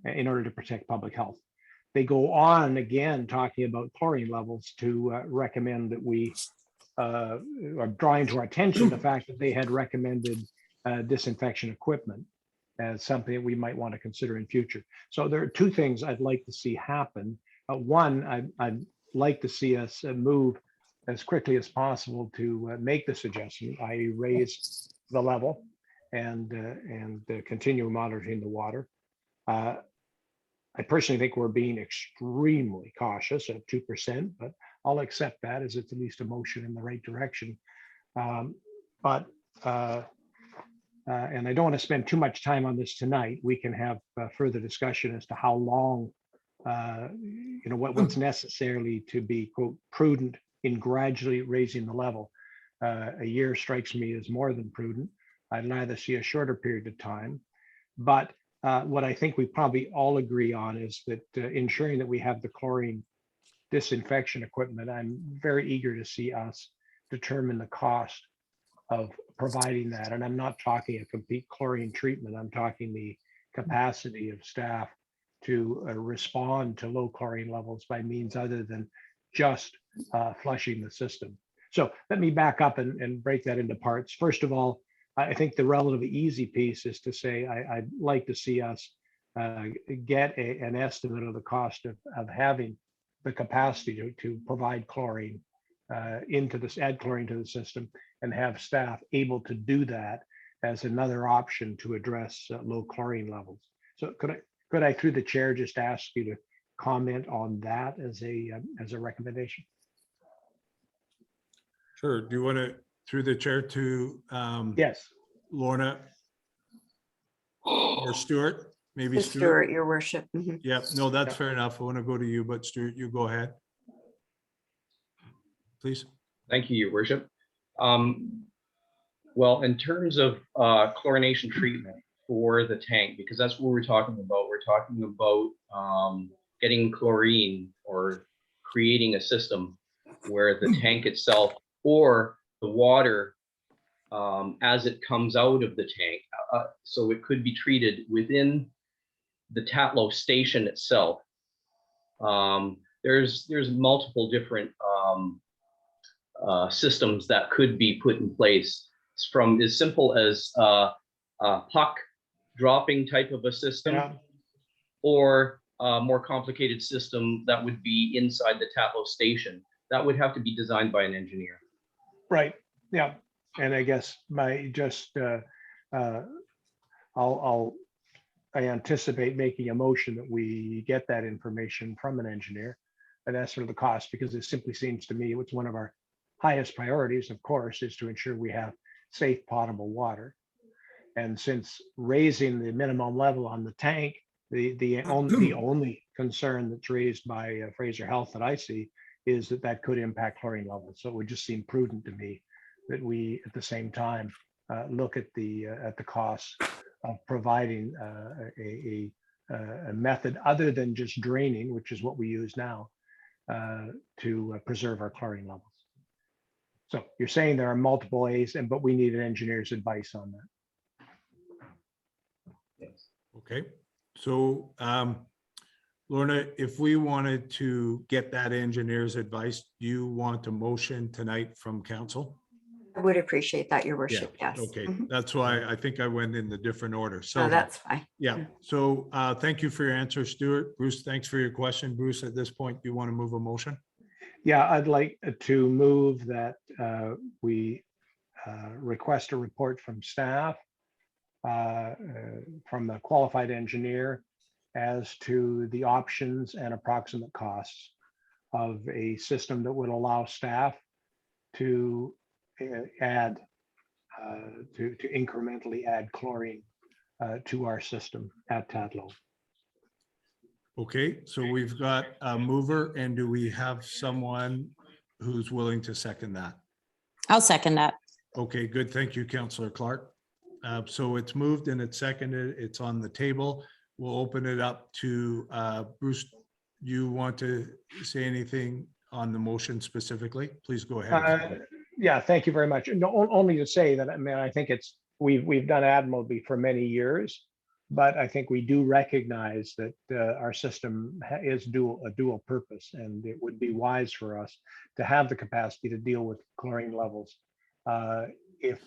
in order to protect public health. They go on again talking about chlorine levels to recommend that we are drawing to our attention the fact that they had recommended disinfection equipment as something that we might want to consider in future. So there are two things I'd like to see happen. One, I'd like to see us move as quickly as possible to make the suggestion, i.e. raise the level and continue monitoring the water. I personally think we're being extremely cautious at 2%, but I'll accept that as it's at least a motion in the right direction. And I don't want to spend too much time on this tonight. We can have further discussion as to how long, what's necessarily to be, quote, prudent in gradually raising the level. A year strikes me as more than prudent. I'd rather see a shorter period of time. But what I think we probably all agree on is that ensuring that we have the chlorine disinfection equipment, I'm very eager to see us determine the cost of providing that. And I'm not talking a complete chlorine treatment. I'm talking the capacity of staff to respond to low chlorine levels by means other than just flushing the system. So let me back up and break that into parts. First of all, I think the relatively easy piece is to say I'd like to see us get an estimate of the cost of having the capacity to provide chlorine add chlorine to the system, and have staff able to do that as another option to address low chlorine levels. So could I through the chair just ask you to comment on that as a recommendation? Sure. Do you want to, through the chair, to yes, Lorna or Stuart? Maybe To Stuart, your worship. Mhm. Yeah, no, that's fair enough. I want to go to you, but Stuart, you go ahead, please. Thank you, your worship. Well, in terms of chlorination treatment for the tank, because that's what we're talking about. We're talking about getting chlorine or creating a system where the tank itself or the water as it comes out of the tank, so it could be treated within the Tatlow station itself. There's multiple different systems that could be put in place, from as simple as a puck dropping type of a system, or a more complicated system that would be inside the Tatlow station. That would have to be designed by an engineer. Right. Yeah. And I guess I anticipate making a motion that we get that information from an engineer and estimate the cost, because it simply seems to me it's one of our highest priorities, of course, is to ensure we have safe potable water. And since raising the minimum level on the tank, the only concern that's raised by Fraser Health that I see is that could impact chlorine levels. So it would just seem prudent to me that we, at the same time, look at the costs of providing a method other than just draining, which is what we use now, to preserve our chlorine levels. So you're saying there are multiple ways, but we need an engineer's advice on that. Yes. Okay, so Lorna, if we wanted to get that engineer's advice, do you want a motion tonight from council? I would appreciate that, your worship. Yes. Okay, Mhm. that's why I think I went in the different order. So Oh, that's fine. yeah. So thank you for your answer, Stuart. Bruce, thanks for your question. Bruce, at this point, do you want to move a motion? Yeah, I'd like to move that we request a report from staff, from the qualified engineer, as to the options and approximate costs of a system that would allow staff to incrementally add chlorine to our system at Tatlow. Okay, so we've got a mover, and do we have someone who's willing to second that? I'll second that. Okay, good. Thank you, Councillor Clark. So it's moved and it's seconded. It's on the table. We'll open it up to Bruce. You want to say anything on the motion specifically? Please go ahead. Yeah, thank you very much. No, only to say that, I mean, I think we've done admirably for many years, but I think we do recognize that our system is a dual purpose, and it would be wise for us to have the capacity to deal with chlorine levels. If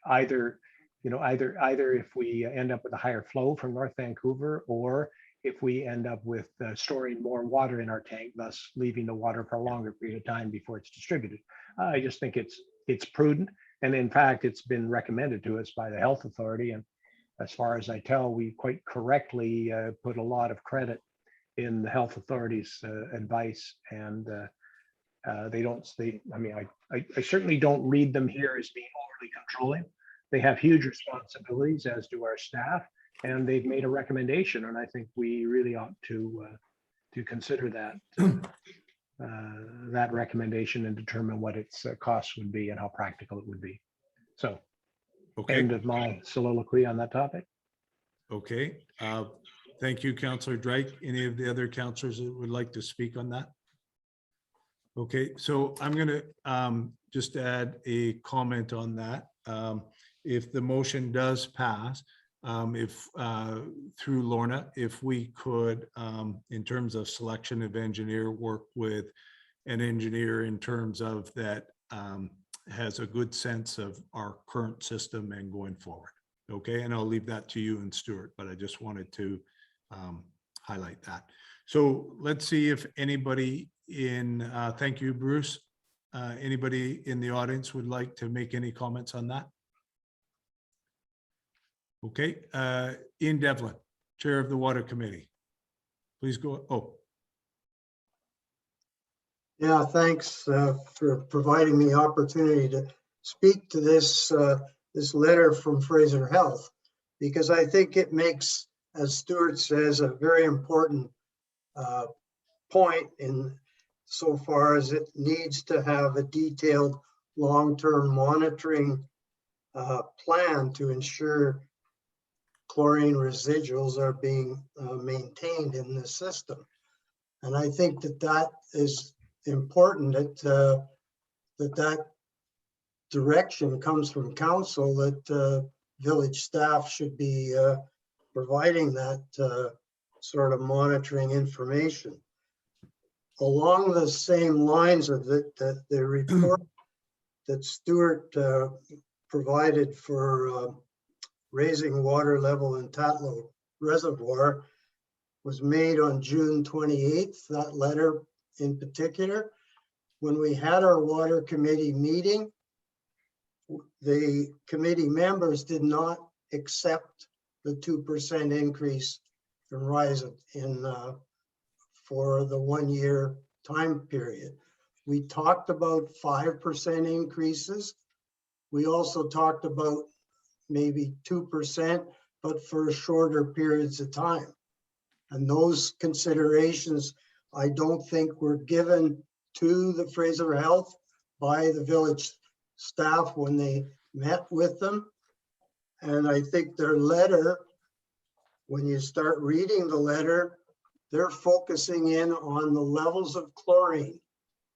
either if we end up with a higher flow from North Vancouver, or if we end up with storing more water in our tank, thus leaving the water for a longer period of time before it's distributed. I just think it's prudent. And in fact, it's been recommended to us by the health authority. And as far as I tell, we quite correctly put a lot of credit in the health authority's advice. And I certainly don't read them here as being overly controlling. They have huge responsibilities, as do our staff, and they've made a recommendation. And I think we really ought to consider that recommendation and determine what its costs would be and how practical it would be. So, end of my soliloquy on that topic. Okay. Thank you, Councillor Drake. Any of the other councillors that would like to speak on that? Okay, so I'm going to just add a comment on that. If the motion does pass, if through Lorna, if we could, in terms of selection of engineer, work with an engineer in terms of that has a good sense of our current system and going forward. Okay, and I'll leave that to you and Stuart, but I just wanted to highlight that. So let's see if anybody thank you, Bruce. Anybody in the audience would like to make any comments on that? Okay, Ian Devlin, Chair of the Water Committee. Please go. Oh. Yeah, thanks for providing me opportunity to speak to this this letter from Fraser Health, because I think it makes, as Stuart says, a very important point in so far as it needs to have a detailed long-term monitoring plan to ensure chlorine residuals are being maintained in the system. And I think that is important, that direction comes from council, that village staff should be providing that sort of monitoring information. Along the same lines of the report that Stuart provided for raising water level in Tatlow Reservoir was made on June 28th, that letter in particular. When we had our water committee meeting, the committee members did not accept the 2% increase in rise for the 1 year time period. We talked about 5% increases. We also talked about maybe 2%, but for shorter periods of time. And those considerations, I don't think were given to the Fraser Health by the village staff when they met with them. And I think their letter, when you start reading the letter, they're focusing in on the levels of chlorine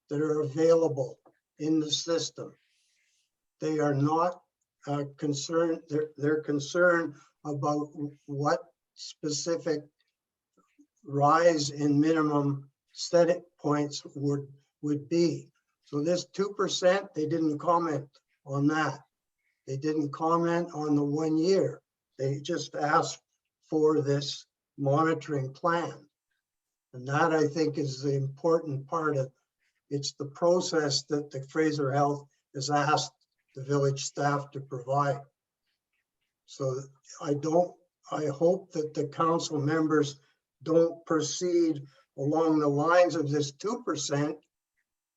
that are available in the system. They are not concerned, they're concerned about what specific rise in minimum set points would be. So this 2%, they didn't comment on that. They didn't comment on the 1 year. They just asked for this monitoring plan. And that, I think, is the important part of it's the process that the Fraser Health has asked the village staff to provide. So I hope that the council members don't proceed along the lines of this 2%,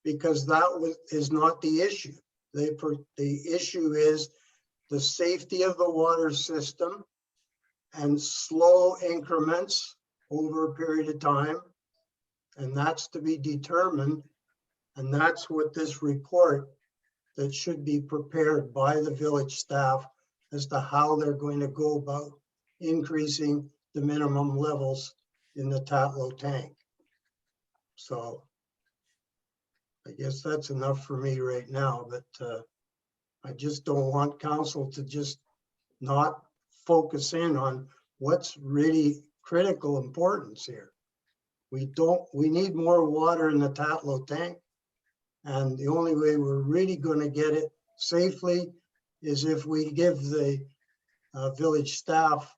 because that is not the issue. The issue is the safety of the water system and slow increments over a period of time. And that's to be determined. And that's what this report that should be prepared by the village staff as to how they're going to go about increasing the minimum levels in the Tatlow tank. So I guess that's enough for me right now, but I just don't want council to just not focus in on what's really critical importance here. We need more water in the Tatlow tank. And the only way we're really going to get it safely is if we give the village staff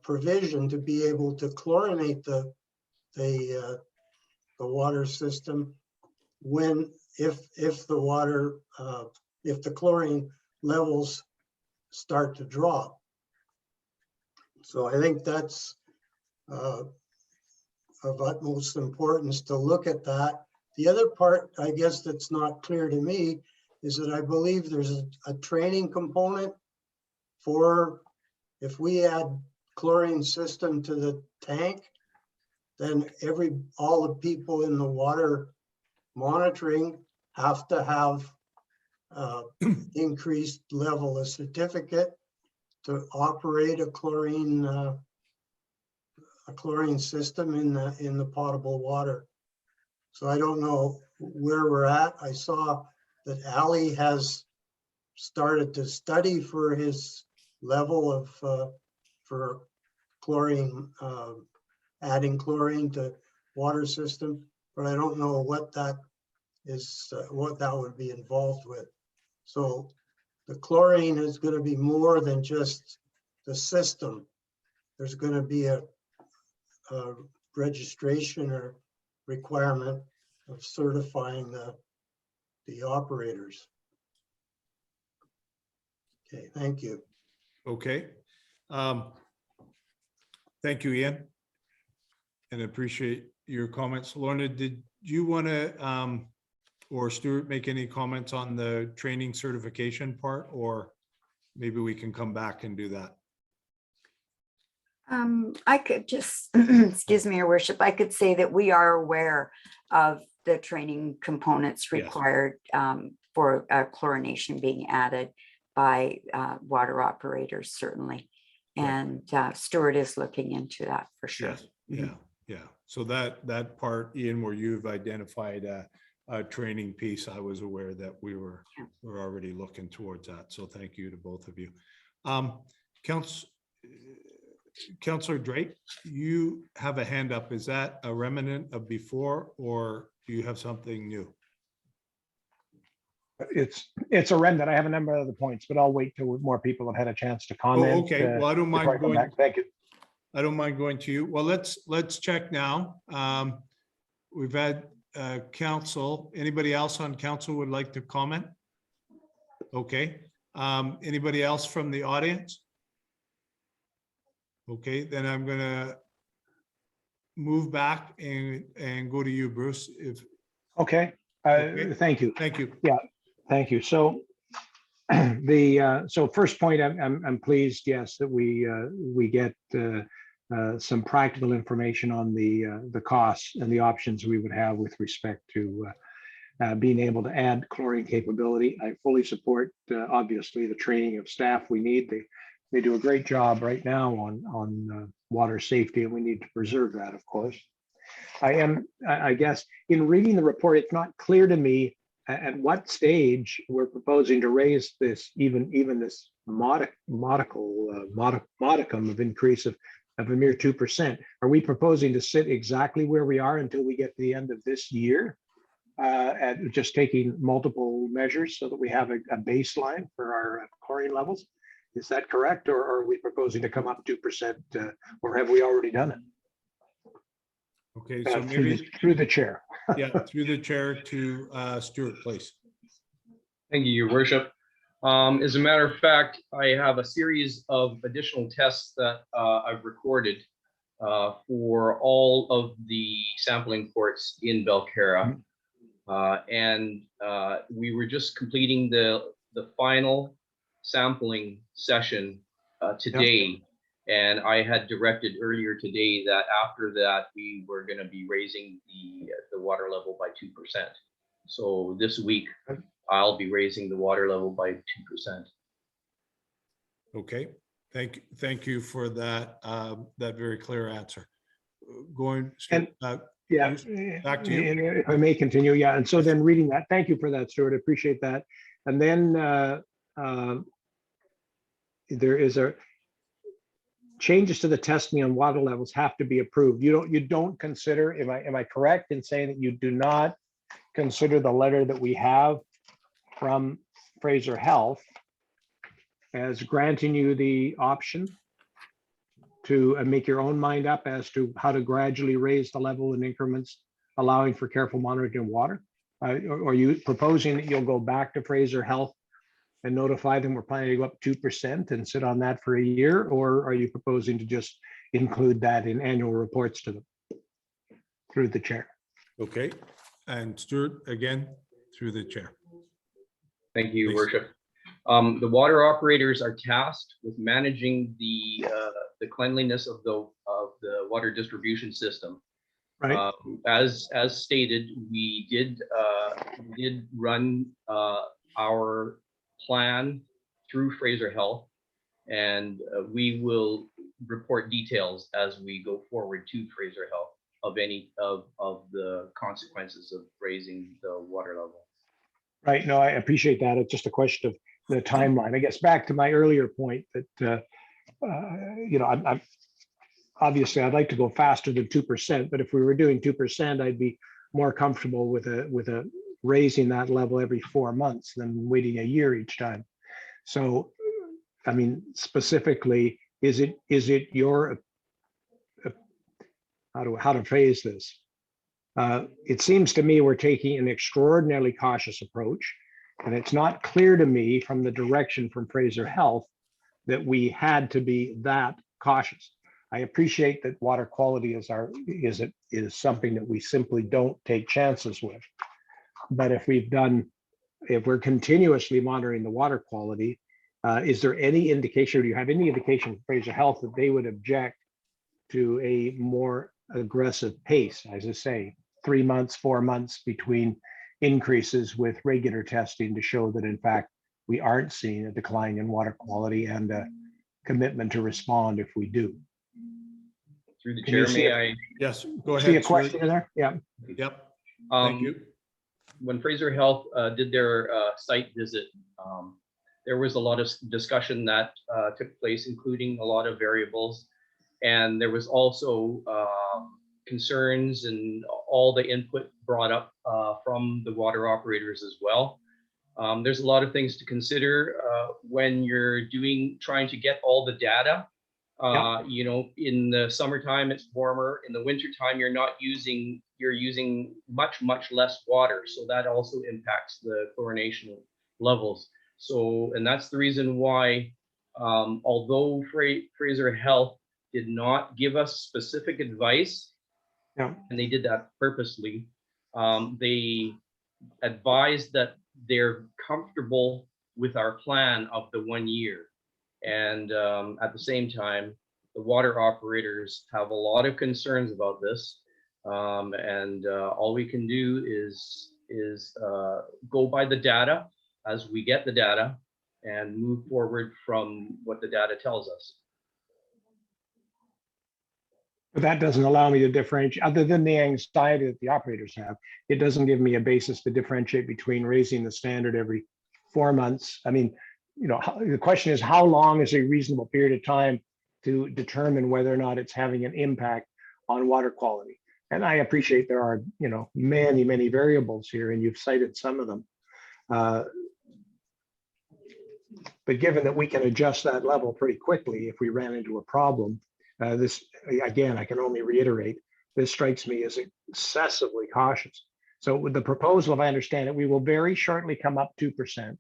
provision to be able to chlorinate the water system if the chlorine levels start to drop. So I think that's of utmost importance to look at that. The other part, I guess, that's not clear to me is that I believe there's a training component for if we add chlorine system to the tank, then all the people in the water monitoring have to have increased level of certificate to operate a chlorine system in the potable water. So I don't know where we're at. I saw that Ali has started to study for his level of for chlorine, adding chlorine to water system, but I don't know what that is, what that would be involved with. So the chlorine is going to be more than just the system. There's going to be a registration or requirement of certifying the operators. Okay, thank you. Okay. Thank you, Ian. And appreciate your comments. Lorna, did you want to, or Stuart, make any comments on the training certification part, or maybe we can come back and do that? I could just, excuse me, Your Worship, I could say that we are aware of the training components required for chlorination being added by water operators, certainly. And Stuart is looking into that for sure. Yes. Yeah. So that part, Ian, where you've identified a training piece, I was aware that we're already looking towards that. So thank you to both of you. Councillor Drake, you have a hand up. Is that a remnant of before, or do you have something new? It's a remnant. I have a number of other points, but I'll wait till more people have had a chance to comment. Oh, okay. Well, I don't mind going. Thank you. I don't mind going to you. Well, let's check now. We've had council. Anybody else on council would like to comment? Okay. Anybody else from the audience? Okay, then I'm gonna move back and go to you, Bruce. Okay. Okay. Thank you. Thank you. Yeah, thank you. So so first point, I'm pleased, yes, that we get some practical information on the costs and the options we would have with respect to being able to add chlorine capability. I fully support, obviously, the training of staff we need. They do a great job right now on water safety, and we need to preserve that, of course. I guess, in reading the report, it's not clear to me at what stage we're proposing to raise this, even this modicum of increase of a mere 2%. Are we proposing to sit exactly where we are until we get to the end of this year, and just taking multiple measures so that we have a baseline for our chlorine levels? Is that correct, or are we proposing to come up 2%, or have we already done it? Okay, so maybe through the chair. Yeah, through the chair to Stuart, please. Thank you, Your Worship. As a matter of fact, I have a series of additional tests that I've recorded for all of the sampling ports in Belcarra. And we were just completing the final sampling session today. And I had directed earlier today that after that, we were going to be raising the water level by 2%. So this week, I'll be raising the water level by 2%. Okay, thank you for that, that very clear answer. Going, And- Yeah, back to you. and if I may continue, yeah. And so then reading that, thank you for that, Stuart. I appreciate that. And then there is a changes to the testing on water levels have to be approved. You don't consider, am I correct in saying that you do not consider the letter that we have from Fraser Health as granting you the option to make your own mind up as to how to gradually raise the level in increments, allowing for careful monitoring of water? Are you proposing that you'll go back to Fraser Health and notify them we're planning to go up 2% and sit on that for a year? Or are you proposing to just include that in annual reports to them through the chair? Okay, and Stuart, again, through the chair. Thank you, Please. Worship. The water operators are tasked with managing the cleanliness of the water distribution system. Right. As stated, we did run our plan through Fraser Health, and we will report details as we go forward to Fraser Health of any of the consequences of raising the water level. Right. No, I appreciate that. It's just a question of the timeline. I guess back to my earlier point that, I'm obviously I'd like to go faster than 2%, but if we were doing 2%, I'd be more comfortable with a raising that level every 4 months than waiting a year each time. So, I mean, specifically, is it your, how to phrase this? It seems to me we're taking an extraordinarily cautious approach, and it's not clear to me from the direction from Fraser Health that we had to be that cautious. I appreciate that water quality is something that we simply don't take chances with. But if we're continuously monitoring the water quality, is there any indication, or do you have any indication from Fraser Health that they would object to a more aggressive pace, as I say, 3 months, 4 months between increases with regular testing to show that in fact we aren't seeing a decline in water quality and a commitment to respond if we do? Through the Can you chair, see may it? I? Yes, go ahead. See a Stuart. question in there? Yeah. Yep. Thank you. When Fraser Health did their site visit, there was a lot of discussion that took place, including a lot of variables. And there was also concerns and all the input brought up from the water operators as well. There's a lot of things to consider when you're trying to get all the data. In the summertime, it's warmer. In the wintertime, you're using much less water. So that also impacts the chlorination levels. So, and that's the reason why, although Fraser Health did not give us specific advice, and they did that purposely, they advised that they're comfortable with our plan of the 1 year. And at the same time, the water operators have a lot of concerns about this. And all we can do is go by the data as we get the data and move forward from what the data tells us. But that doesn't allow me to differentiate, other than the anxiety that the operators have. It doesn't give me a basis to differentiate between raising the standard every 4 months. I mean, the question is, how long is a reasonable period of time to determine whether or not it's having an impact on water quality? And I appreciate there are, many variables here, and you've cited some of them. But given that we can adjust that level pretty quickly if we ran into a problem, this, again, I can only reiterate, this strikes me as excessively cautious. So with the proposal, if I understand it, we will very shortly come up 2%.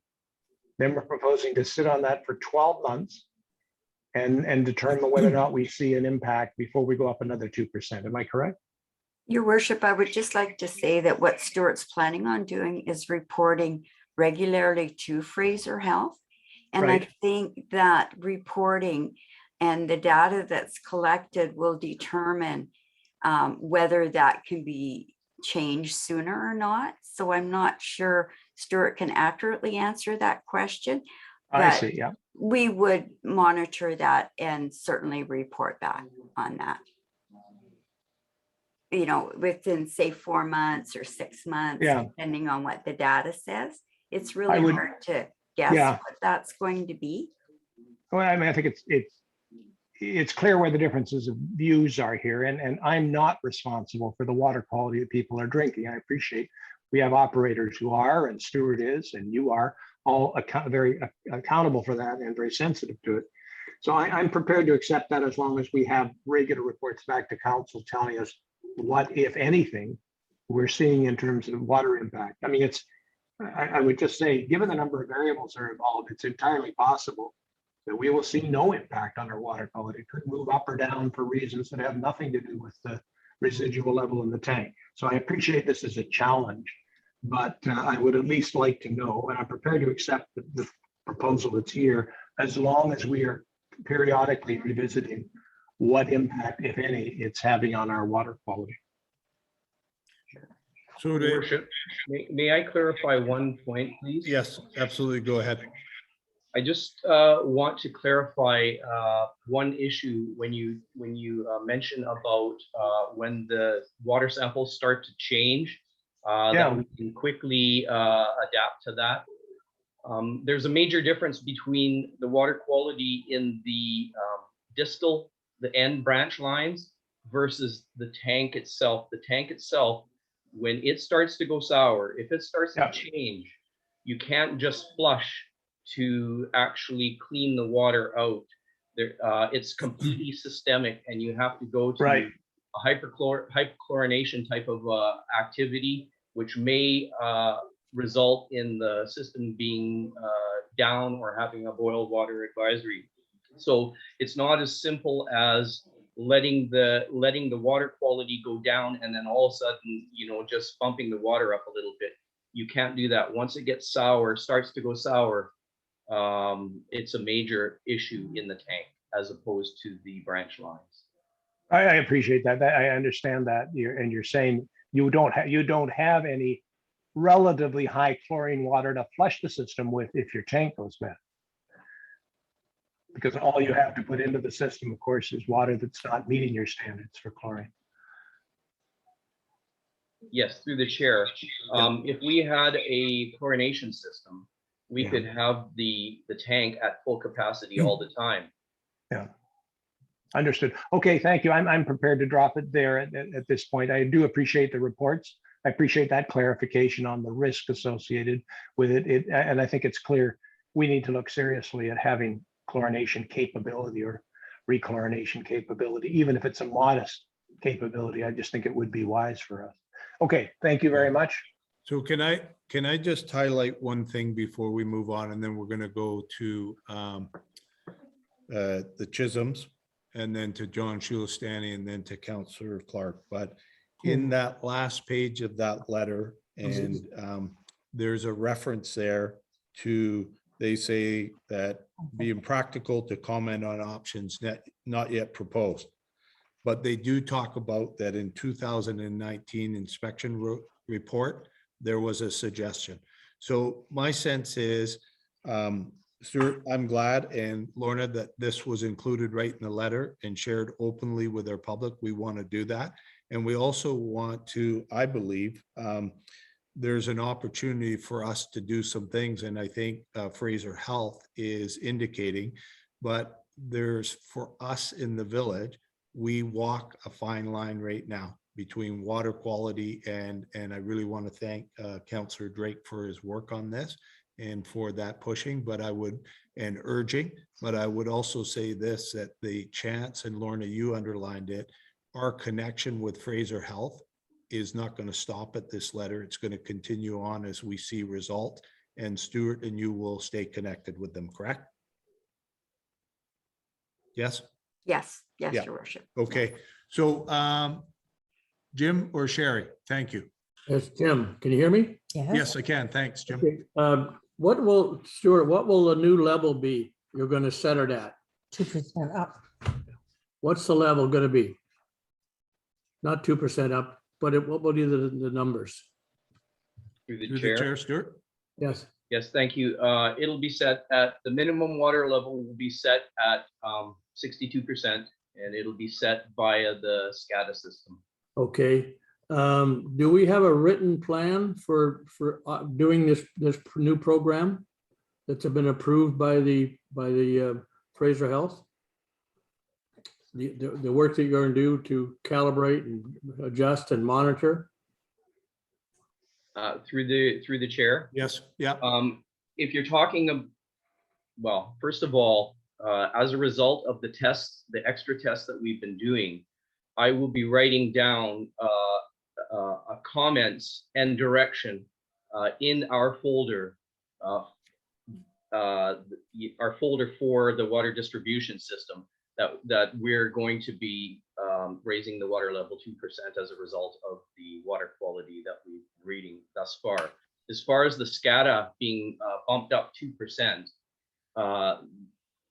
Then we're proposing to sit on that for 12 months and determine whether or not we see an impact before we go up another 2%. Am I correct? Your worship, I would just like to say that what Stuart's planning on doing is reporting regularly to Fraser Health. And Right. I think that reporting and the data that's collected will determine whether that can be changed sooner or not. So I'm not sure Stuart can accurately answer that question. I see, yeah. we would monitor that and certainly report back on that. You know, within say 4 months or 6 months, Yeah. depending on what the data says. It's I really would- hard to guess Yeah. what that's going to be. Well, I mean, I think it's clear where the differences of views are here, and I'm not responsible for the water quality that people are drinking. I appreciate we have operators who are, and Stuart is, and you are all very accountable for that and very sensitive to it. So I'm prepared to accept that as long as we have regular reports back to council telling us what, if anything, we're seeing in terms of water impact. I mean, I would just say, given the number of variables that are involved, it's entirely possible that we will see no impact on our water quality. It could move up or down for reasons that have nothing to do with the residual level in the tank. So I appreciate this as a challenge, but I would at least like to know, and I'm prepared to accept the proposal that's here, as long as we are periodically revisiting what impact, if any, it's having on our water quality. So Your Worship, may I clarify one point, please? yes, absolutely. Go ahead. I just want to clarify one issue when you mention about when the water samples start to change, that we can quickly adapt to that. There's a major difference between the water quality in the distal, the end branch lines, versus the tank itself. The tank itself, when it starts to go sour, if it starts to change, you can't just flush to actually clean the water out. There, it's completely systemic, and you have to go to a hyperchlorination type of activity, which may result in the system being down or having a boil water advisory. So it's not as simple as letting the water quality go down and then all of a sudden, you know, just bumping the water up a little bit. You can't do that. Once it gets sour, starts to go sour, it's a major issue in the tank as opposed to the branch lines. I appreciate that. I understand that. You're saying you don't have any relatively high chlorine water to flush the system with if your tank goes bad. Because all you have to put into the system, of course, is water that's not meeting your standards for chlorine. Yes, through the chair. If we had a chlorination system, we could have the tank at full capacity all the time. Yeah. Understood. Okay, thank you. I'm prepared to drop it there at this point. I do appreciate the reports. I appreciate that clarification on the risk associated with it. And I think it's clear we need to look seriously at having chlorination capability or rechlorination capability, even if it's a modest capability. I just think it would be wise for us. Okay, thank you very much. So can I just highlight one thing before we move on, and then we're going to go to the Chisholms, and then to John Shulistani, and then to Councillor Clark. But in that last page of that letter, and there's a reference there to, they say that being practical to comment on options not yet proposed. But they do talk about that in 2019 inspection report, there was a suggestion. So my sense is, Stuart, I'm glad, and Lorna, that this was included right in the letter and shared openly with our public. We want to do that. And we also want to, I believe, there's an opportunity for us to do some things. And I think Fraser Health is indicating, but there's, for us in the village, we walk a fine line right now between water quality and I really want to thank Councillor Drake for his work on this and for that pushing, but I would, and urging, but I would also say this, that the chance, and Lorna, you underlined it, our connection with Fraser Health is not going to stop at this letter. It's going to continue on as we see result, and Stuart and you will stay connected with them, correct? Yes? Yes, yes, Yeah. Your Worship. Okay, so Jim or Sherry, thank you. Yes, Jim, can you hear me? Yes, I can. Thanks, Jim. Okay. What will, Stuart, what will the new level be you're going to set it at? 2% up. What's the level going to be? Not 2% up, but what will be the numbers? Through the Through chair. the chair, Stuart? Yes. Yes, thank you. It'll be set at, the minimum water level will be set at 62%, and it'll be set via the SCADA system. Okay. Do we have a written plan for doing this new program that's been approved by the Fraser Health? The work that you're going to do to calibrate and adjust and monitor? Through the chair. Yes. Yeah. If you're talking, well, first of all, as a result of the tests, the extra tests that we've been doing, I will be writing down comments and direction in our folder, for the water distribution system, that we're going to be raising the water level 2% as a result of the water quality that we're reading thus far. As far as the SCADA being bumped up 2%,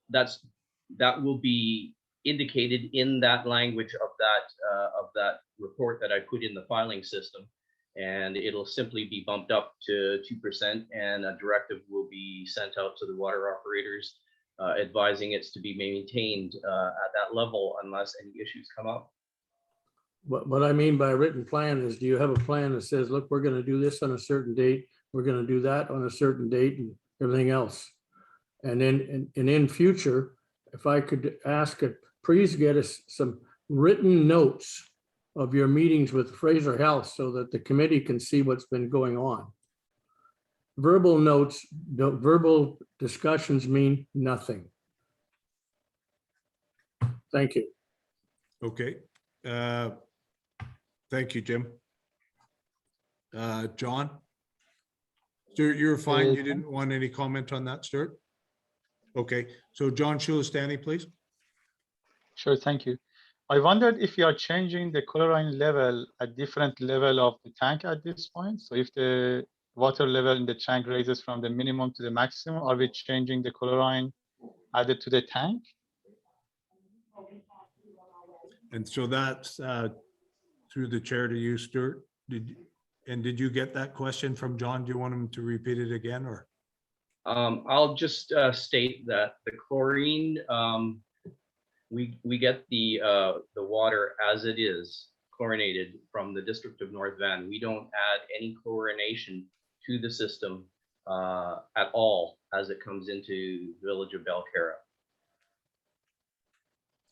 that will be indicated in that language of that report that I put in the filing system, and it'll simply be bumped up to 2%, and a directive will be sent out to the water operators advising it's to be maintained at that level unless any issues come up. What I mean by a written plan is, do you have a plan that says, look, we're going to do this on a certain date, we're going to do that on a certain date, and everything else? And then in future, if I could ask it, please get us some written notes of your meetings with Fraser Health so that the committee can see what's been going on. Verbal notes, verbal discussions mean nothing. Thank you. Okay. Thank you, Jim. John? Stuart, you're fine. You didn't want any comment on that, Stuart? Okay. So John Shulistani, please. Sure, thank you. I wondered if you are changing the chlorine level at different level of the tank at this point. So if the water level in the tank raises from the minimum to the maximum, are we changing the chlorine added to the tank? And so that's through the chair to you, Stuart. Did you get that question from John? Do you want him to repeat it again, or? I'll just state that the chlorine, we get the water as it is chlorinated from the District of North Van. We don't add any chlorination to the system at all as it comes into the village of Belcarra.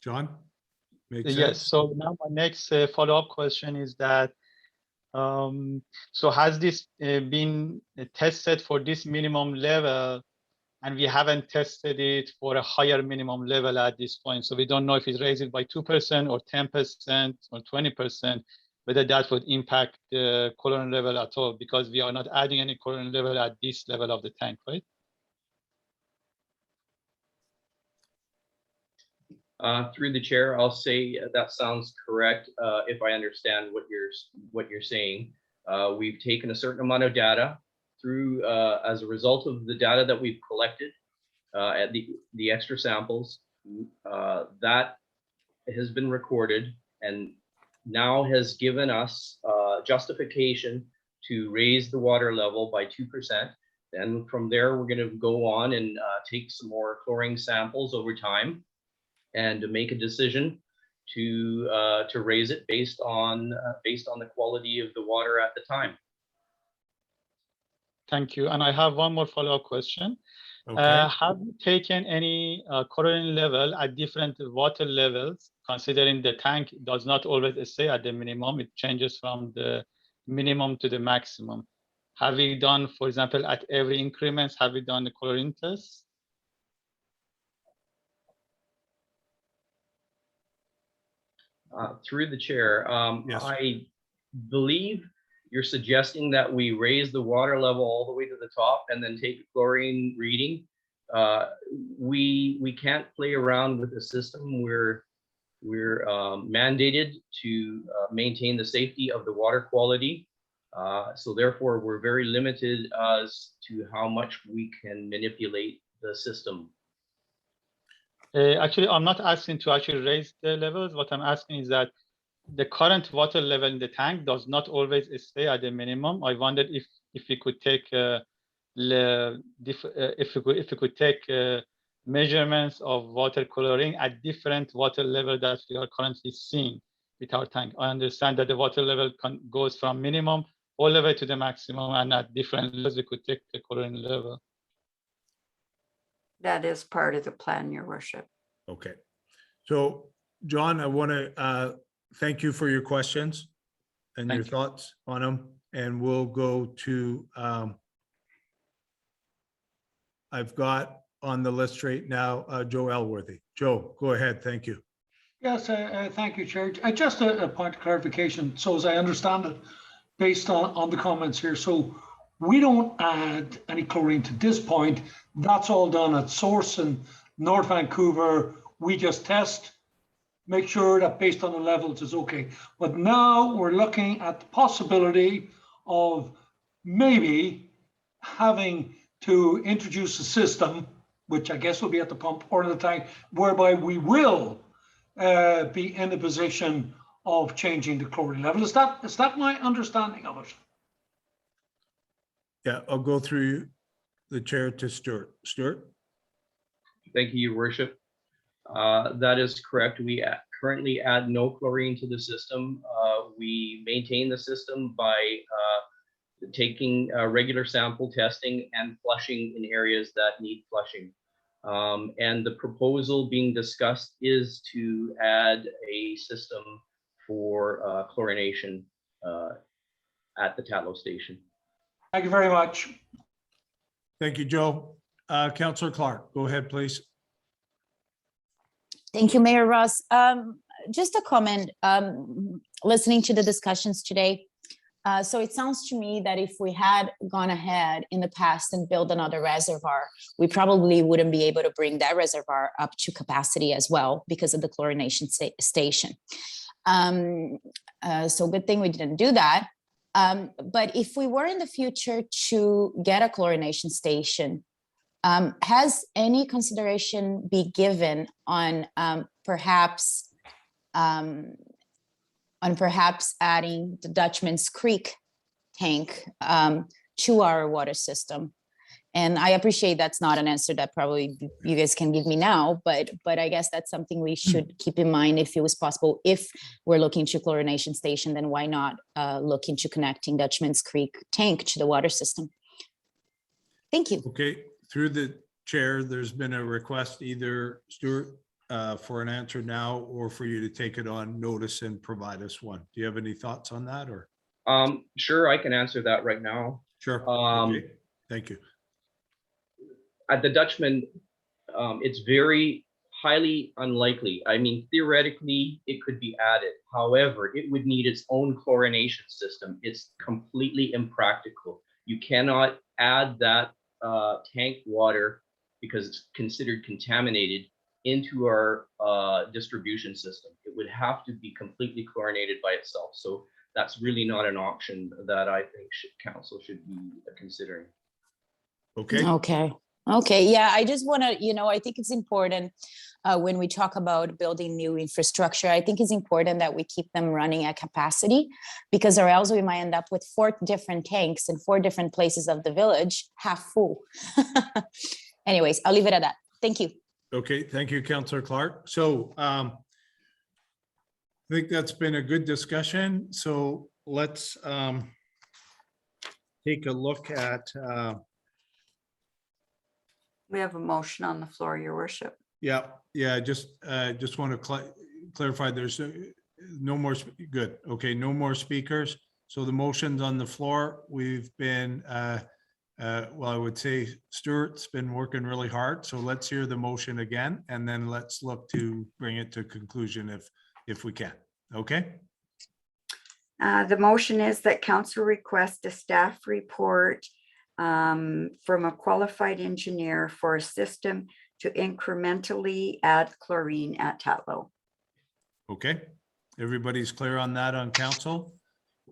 John? Makes sense. So now my next follow-up question is that, so has this been tested for this minimum level, and we haven't tested it for a higher minimum level at this point? So we don't know if it raises by 2% or 10% or 20%, whether that would impact the chlorine level at all, because we are not adding any chlorine level at this level of the tank, right? Through the chair, I'll say that sounds correct. If I understand what you're saying, we've taken a certain amount of data through as a result of the data that we've collected at the extra samples that has been recorded and now has given us justification to raise the water level by 2%. And from there, we're going to go on and take some more chlorine samples over time and to make a decision to raise it based on the quality of the water at the time. Thank you. And I have one more follow-up question. Okay. Have you taken any chlorine level at different water levels, considering the tank does not always stay at the minimum, it changes from the minimum to the maximum? Have you done, for example, at every increment, have you done the chlorine test? Through the chair, yes. I believe you're suggesting that we raise the water level all the way to the top and then take a chlorine reading. We can't play around with the system. We're mandated to maintain the safety of the water quality. So therefore, we're very limited as to how much we can manipulate the system. Actually, I'm not asking to actually raise the levels. What I'm asking is that the current water level in the tank does not always stay at the minimum. I wondered if we could take if we could take measurements of water chlorine at different water level that we are currently seeing with our tank. I understand that the water level goes from minimum all the way to the maximum, and at different levels we could take the chlorine level. That is part of the plan, Your Worship. Okay. So, John, I want to thank you for your questions and your thoughts on them. And we'll go to, I've got on the list right now, Joe Elworthy. Joe, go ahead. Thank you. Yes, thank you, Chair. Just a point of clarification. So as I understand it, based on the comments here, so we don't add any chlorine to this point. That's all done at source in North Vancouver. We just test, make sure that based on the levels is okay. But now we're looking at the possibility of maybe having to introduce a system, which I guess will be at the pump or in the tank, whereby we will be in a position of changing the chlorine level. Is that my understanding of it? Yeah, I'll go through the chair to Stuart. Stuart? Thank you, Your Worship. That is correct. We currently add no chlorine to the system. We maintain the system by taking regular sample testing and flushing in areas that need flushing. And the proposal being discussed is to add a system for chlorination at the Tatlow station. Thank you very much. Thank you, Joe. Councillor Clark, go ahead, please. Thank you, Mayor Ross. Just a comment, listening to the discussions today. So it sounds to me that if we had gone ahead in the past and built another reservoir, we probably wouldn't be able to bring that reservoir up to capacity as well because of the chlorination station. So good thing we didn't do that. But if we were in the future to get a chlorination station, has any consideration be given on perhaps adding the Dutchman's Creek tank to our water system? And I appreciate that's not an answer that probably you guys can give me now, but I guess that's something we should keep in mind if it was possible. If we're looking to chlorination station, then why not look into connecting Dutchman's Creek tank to the water system? Thank you. Okay, through the chair, there's been a request either, Stuart, for an answer now or for you to take it on notice and provide us one. Do you have any thoughts on that or? Sure, I can answer that right now. Sure. Okay. Thank you. At the Dutchman, it's very highly unlikely. I mean, theoretically, it could be added. However, it would need its own chlorination system. It's completely impractical. You cannot add that tank water because it's considered contaminated into our distribution system. It would have to be completely chlorinated by itself. So that's really not an option that I think council should be considering. Okay. Okay. Yeah, I just want to, I think it's important when we talk about building new infrastructure, I think it's important that we keep them running at capacity, because or else we might end up with 4 different tanks in 4 different places of the village, half full. Anyways, I'll leave it at that. Thank you. Okay, thank you, Councillor Clark. So I think that's been a good discussion. So let's take a look at We have a motion on the floor, Your Worship. Yeah, just want to clarify, there's no more, good. Okay, no more speakers. So the motion's on the floor. We've been, well, I would say Stuart's been working really hard. So let's hear the motion again, and then let's look to bring it to conclusion if we can. Okay? The motion is that council request a staff report from a qualified engineer for a system to incrementally add chlorine at Tatlow. Okay, everybody's clear on that on council.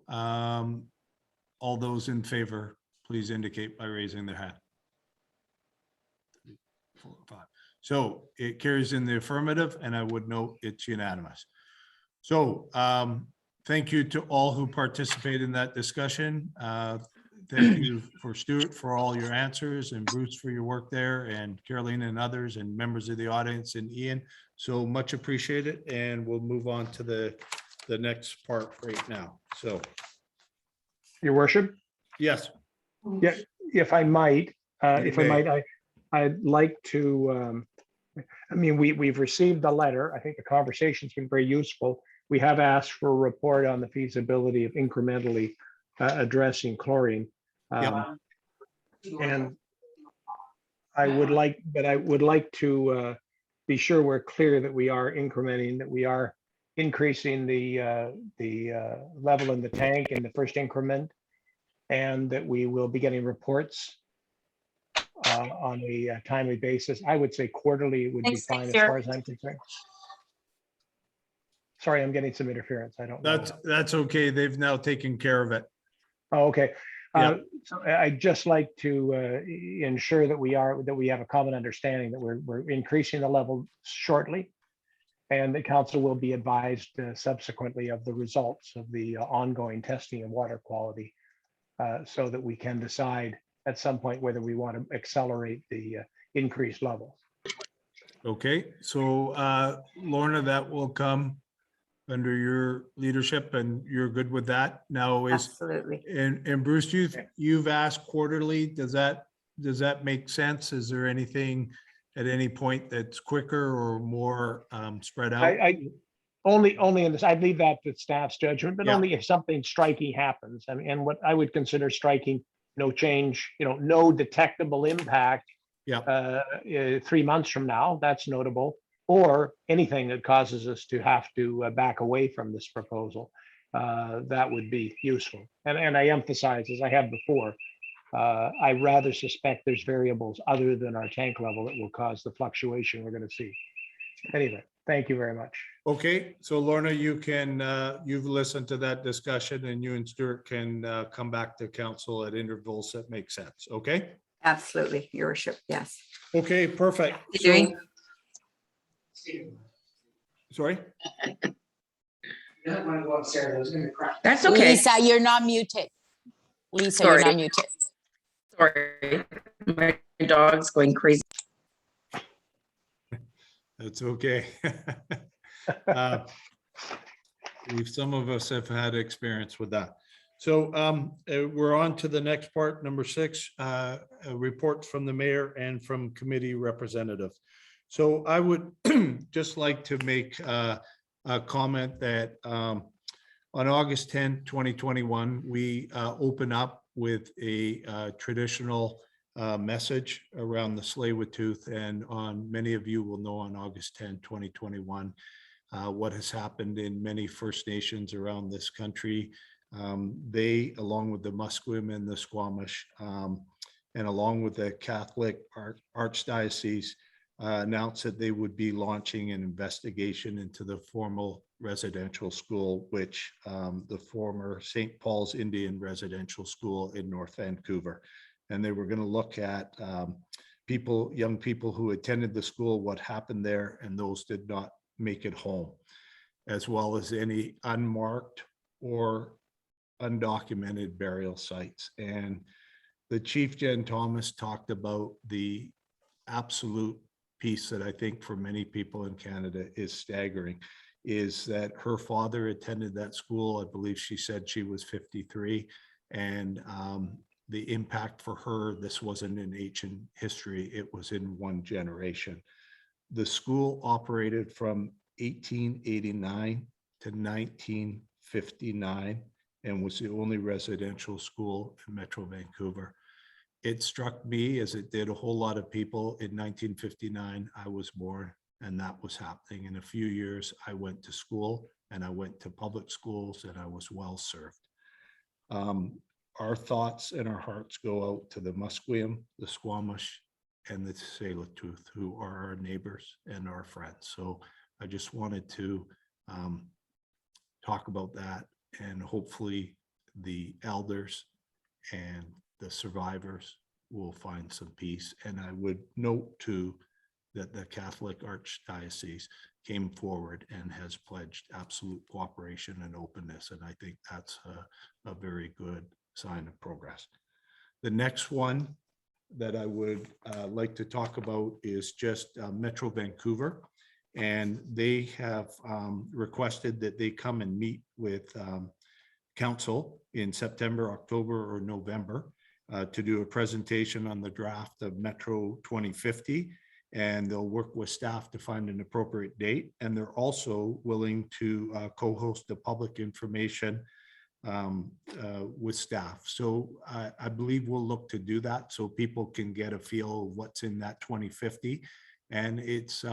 All those in favor, please indicate by raising their hand. 3, 4, 5. So it carries in the affirmative, and I would note it's unanimous. So thank you to all who participated in that discussion. thank you for Stuart for all your answers, and Bruce for your work there, and Caroline and others, and members of the audience, and Ian. So much appreciated, and we'll move on to the next part right now. So, Your worship? yes. Yeah, if I might, You may. I'd like to, I mean, we've received the letter. I think the conversation's been very useful. We have asked for a report on the feasibility of incrementally addressing chlorine. And I would like to be sure we're clear that we are incrementing, that we are increasing the level in the tank in the first increment, and that we will be getting reports on a timely basis. I would say quarterly would be Thanks, fine as Sarah. far as I'm concerned. Sorry, I'm getting some interference. I don't know. That's okay. They've now taken care of it. Oh, okay. Yeah. So I'd just like to ensure that we have a common understanding that we're increasing the level shortly, and the council will be advised subsequently of the results of the ongoing testing of water quality, so that we can decide at some point whether we want to accelerate the increased levels. Okay, so Lorna, that will come under your leadership, and you're good with that now? Absolutely. And Bruce, you've asked quarterly. Does that make sense? Is there anything at any point that's quicker or more spread out? I only in this, I'd leave that to staff's judgment, but Yeah. only if something striking happens. I mean, and what I would consider striking, no change, no detectable impact. Yeah. 3 months from now, that's notable, or anything that causes us to have to back away from this proposal. That would be useful. And I emphasize, as I have before, I rather suspect there's variables other than our tank level that will cause the fluctuation we're going to see. Anyway, thank you very much. Okay, so Lorna, you've listened to that discussion, and you and Stuart can come back to council at intervals that make sense. Okay? Absolutely, Your Worship. Yes. Okay, perfect. Sorry? That's okay. Lisa, you're not muted. Lisa, Sorry. you're not muted. Sorry, my dog's going crazy. That's okay. Some of us have had experience with that. So we're on to the next part, number 6, a report from the mayor and from committee representative. So I would just like to make a comment that on August 10, 2021, we open up with a traditional message around the Tsleil-Waututh, and many of you will know on August 10, 2021, what has happened in many First Nations around this country. They, along with the Musqueam and the Squamish, and along with the Catholic Archdiocese, announced that they would be launching an investigation into the formal residential school, which the former St. Paul's Indian Residential School in North Vancouver. And they were going to look at young people who attended the school, what happened there, and those did not make it home, as well as any unmarked or undocumented burial sites. And the Chief Jen Thomas talked about the absolute piece that I think for many people in Canada is staggering, is that her father attended that school. I believe she said she was 53, and the impact for her, this wasn't in ancient history, it was in one generation. The school operated from 1889 to 1959 and was the only residential school in Metro Vancouver. It struck me, as it did a whole lot of people, in 1959, I was born, and that was happening. In a few years, I went to school, and I went to public schools, and I was well served. Our thoughts and our hearts go out to the Musqueam, the Squamish, and the Tsleil-Waututh, who are our neighbors and our friends. So I just wanted to talk about that, and hopefully the elders and the survivors will find some peace. And I would note too that the Catholic Archdiocese came forward and has pledged absolute cooperation and openness. And I think that's a very good sign of progress. The next one that I would like to talk about is just Metro Vancouver. And they have requested that they come and meet with council in September, October, or November to do a presentation on the draft of Metro 2050. And they'll work with staff to find an appropriate date. And they're also willing to co-host the public information with staff. So I believe we'll look to do that so people can get a feel of what's in that 2050. And it's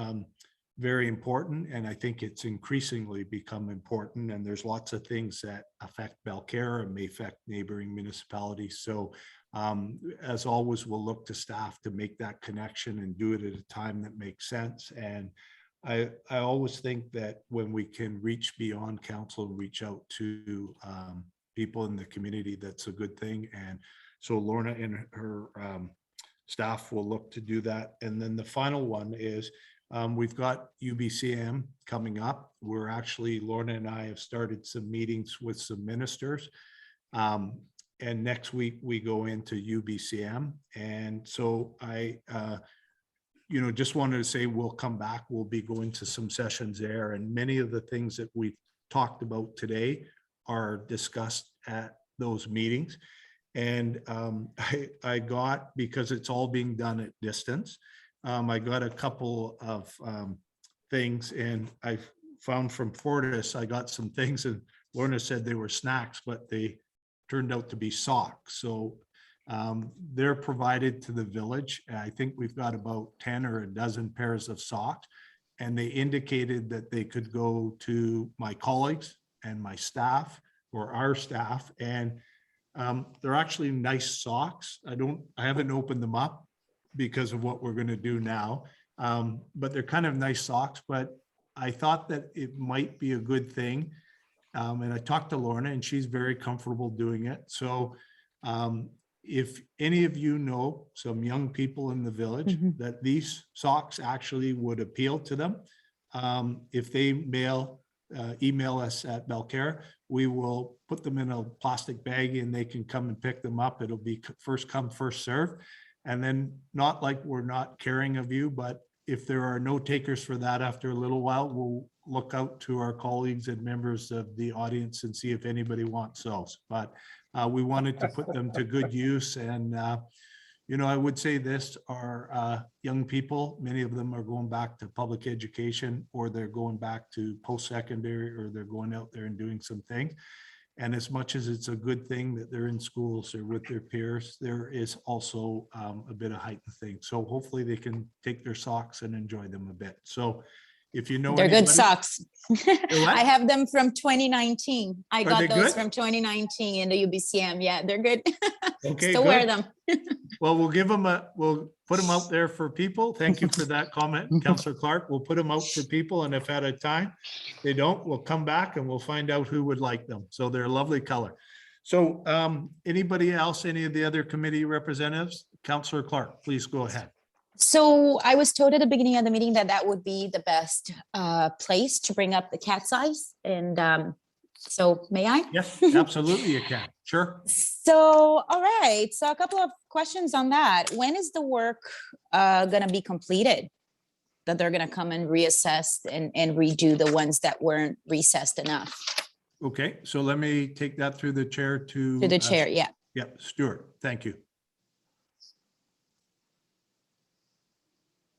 very important. And I think it's increasingly become important. And there's lots of things that affect Belcarre and may affect neighboring municipalities. So as always, we'll look to staff to make that connection and do it at a time that makes sense. And I always think that when we can reach beyond council and reach out to people in the community, that's a good thing. And so Lorna and her staff will look to do that. And then the final one is we've got UBCM coming up. We're actually, Lorna and I have started some meetings with some ministers. And next week we go into UBCM. And so I, just wanted to say we'll come back. We'll be going to some sessions there. And many of the things that we've talked about today are discussed at those meetings. And I got, because it's all being done at distance, I got a couple of things, and I found from Fortis, I got some things, and Lorna said they were snacks, but they turned out to be socks. So they're provided to the village. I think we've got about 10 or a dozen pairs of socks, and they indicated that they could go to my colleagues and my staff or our staff. And they're actually nice socks. I haven't opened them up because of what we're going to do now. But they're kind of nice socks, but I thought that it might be a good thing. And I talked to Lorna and she's very comfortable doing it. So if any of you know some young people in the village that these socks actually would appeal to them, if they email us at Belcarre, we will put them in a plastic bag and they can come and pick them up. It'll be first come, first serve. And then not like we're not caring of you, but if there are no takers for that after a little while, we'll look out to our colleagues and members of the audience and see if anybody wants those. But we wanted to put them to good use. And, I would say this, our young people, many of them are going back to public education, or they're going back to post-secondary, or they're going out there and doing some things. And as much as it's a good thing that they're in schools or with their peers, there is also a bit of heightened thing. So hopefully they can take their socks and enjoy them a bit. So if you know, they're anybody, good socks. I have them from 2019. I got those from 2019 in the UBCM. Yeah, they're good. Okay, still wear them. Well, we'll put them out there for people. Thank you for that comment, Councillor Clark. We'll put them out for people, and if at a time they don't, we'll come back and we'll find out who would like them. So they're a lovely color. So anybody else, any of the other committee representatives? Councillor Clark, please go ahead. So I was told at the beginning of the meeting that would be the best place to bring up the cat's eyes. And so may I? Yes, absolutely you can. Sure. So, all right. So a couple of questions on that. When is the work going to be completed? That they're going to come and reassess and redo the ones that weren't recessed enough? Okay, so let me take that through the chair to the chair. Yeah. Yep, Stuart, thank you.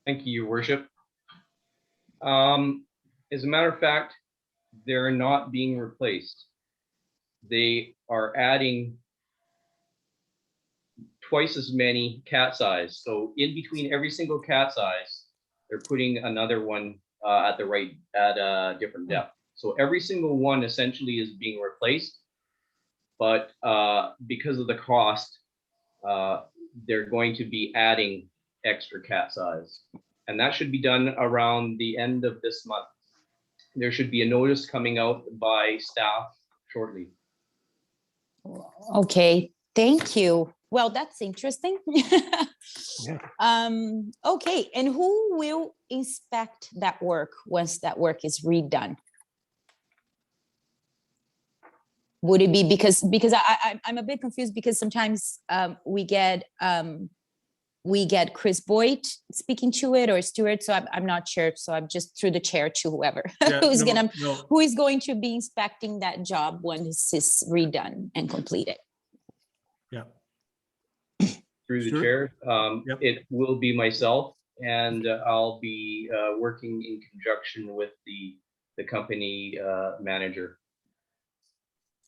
Thank you, Your Worship. As a matter of fact, they're not being replaced. They are adding twice as many cat's eyes. So in between every single cat's eyes, they're putting another one at a different depth. So every single one essentially is being replaced, but because of the cost, they're going to be adding extra cat's eyes. And that should be done around the end of this month. There should be a notice coming out by staff shortly. Okay, thank you. Well, that's interesting. Yeah. Okay, and who will inspect that work once that work is redone? Would it be because I'm a bit confused because sometimes we get Chris Boyd speaking to it or Stuart, so I'm not sure. So I'm just through the chair to whoever Yeah, who is going to be inspecting that job when this is redone and completed. Yeah. Through the Stuart? chair, Yep. it will be myself, and I'll be working in conjunction with the company manager,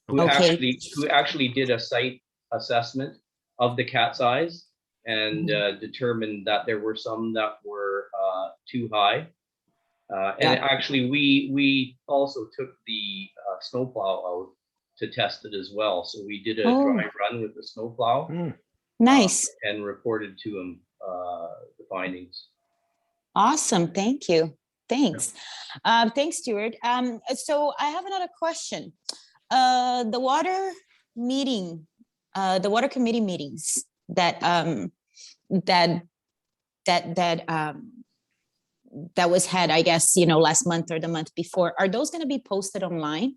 who actually did a site assessment of the cat's eyes and determined that there were some that were too high. And actually, we also took the snowplow out to test it as well. So we did a dry run with the snowplow. Nice. And reported to him the findings. Awesome. Thank you. Thanks. Thanks, Stuart. So I have another question. The water committee meetings that was had, I guess, last month or the month before, are those going to be posted online?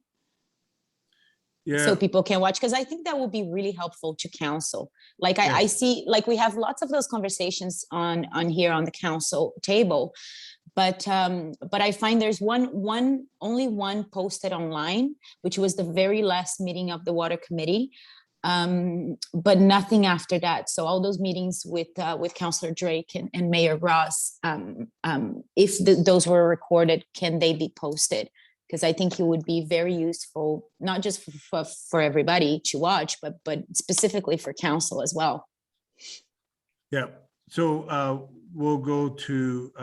Yeah. So people can watch, because I think that will be really helpful to council. Like I see, like we have lots of those conversations on here on the council table, but I find there's only one posted online, which was the very last meeting of the water committee, but nothing after that. So all those meetings with Councillor Drake and Mayor Ross, if those were recorded, can they be posted? Because I think it would be very useful, not just for everybody to watch, but specifically for council as well. Yeah, so we'll go to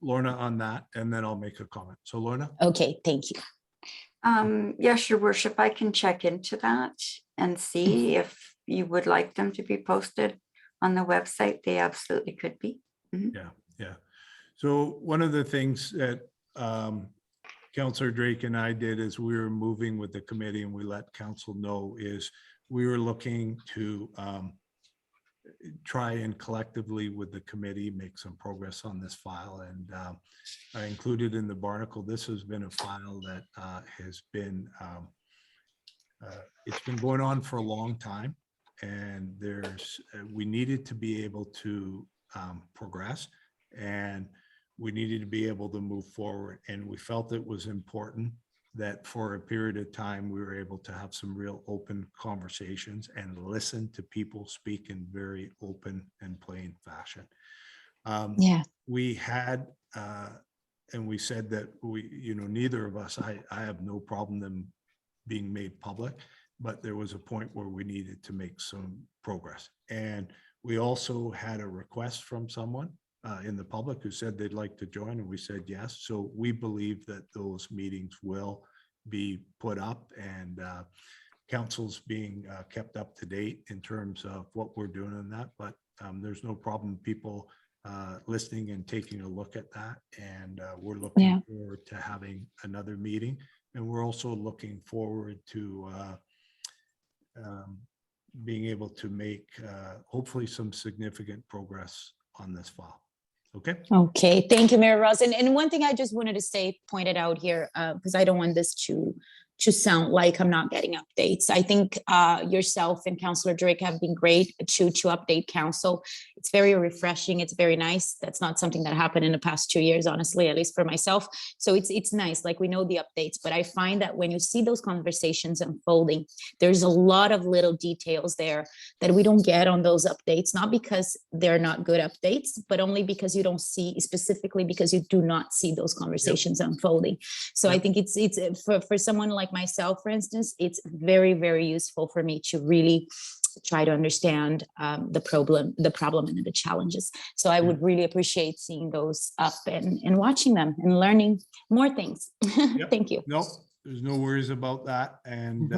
Lorna on that, and then I'll make a comment. So Lorna? Okay, thank you. Yes, Your Worship, I can check into that and see if you would like them to be posted on the website. They absolutely could be. Yeah. So one of the things that Councillor Drake and I did as we were moving with the committee, and we let council know, is we were looking to try and collectively with the committee make some progress on this file. And I included in the barnacle, this has been a file that has been, it's been going on for a long time, and we needed to be able to progress, and we needed to be able to move forward. And we felt it was important that for a period of time, we were able to have some real open conversations and listen to people speak in very open and plain fashion. We had, and we said that neither of us, I have no problem them being made public, but there was a point where we needed to make some progress. And we also had a request from someone in the public who said they'd like to join, and we said yes. So we believe that those meetings will be put up, and council's being kept up to date in terms of what we're doing on that. But there's no problem people listening and taking a look at that. And we're looking forward to having another meeting. And we're also looking forward to being able to make hopefully some significant progress on this file. Okay, thank you, Mayor Ross. And one thing I just wanted to say, pointed out here, because I don't want this to sound like I'm not getting updates. I think yourself and Councillor Drake have been great to update council. It's very refreshing. It's very nice. That's not something that happened in the past 2 years, honestly, at least for myself. So it's nice. Like, we know the updates, but I find that when you see those conversations unfolding, there's a lot of little details there that we don't get on those updates, not because they're not good updates, but only because you don't see, specifically because you do not see those conversations unfolding. So I think it's for someone like myself, for instance, it's very, very useful for me to really try to understand the problem and the challenges. So I would really appreciate seeing those up and watching them and learning more things. Thank you. No, there's no worries about that. And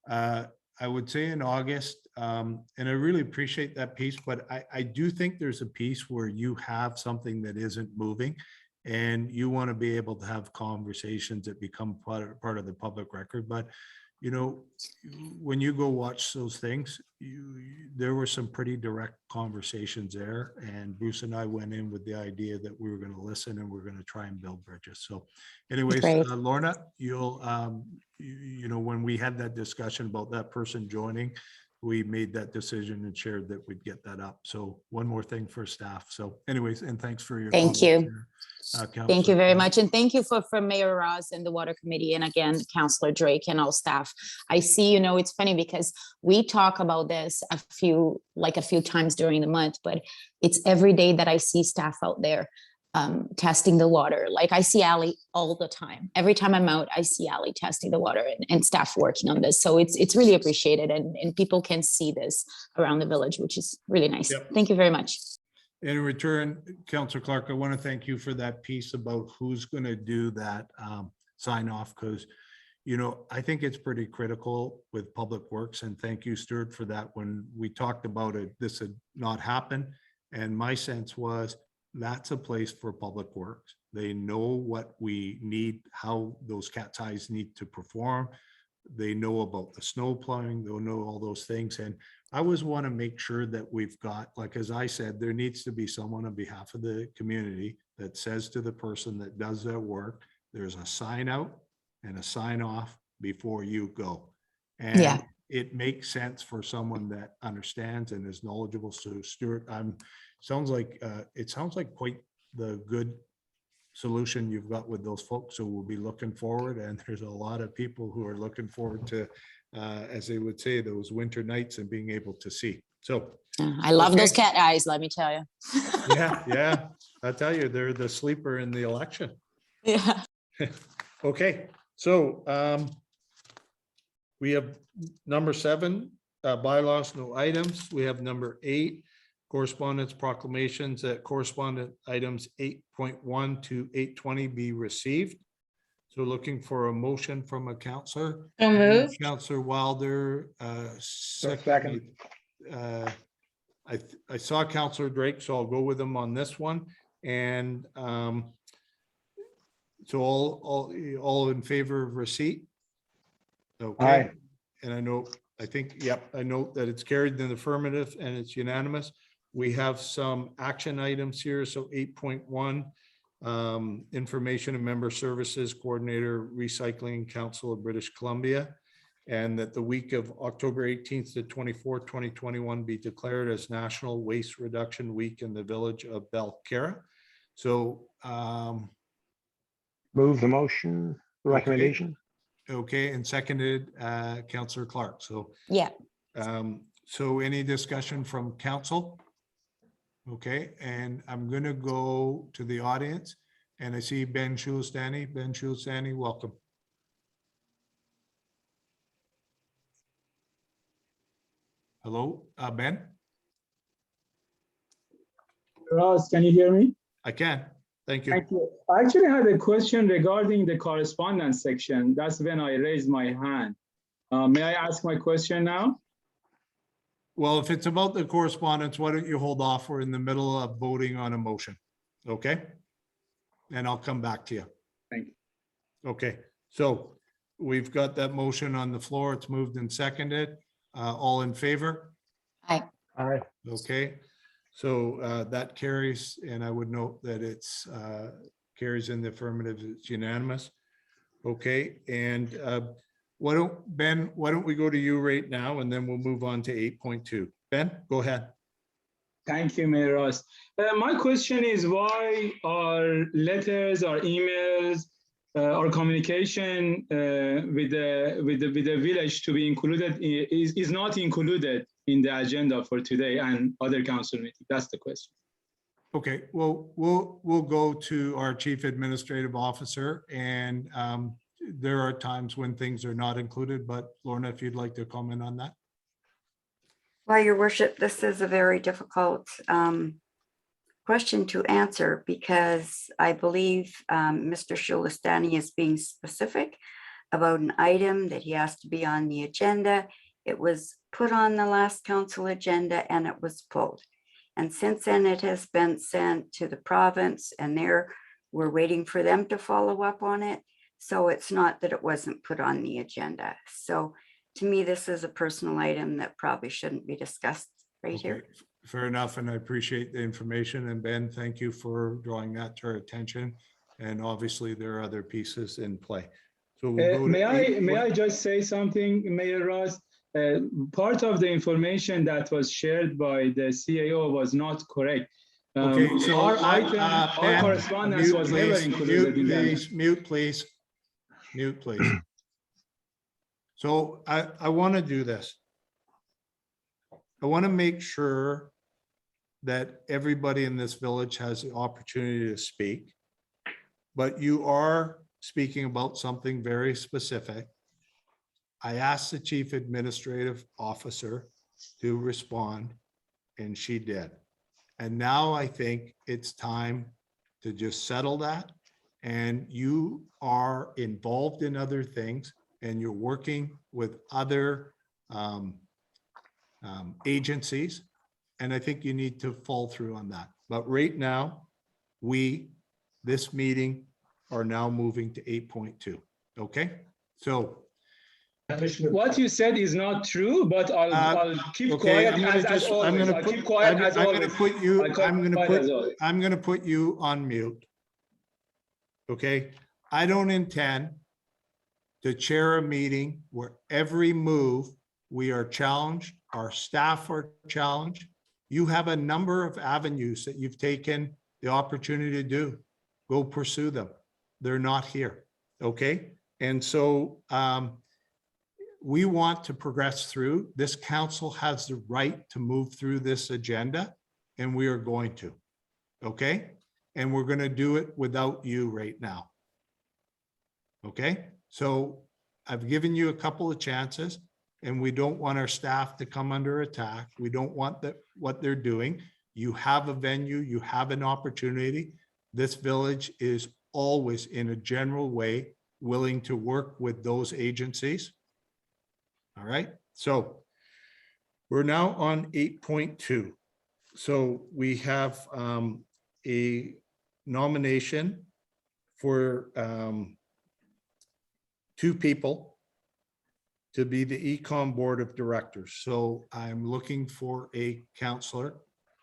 I would say in August, and I really appreciate that piece, but I do think there's a piece where you have something that isn't moving, and you want to be able to have conversations that become part of the public record. But you know, when you go watch those things, there were some pretty direct conversations there. And Bruce and I went in with the idea that we were going to listen and we're going to try and build bridges. So anyways, Great. Lorna, you'll, you know, when we had that discussion about that person joining, we made that decision and shared that we'd get that up. So one more thing for staff. So anyways, and thanks for your Thank comments you. there, Thank you Councillor very Kent. much. And thank you for Mayor Ross and the Water Committee. And again, Councillor Drake and all staff. I see, you know, it's funny because we talk about this a few times during the month, but it's every day that I see staff out there testing the water. Like I see Ali all the time. Every time I'm out, I see Ali testing the water and staff working on this. So it's really appreciated and people can see this around the village, which is really nice. Yep. Thank you very much. In return, Councillor Clark, I want to thank you for that piece about who's going to do that sign off, because, you know, I think it's pretty critical with Public Works, and thank you, Stuart, for that. When we talked about it, this had not happened. And my sense was that's a place for Public Works. They know what we need, how those cat's eyes need to perform. They know about the snow plowing, they'll know all those things. And I always want to make sure that we've got, like, as I said, there needs to be someone on behalf of the community that says to the person that does their work, there's a sign out and a sign off before you go. And Yeah. it makes sense for someone that understands and is knowledgeable. So Stuart, it sounds like quite the good solution you've got with those folks. So we'll be looking forward, and there's a lot of people who are looking forward to, as they would say, those winter nights and being able to see. So I love those okay. cat eyes, let me tell you. Yeah. I tell you, they're the sleeper in the election. Yeah. Okay, so we have number 7, bylaws, no items. We have number 8, correspondence proclamations, that correspondent items 8.1 to 820 be received. So looking for a motion from a counselor. So moved. Counselor Wilder, Second. I saw Counselor Drake, so I'll go with him on this one. And so all in favor of receipt? Okay. Aye. And I know that it's carried in the affirmative and it's unanimous. We have some action items here. So 8.1, Information and Member Services Coordinator, Recycling Council of British Columbia, and that the week of October 18th to 24th, 2021 be declared as National Waste Reduction Week in the village of Belcarra. So Move the motion, recommendation. Okay, and seconded, Councillor Clark. So yeah. So any discussion from council? Okay, and I'm going to go to the audience, and I see Ben Shulstani. Ben Shulstani, welcome. Hello, Ben? Ross, can you hear me? I can. Thank you. Thank you. I actually had a question regarding the correspondence section. That's when I raised my hand. May I ask my question now? Well, if it's about the correspondence, why don't you hold off? We're in the middle of voting on a motion. Okay? And I'll come back to you. Thank you. Okay, so we've got that motion on the floor. It's moved and seconded. All in favor? Aye. Aye. Okay, so that carries, and I would note that it's carries in the affirmative, it's unanimous. Okay, and why don't we go to you right now, and then we'll move on to 8.2. Ben, go ahead. Thank you, Mayor Ross. My question is, why are letters or emails or communication with the village to be included is not included in the agenda for today and other council meeting? That's the question. Okay, well, we'll go to our Chief Administrative Officer, and there are times when things are not included, but Lorna, if you'd like to comment on that. Well, Your Worship, this is a very difficult question to answer, because I believe Mr. Shulistani is being specific about an item that he has to be on the agenda. It was put on the last council agenda and it was pulled. And since then it has been sent to the province, and we're waiting for them to follow up on it. So it's not that it wasn't put on the agenda. So to me, this is a personal item that probably shouldn't be discussed right Okay, here. fair enough, and I appreciate the information. And Ben, thank you for drawing that to our attention. And obviously, there are other pieces in play. So we'll go to May I just say something, Mayor Ross? Part of the information that was shared by the CAO was not correct. Okay, so our Ben, correspondence was never included in that. mute, please. Mute, please. So I want to do this. I want to make sure that everybody in this village has the opportunity to speak. But you are speaking about something very specific. I asked the Chief Administrative Officer to respond, and she did. And now I think it's time to just settle that. And you are involved in other things, and you're working with other agencies. And I think you need to fall through on that. But right now, this meeting are now moving to 8.2. Okay, so. What you said is not true, but I'll keep Okay, quiet as always. I'm I'll keep quiet as always. I'm gonna put you on mute. Okay, I don't intend to chair a meeting where every move we are challenged, our staff are challenged. You have a number of avenues that you've taken the opportunity to do. Go pursue them. They're not here. Okay, and so we want to progress through. This council has the right to move through this agenda, and we are going to. Okay, and we're going to do it without you right now. Okay, so I've given you a couple of chances, and we don't want our staff to come under attack. We don't want what they're doing. You have a venue, you have an opportunity. This village is always, in a general way, willing to work with those agencies. All right, so we're now on 8.2. So we have a nomination for 2 people to be the Econ Board of Directors. So I'm looking for a counselor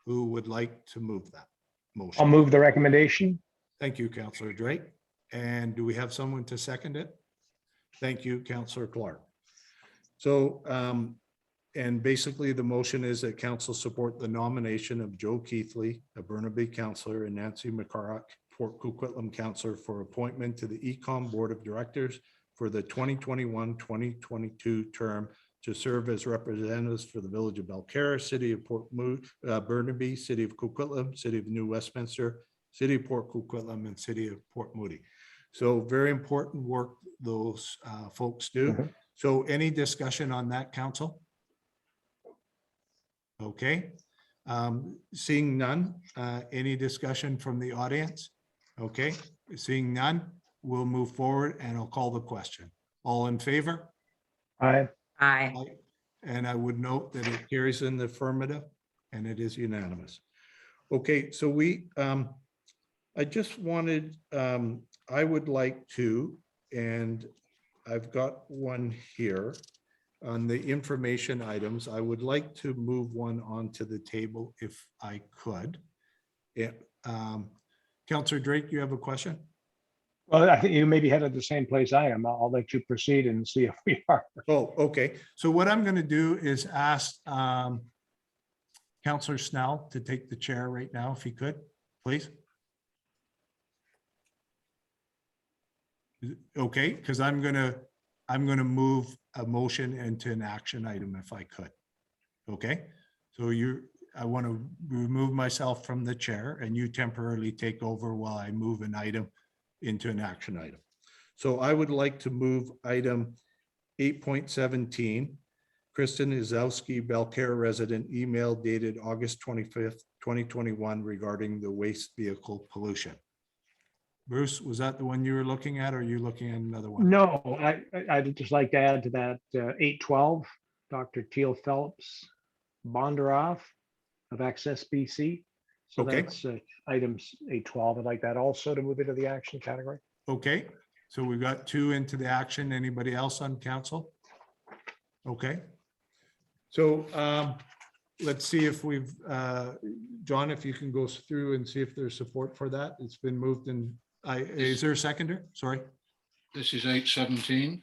who would like to move that motion. I'll move the recommendation. Thank you, Councillor Drake. And do we have someone to second it? Thank you, Councillor Clark. So, and basically the motion is that council support the nomination of Joe Keithley, a Burnaby councillor, and Nancy McCarrock, Port Coquitlam councillor, for appointment to the Econ Board of Directors for the 2021-2022 term to serve as representatives for the Village of Belcarra, City of Port Burnaby, City of Coquitlam, City of New Westminster, City of Port Coquitlam, and City of Port Moody. So very important work those folks do. Mm-hmm. So any discussion on that, council? Okay, seeing none, any discussion from the audience? Okay, seeing none, we'll move forward and I'll call the question. All in favor? Aye. Aye. And I would note that it carries in the affirmative and it is unanimous. Okay, so I just wanted, I would like to, and I've got one here on the information items. I would like to move one onto the table if I could. Yeah, Councillor Drake, you have a question? Well, I think you may be headed the same place I am. I'll let you proceed and see if we are. Oh, okay. So what I'm going to do is ask Councillor Snell to take the chair right now, if he could, please. Okay, because I'm gonna move a motion into an action item if I could. Okay, so I want to remove myself from the chair and you temporarily take over while I move an item into an action item. So I would like to move item 8.17, Kristen Izowski, Belcarra resident, email dated August 25th, 2021 regarding the waste vehicle pollution. Bruce, was that the one you were looking at, or are you looking at another one? No, I'd just like to add to that 8.12, Dr. Teal Phelps Bondaroff of Access BC. So okay, that's items 8.12. I'd like that also to move into the action category. Okay, So we've got 2 into the action. Anybody else on council? Okay. So let's see if we've, John, if you can go through and see if there's support for that. It's been moved and is there a seconder? Sorry. This is 817.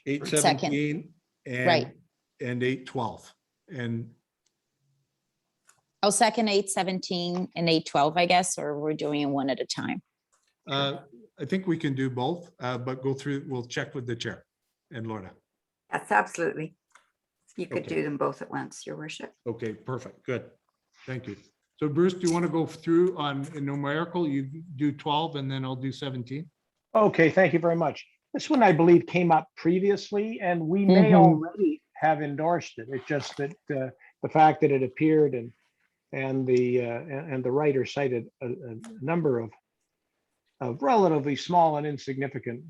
817 Right. and 812. And I'll second 817 and 812, I guess, or we're doing it one at a time. I think we can do both, but go through, we'll check with the chair and Lorna. Yes, absolutely. You could Okay. do them both at once, your worship. Okay, perfect. Good. Thank you. So Bruce, do you want to go through on in numerical? You do 12 and then I'll do 17. Okay, thank you very much. This one, I believe, came up previously, and we may already have endorsed it. It's just that the fact that it appeared and the writer cited a number of relatively small and insignificant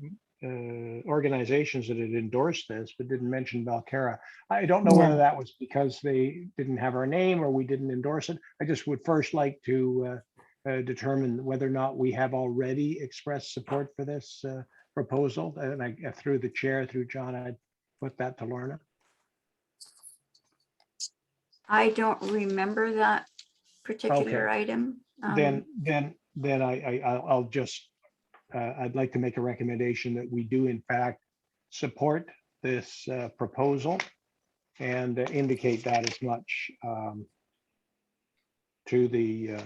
organizations that had endorsed this, but didn't mention Valcara. I don't know whether that was because they didn't have our name or we didn't endorse it. I just would first like to determine whether or not we have already expressed support for this proposal. And I, through the chair, through John, I'd put that to Lorna. I don't remember that particular Okay. item. Then I'll just, I'd like to make a recommendation that we do in fact support this proposal and indicate that as much to the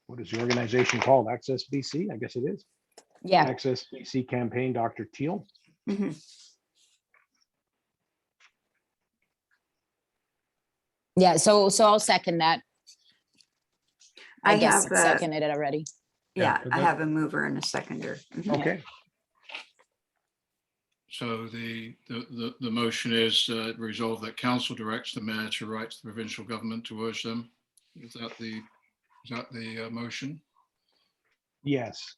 what is the organization called? Access BC, I guess it is. Yeah. Access BC campaign, Dr. Teal. Mhm. Yeah, so I'll second that. I guess have I seconded it already. Yeah, I have a mover and a seconder. Mhm. Okay. So the motion is resolve that council directs the mayor to write to the provincial government to urge them. Is that the motion? Yes.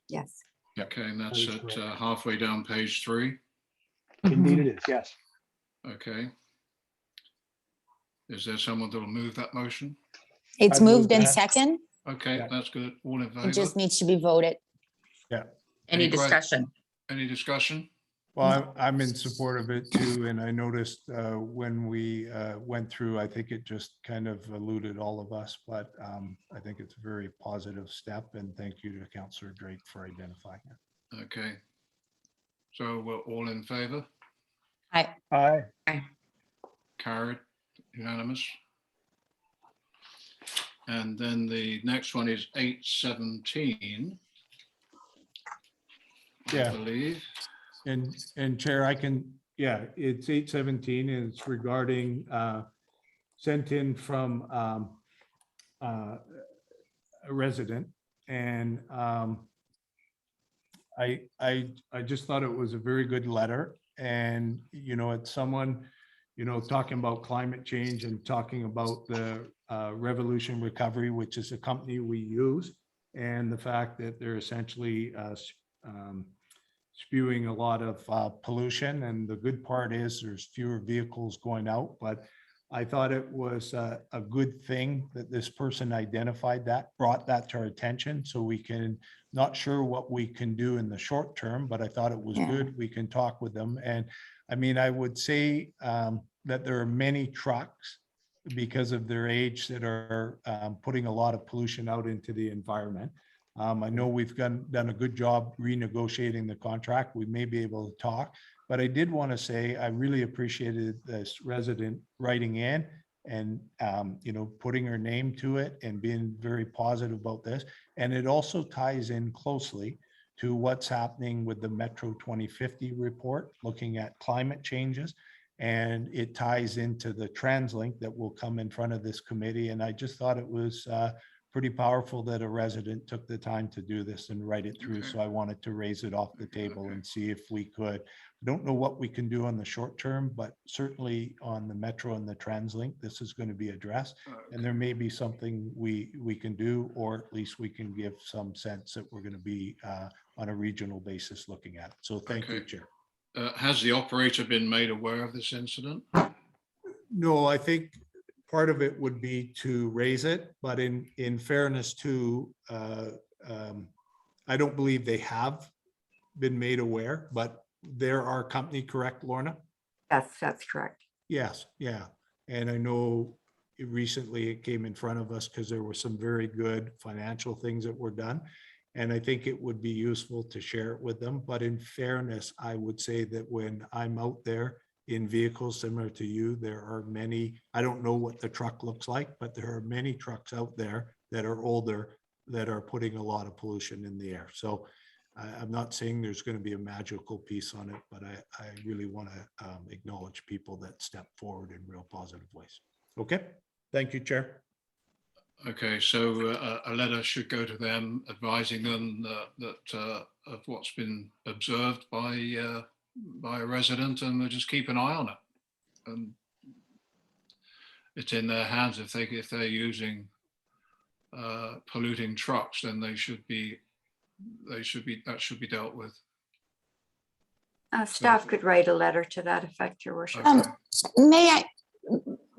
Yes. Okay, and that's at halfway down page 3. Indeed it is, yes. Okay. Is there someone that will move that motion? It's moved in second. Okay, that's good. All in favor? It just needs to be voted. Yeah. Any discussion? Any discussion? Well, I'm in support of it too. And I noticed when we went through, I think it just kind of eluded all of us, but I think it's a very positive step. And thank you to Councillor Drake for identifying it. Okay. So we're all in favor? Aye. Aye. Carried, unanimous. And then the next one is 817. Yeah. I believe. And Chair, I can, yeah, it's 817 and it's regarding sent in from a resident. And I just thought it was a very good letter. And, you know, it's someone, you know, talking about climate change and talking about the Revolution Recovery, which is a company we use, and the fact that they're essentially spewing a lot of pollution. And the good part is there's fewer vehicles going out, but I thought it was a good thing that this person identified that, brought that to our attention, so we can, not sure what we can do in the short term, but I thought it was good. We can talk with them. And I mean, I would say that there are many trucks because of their age that are putting a lot of pollution out into the environment. I know we've done a good job renegotiating the contract. We may be able to talk, but I did want to say I really appreciated this resident writing in and you know, putting her name to it and being very positive about this. And it also ties in closely to what's happening with the Metro 2050 report, looking at climate changes. And it ties into the TransLink that will come in front of this committee. And I just thought it was pretty powerful that a resident took the time to do this and write it through. So I wanted to raise it off the table and see if we could. I don't know what we can do on the short term, but certainly on the Metro and the TransLink, this is going to be addressed. And there may be something we can do, or at least we can give some sense that we're going to be on a regional basis looking at it. So thank you, Chair. Has the operator been made aware of this incident? No, I think part of it would be to raise it, but in fairness to, I don't believe they have been made aware, but they're our company, correct, Lorna? Yes, that's correct. Yes, yeah. And I know recently it came in front of us because there were some very good financial things that were done. And I think it would be useful to share it with them. But in fairness, I would say that when I'm out there in vehicles similar to you, there are many, I don't know what the truck looks like, but there are many trucks out there that are older that are putting a lot of pollution in the air. So I'm not saying there's going to be a magical piece on it, but I really want to acknowledge people that step forward in real positive ways. Okay, thank you, Chair. Okay, so a letter should go to them advising them that of what's been observed by a resident, and they'll just keep an eye on it. And it's in their hands if they're using polluting trucks, then that should be dealt with. Staff could write a letter to that effect, Your Worship.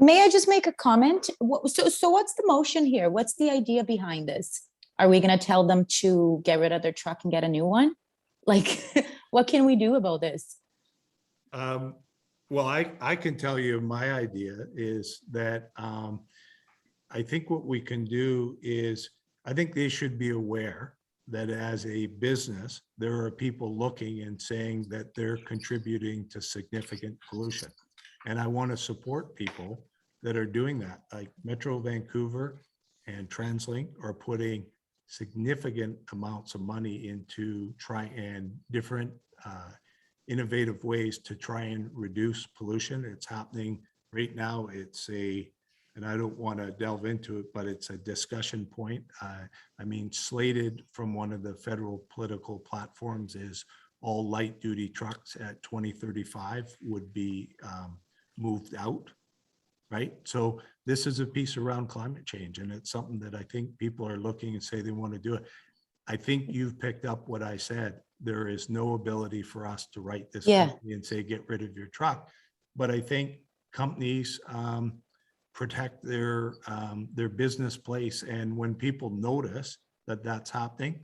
May I just make a comment? So what's the motion here? What's the idea behind this? Are we going to tell them to get rid of their truck and get a new one? Like, what can we do about this? Well, I can tell you my idea is that I think what we can do is, I think they should be aware that as a business, there are people looking and saying that they're contributing to significant pollution. And I want to support people that are doing that, like Metro Vancouver and TransLink are putting significant amounts of money into different innovative ways to try and reduce pollution. It's happening right now. And I don't want to delve into it, but it's a discussion point. I mean, slated from one of the federal political platforms is all light duty trucks at 2035 would be moved out, right? So this is a piece around climate change, and it's something that I think people are looking and say they want to do it. I think you've picked up what I said. There is no ability for us to write this company and say, get rid of your truck. But I think companies protect their business place. And when people notice that that's happening,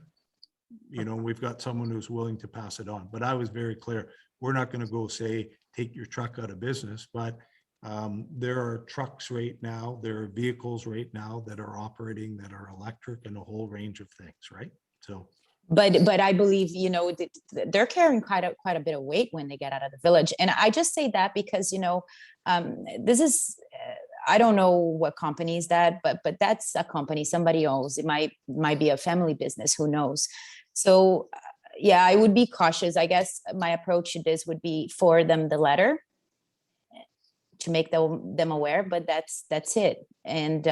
we've got someone who's willing to pass it on. But I was very clear. We're not going to go say, take your truck out of business, but there are trucks right now, there are vehicles right now that are operating that are electric and a whole range of things, right? So, but I believe, they're carrying quite a bit of weight when they get out of the village. And I just say that because, this is, I don't know what company is that, but that's a company somebody owns. It might be a family business, who knows? So yeah, I would be cautious. I guess my approach to this would be forward them the letter to make them aware, but that's it. And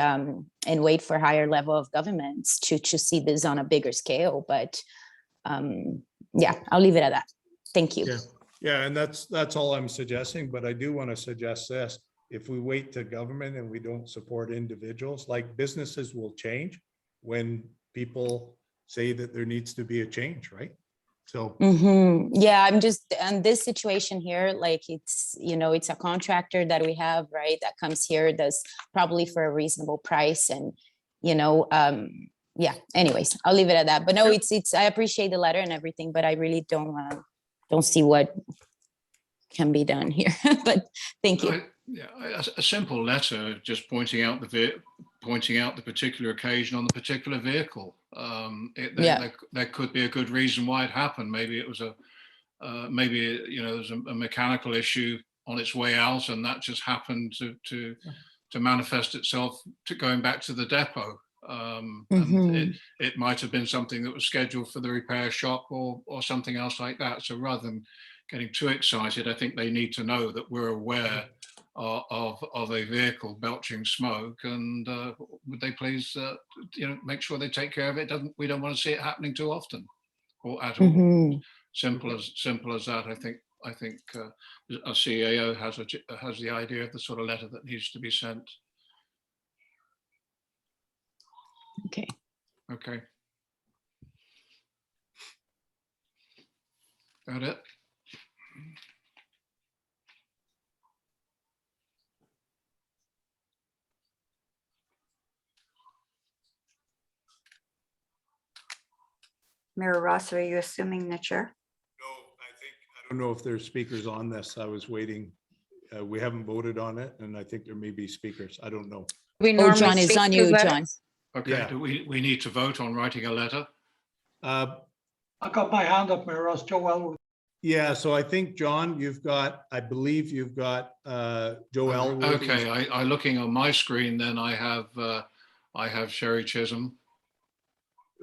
wait for higher level of governments to see this on a bigger scale. But yeah, I'll leave it at that. Thank you. Yeah, and that's all I'm suggesting. But I do want to suggest this: if we wait to government and we don't support individuals, like businesses will change when people say that there needs to be a change, right? So yeah, I'm just on this situation here, like it's a contractor that we have, right, that comes here, does probably for a reasonable price, and yeah, anyways, I'll leave it at that. But no, it's I appreciate the letter and everything, but I really don't see what can be done here. But thank you. A simple letter just pointing out the particular occasion on the particular vehicle. There could be a good reason why it happened. Maybe it was there's a mechanical issue on its way out, and that just happened to manifest itself to going back to the depot. And it might have been something that was scheduled for the repair shop or something else like that. So rather than getting too excited, I think they need to know that we're aware of a vehicle belching smoke, and would they please make sure they take care of it? We don't want to see it happening too often or at all. Simple as that. I think a CAO has the idea of the sort of letter that needs to be sent. Okay. Got it. Mayor Ross, are you assuming the chair? I don't know if there's speakers on this. I was waiting. We haven't voted on it, and I think there may be speakers. I don't know. Oh, John, is on you, John. Okay, Yeah. do we need to vote on writing a letter? I got my hand up, Mayor Ross. Joe Elwood. Yeah, so I think, John, I believe you've got Joe Elwood. Okay, I looking on my screen, then I have Sherry Chisholm.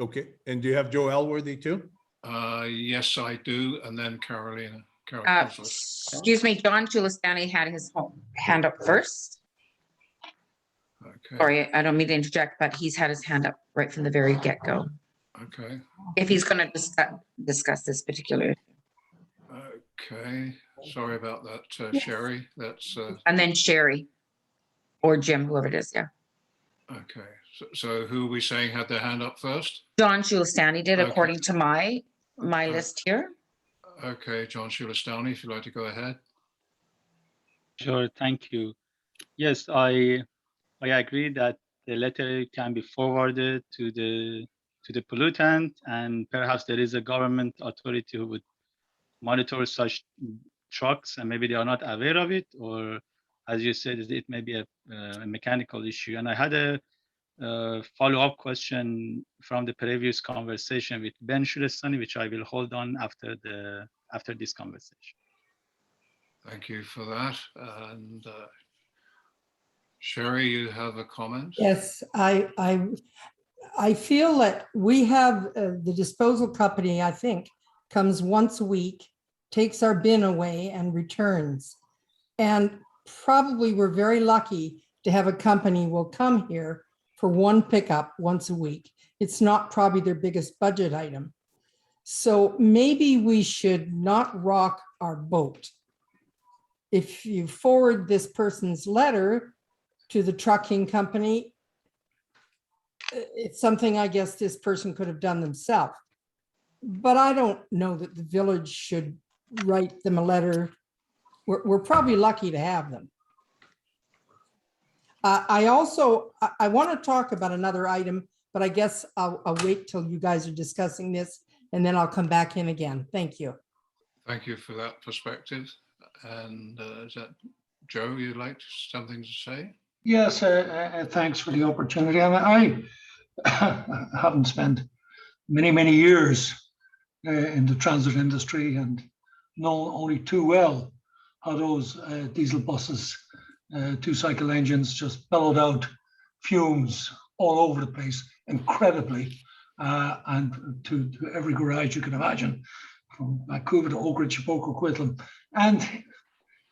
Okay, and do you have Joe Elworthy too? Yes, I do, and then Carolina. Excuse me, John Giuliani had his hand up first. Okay. Sorry, I don't mean to interject, but he's had his hand up right from the very get-go. Okay. If he's going to discuss this particular. Okay, sorry about that, Sherry. That's and then Sherry or Jim, whoever it is. Yeah. Okay. So who are we saying had their hand up first? John Giuliani did, Okay. according to my list here. Okay, John Giuliani, if you'd like to go ahead. Sure, thank you. Yes, I agree that the letter can be forwarded to the pollutant, and perhaps there is a government authority who would monitor such trucks, and maybe they are not aware of it, or as you said, it may be a mechanical issue. And I had a follow-up question from the previous conversation with Ben Shulestani, which I will hold on after this conversation. Thank you for that. And Sherry, you have a comment? Yes, I feel that we have the disposal company, I think, comes once a week, takes our bin away and returns. And probably we're very lucky to have a company will come here for one pickup once a week. It's not probably their biggest budget item. So maybe we should not rock our boat. If you forward this person's letter to the trucking company, it's something I guess this person could have done themselves. But I don't know that the village should write them a letter. We're probably lucky to have them. I want to talk about another item, but I guess I'll wait till you guys are discussing this and then I'll come back in again. Thank you. Thank you for that perspective. And is that Joe, you'd like something to say? Yes, thanks for the opportunity. I haven't spent many years in the transit industry and know only too well how those diesel buses, two-cycle engines just bellowed out fumes all over the place, incredibly, and to every garage you can imagine, from Vancouver to Oak Ridge, Boca, Quitlam. And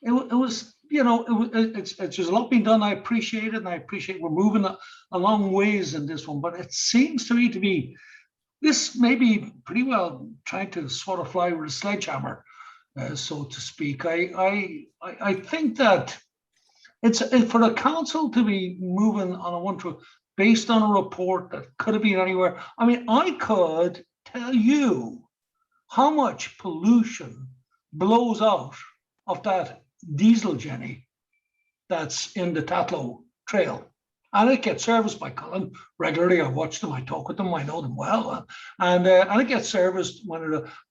it was, you know, it's just a lot being done. I appreciate it, and I appreciate we're moving a long ways in this one, but it seems to me to be, this may be pretty well trying to swat a fly with a sledgehammer, so to speak. I think that it's for the council to be moving on a one to based on a report that could have been anywhere. I mean, I could tell you how much pollution blows out of that diesel Jenny that's in the Tatlow Trail. And it gets serviced by Colin regularly. I watch them, I talk with them, I know them well. And it gets serviced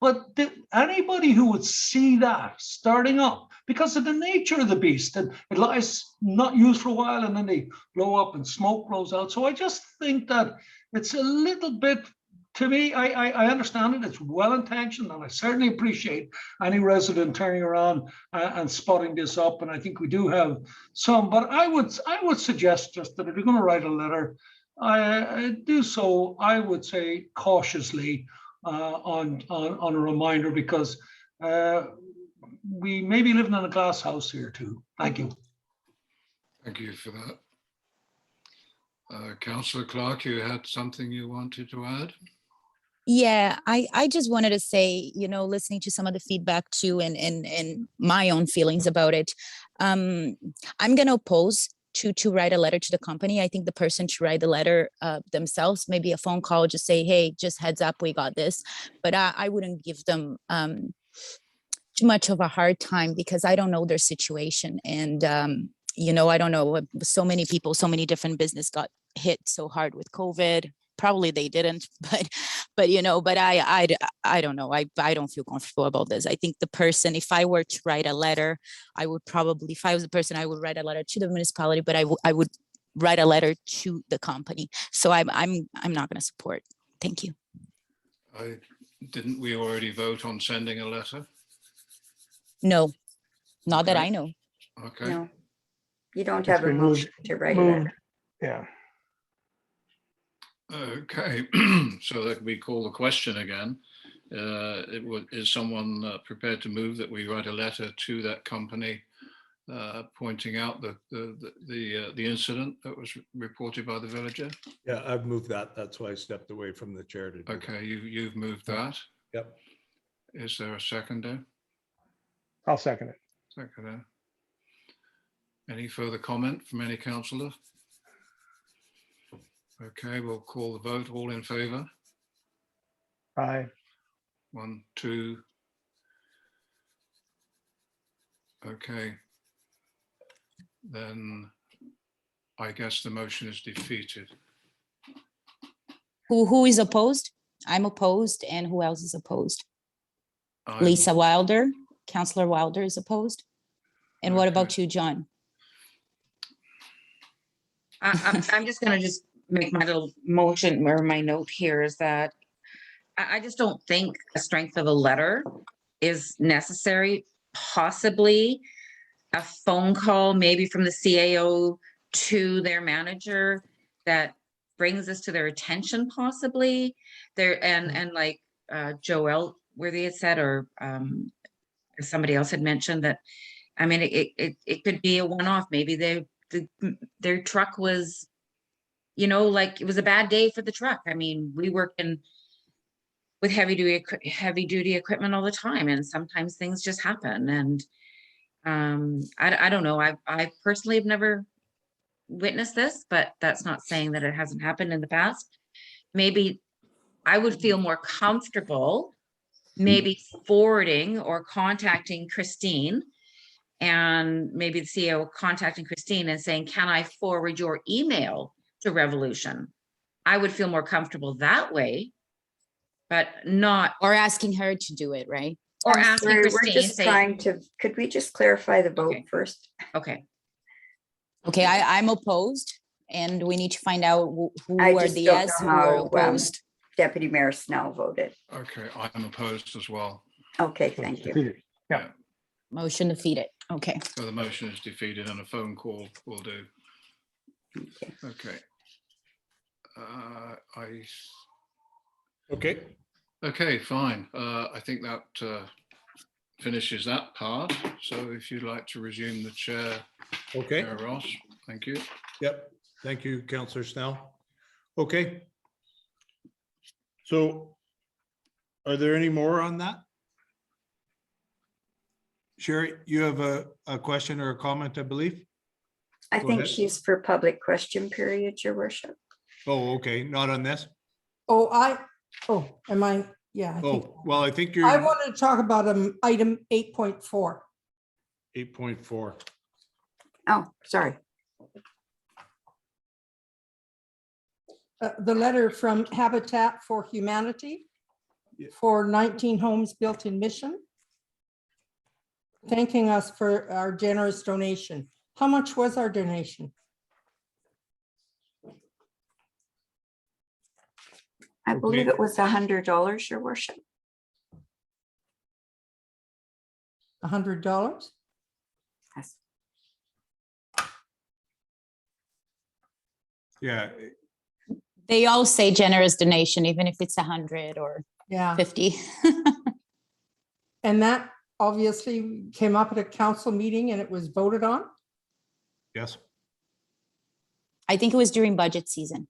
but anybody who would see that starting up, because of the nature of the beast, and it lies not used for a while and then they blow up and smoke rolls out. So I just think that it's a little bit, to me, I understand it, it's well-intentioned, and I certainly appreciate any resident turning around and spotting this up, and I think we do have some, but I would suggest just that if you're going to write a letter, do so, I would say cautiously on a reminder, because we may be living in a glass house here too. Thank you. Thank you for that. Councillor Clark, you had something you wanted to add? Yeah, I just wanted to say, you know, listening to some of the feedback too, and my own feelings about it, I'm going to oppose to write a letter to the company. I think the person should write the letter themselves, maybe a phone call, just say, hey, just heads up, we got this. But I wouldn't give them too much of a hard time, because I don't know their situation. And, you know, I don't know, so many people, so many different business got hit so hard with COVID. Probably they didn't, but I don't know. I don't feel comfortable about this. I think the person, if I were to write a letter, I would probably, if I was the person, I would write a letter to the municipality, but I would write a letter to the company. So I'm not going to support. Thank you. Didn't we already vote on sending a letter? No, not that Okay. I know. Okay. No, you don't It's have a been motion to write a moved. letter. Yeah. Okay, so that we call the question again. Is someone prepared to move that we write a letter to that company pointing out the incident that was reported by the villager? Yeah, I've moved that. That's why I stepped away from the chair to do that. Okay, you've moved that. Yep. Is there a seconder? I'll second it. Seconder. Any further comment from any councillor? Okay, we'll call the vote. All in favour? Aye. 1, 2. Okay. Then I guess the motion is defeated. Who is opposed? I'm opposed. And who else is opposed? I'm- Lisa Wilder, Councillor Wilder is opposed. And what about you, John? I'm just gonna make my little motion or my note here is that I just don't think a strength of a letter is necessary. Possibly a phone call, maybe from the CAO to their manager that brings this to their attention, possibly there. And like Joel, where they had said, or somebody else had mentioned that, I mean, it could be a one-off. Maybe their truck was, like it was a bad day for the truck. I mean, we work with heavy duty equipment all the time, and sometimes things just happen. And I don't know. I personally have never witnessed this, but that's not saying that it hasn't happened in the past. Maybe I would feel more comfortable maybe forwarding or contacting Christine, and maybe the CEO contacting Christine and saying, can I forward your email to Revolution? I would feel more comfortable that way, but not. Or asking her to do it, right? Or I'm asking sorry, Christine. we're just trying to, could we just clarify the vote first? Okay. Okay, I'm opposed, and we need to find out who I are just the don't yes, know who are how opposed. Deputy Mayor Snell voted. Okay, I'm opposed as well. Okay, thank you. Yeah. Motion defeated. Okay. So the motion is defeated and a phone call will do. Okay. Okay. Okay, fine. I think that finishes that part. So if you'd like to resume the chair. Okay. Mayor Ross, thank you. Yep. Thank you, Councillor Snell. Okay. So are there any more on that? Sherry, you have a question or a comment, I believe? I Go think ahead. she's for public question period, Your Worship. Oh, okay. Not on this? Am I? Yeah. I think Oh, well, I think you're. I wanted to talk about item 8.4. 8.4. Oh, sorry. The letter from Habitat for Humanity for 19 homes built in Mission, thanking us for our generous donation. How much was our donation? I believe it was $100, Your Worship. $100? Yes. Yeah. They all say generous donation, even if it's 100 or 50. And that obviously came up at a council meeting and it was voted on? Yes. I think it was during budget season.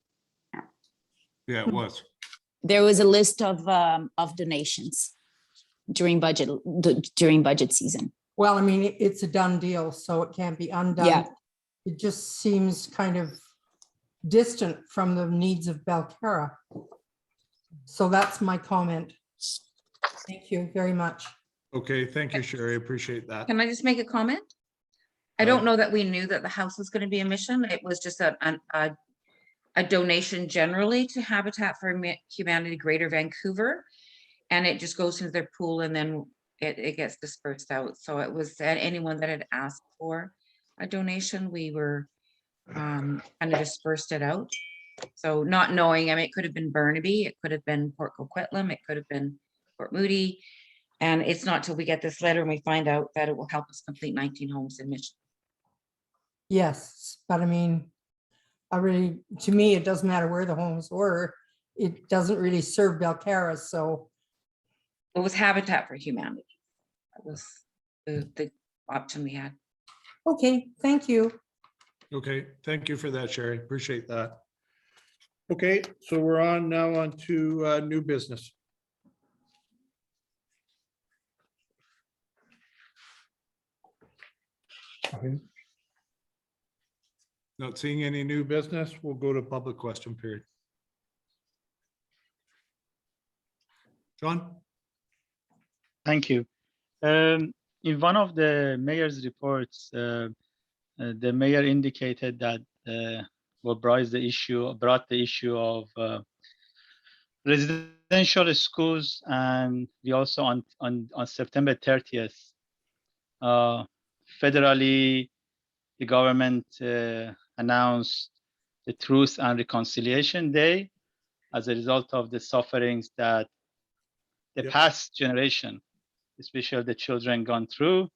Yeah, it was. There was a list of donations during budget season. Well, I mean, it's a done deal, so it can't be undone. Yeah. It just seems kind of distant from the needs of Belcarra. So that's my comment. Thank you very much. Okay, thank you, Sherry. I appreciate that. Can I just make a comment? I don't know that we knew that the house was going to be a Mission. It was just a a donation generally to Habitat for Humanity Greater Vancouver. And it just goes into their pool and then it gets dispersed out. So it was anyone that had asked for a donation, we were kind of dispersed it out. So not knowing, I mean, it could have been Burnaby, it could have been Port Coquitlam, it could have been Port Moody. And it's not till we get this letter and we find out that it will help us complete 19 homes in Mission. Yes, but I mean, to me, it doesn't matter where the homes were. It doesn't really serve Belcarra, so. It was Habitat for Humanity. That was the option we had. Okay, thank you. Okay, thank you for that, Sherry. Appreciate that. Okay, so we're on to new business. Okay. Not seeing any new business, we'll go to public question period. John? Thank you. In one of the mayor's reports, the mayor indicated that brought the issue of residential schools, and we also on September 30th, federally, the government announced the Truth and Reconciliation Day as a result of the sufferings that the past generation, especially the children, gone through.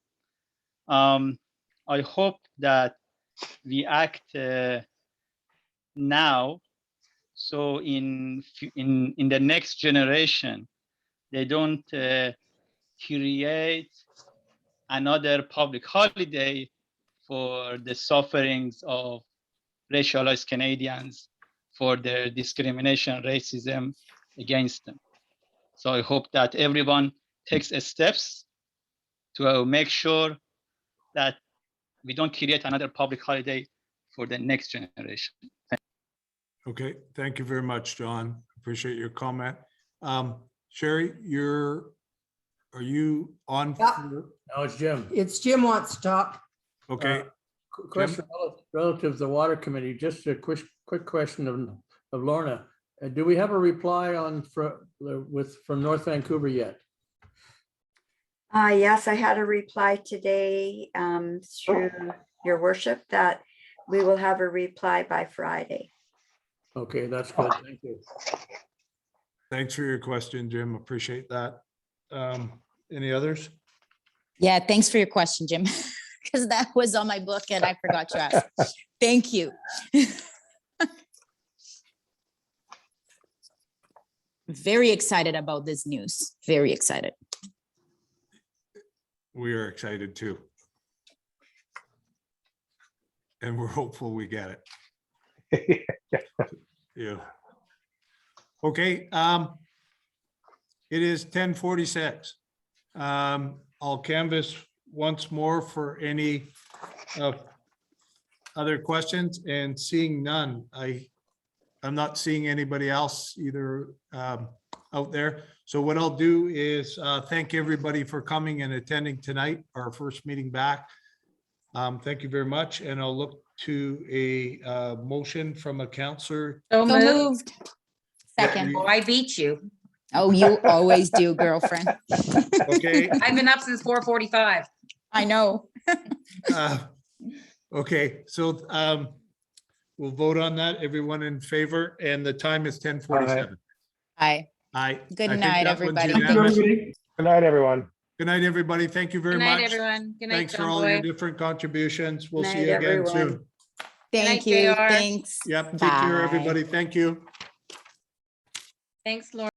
I hope that we act now, so in the next generation, they don't create another public holiday for the sufferings of racialized Canadians for their discrimination, racism against them. So I hope that everyone takes steps to make sure that we don't create another public holiday for the next generation. Okay, thank you very much, John. Appreciate your comment. Sherry, are you on? Yeah. No, it's Jim. It's Jim wants to talk. Okay. Question relative to the water committee, just a quick question of Lorna. Do we have a reply from North Vancouver yet? Yes, I had a reply today through your worship that we will have a reply by Friday. Okay, that's good. Thank you. Thanks for your question, Jim. Appreciate that. Any others? Yeah, thanks for your question, Jim, because that was on my book and I forgot to ask. Thank you. Very excited about this news. Very excited. We are excited too. And we're hopeful we get it. Yeah. Okay. It is 10:46. I'll canvass once more for any other questions, and seeing none, I'm not seeing anybody else either out there. So what I'll do is thank everybody for coming and attending tonight, our first meeting back. Thank you very much. And I'll look to a motion from a counselor. So moved. Second. Oh, I beat you. Oh, you always do, girlfriend. Okay. I've been up since 4:45. I know. Okay, so we'll vote on that. Everyone in favor, and the time is 10:47. Aye. Aye. Good I think night, that one's everybody. unanimous. Good night, everyone. Good night, everybody. Thank you very Good night, much. everyone. Good night, Thanks for John all your Boy. different contributions. We'll Night, see you again everyone. soon. Thank night, you. JR. Thanks. Yep, take care, Bye. everybody. Thank you. Thanks, Lauren.